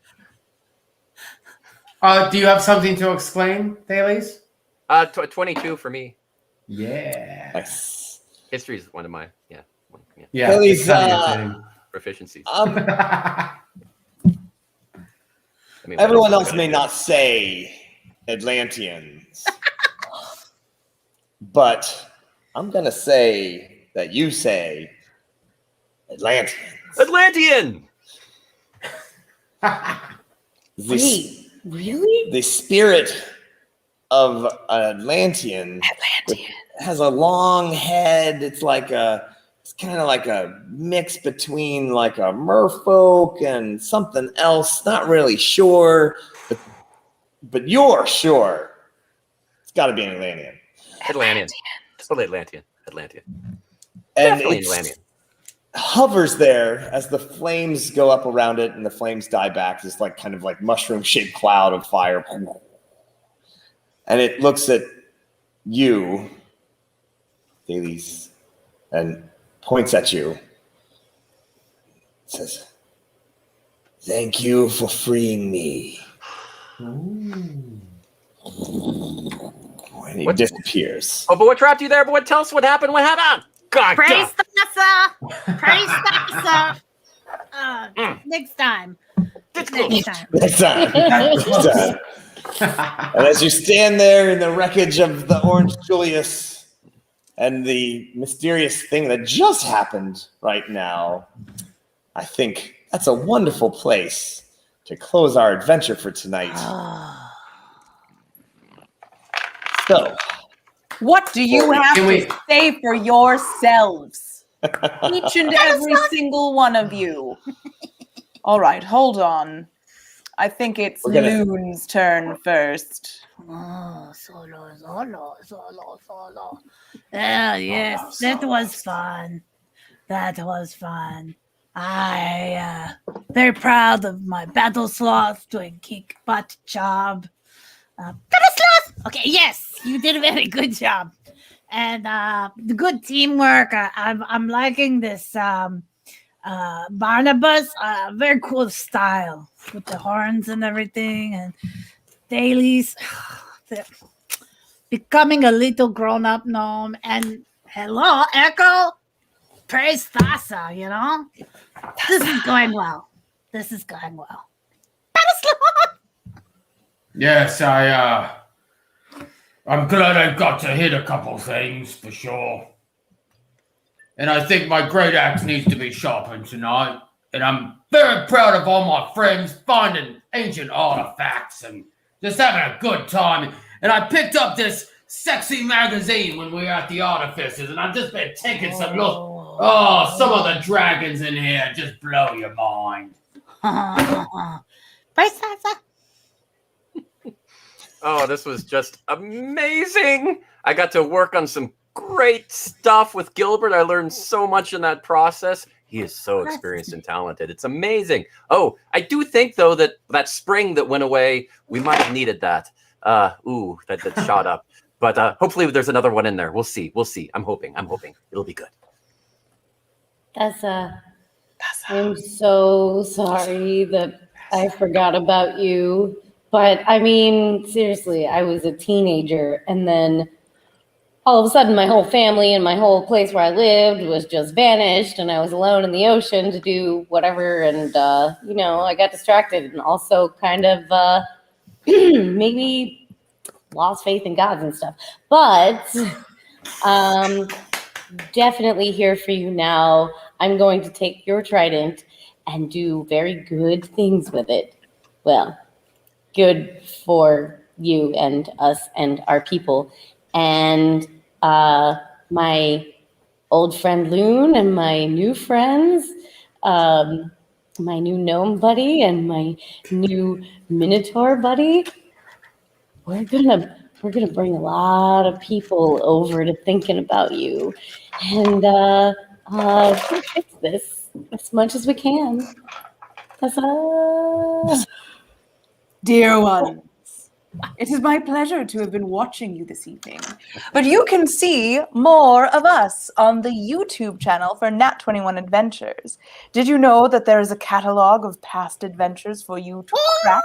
Do you have something to exclaim, Thales? 22 for me. Yeah. Nice. History is one of my Yeah. Thales, proficiencies. everyone what else may not say Atlanteans, but I'm going to say that you say Atlanteans. Atlantean! Wait, really? The spirit of an Atlantean has a long head. It's kind of like a mix between like a merfolk and something else. Not really sure, but you're sure it's got to be an Atlantean. Atlantean. Totally Atlantean. And Definitely it Atlantean. hovers there as the flames go up around it and the flames die back. This like kind of like mushroom-shaped cloud of fire. And it looks at you, Thales, and points at you. It says, "Thank you for freeing me." And he disappears. Oh, but what trapped you there? But tell us what happened. What happened? God, Praise Thassa! Praise Thassa! Next time. Next time. Next time. And as you stand there in the wreckage of the Orange Julius and the mysterious thing that just happened right now, I think that's a wonderful place to close our adventure for tonight. So, What do you have to say for yourselves? Each and every single one of you. All right, hold on. I think it's Loon's turn first. Oh, solo. Yes, that was fun. I very proud of my battle sloth doing kick butt job. Battle sloth. Okay, yes, you did a very good job, and the good teamwork. I'm liking this. Barnabas, very cool style with the horns and everything, and dailies. Becoming a little grown-up gnome, and hello, Echo. Praise Thassa, you know? This is going well. Yes, I'm glad I got to hit a couple things for sure. And I think my great axe needs to be sharpened tonight. And I'm very proud of all my friends finding ancient artifacts and just having a good time. And I picked up this sexy magazine when we were at the Artificers, and I've just been taking some look. Oh, some of the dragons in here just blow your mind. Oh, this was just amazing. I got to work on some great stuff with Gilbert. I learned so much in that process. He is so experienced and talented. It's amazing. Oh, I do think, though, that spring that went away, we might have needed that. That shot up. But hopefully there's another one in there. We'll see. I'm hoping. It'll be good. I'm so sorry that I forgot about you. But, I mean, seriously, I was a teenager, and then all of a sudden my whole family and my whole place where I lived was just vanished, and I was alone in the ocean to do whatever, and, I got distracted and also kind of maybe lost faith in gods and stuff. But definitely here for you now. I'm going to take your trident and do very good things with it. Well, good for you and us and our people. And my old friend Loon and my new friends, my new gnome buddy and my new minotaur buddy, we're gonna bring a lot of people over to thinking about you, and fix this as much as we can. Dear ones, it is my pleasure to have been watching you this evening. But you can see more of us on the YouTube channel for Nat21 Adventures. Did you know that there is a catalog of past adventures for you to crack?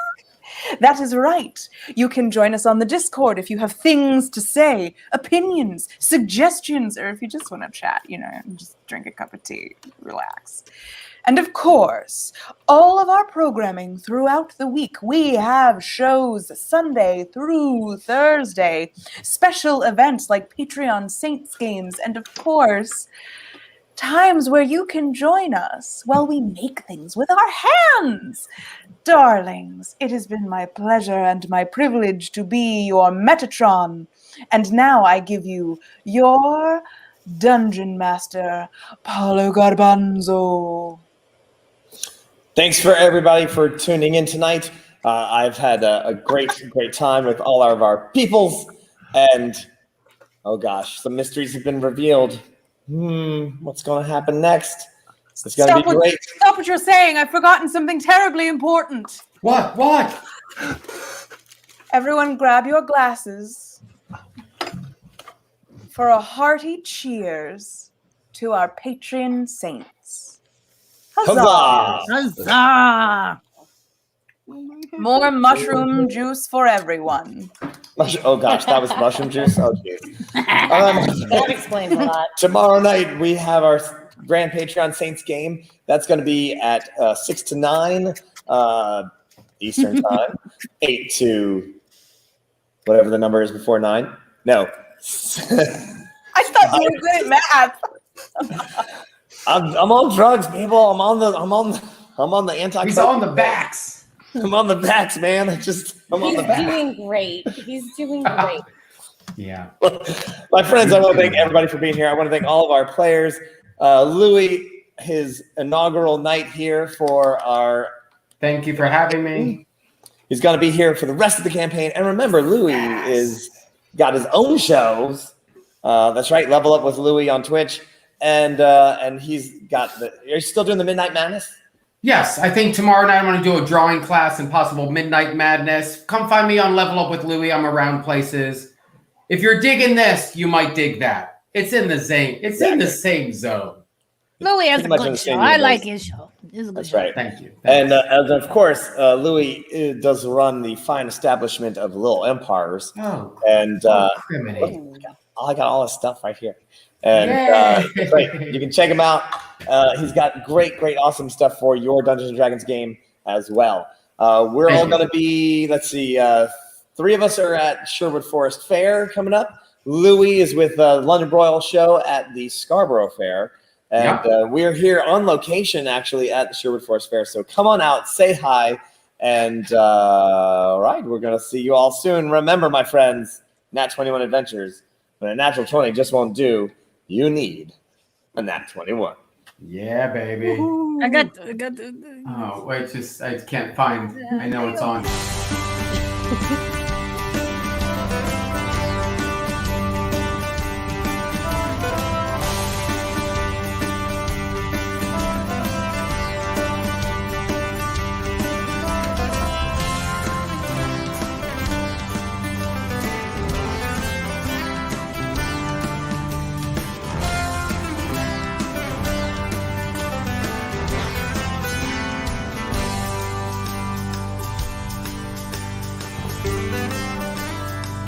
That is right. You can join us on the Discord if you have things to say, opinions, suggestions, or if you just want to chat, just drink a cup of tea, relax. And of course, all of our programming throughout the week. We have shows Sunday through Thursday, special events like Patreon Saints games, and of course, times where you can join us while we make things with our hands. Darlings, it has been my pleasure and my privilege to be your Metatron. And now I give you your Dungeon Master, Paulo Garbanzo. Thanks for everybody for tuning in tonight. I've had a great time with all of our peoples. And, oh gosh, some mysteries have been revealed. What's going to happen next? It's going to be great. Stop what you're saying. I've forgotten something terribly important. What? Everyone grab your glasses for a hearty cheers to our Patreon saints. Huzzah! Huzzah! More mushroom juice for everyone. Oh gosh, that was mushroom juice? Oh geez. That explains a lot. Tomorrow night we have our Grand Patreon Saints game. That's going to be at 6 to 9 Eastern time, 8 to whatever the number is before 9. No. I thought you were good at math. I'm on drugs, people. I'm on the anti. He's on the backs. I'm on the backs, man. I'm on the backs. He's doing great. He's doing great. Yeah. My friends, I want to thank everybody for being here. I want to thank all of our players. Louie, his inaugural night here for our... Thank you for having me. He's going to be here for the rest of the campaign. And remember, Louie is got his own shows. That's right, Level Up with Louie on Twitch. And he's got the... Are you still doing the Midnight Madness? Yes, I think tomorrow night I'm going to do a drawing class and possible Midnight Madness. Come find me on Level Up with Louie. I'm around places. If you're digging this, you might dig that. It's in the same. It's in the same zone. Louie has a good show. I like his show. It's a good show. Right. Thank you. And of course, Louie does run the fine establishment of Little Empires. Oh. And I got all his stuff right here. And great. You can check him out. He's got great, awesome stuff for your Dungeons & Dragons game as well. We're all going to be, let's see, 3 of us are at Sherwood Forest Fair coming up. Louie is with the London Broil Show at the Scarborough Fair. And we're here on location, actually, at the Sherwood Forest Fair. So come on out, say hi. And all right, we're going to see you all soon. Remember, my friends, Nat21 Adventures, when a natural 20 just won't do, you need a Nat21. Yeah, baby. I got. Oh, wait, I can't find. I know it's on.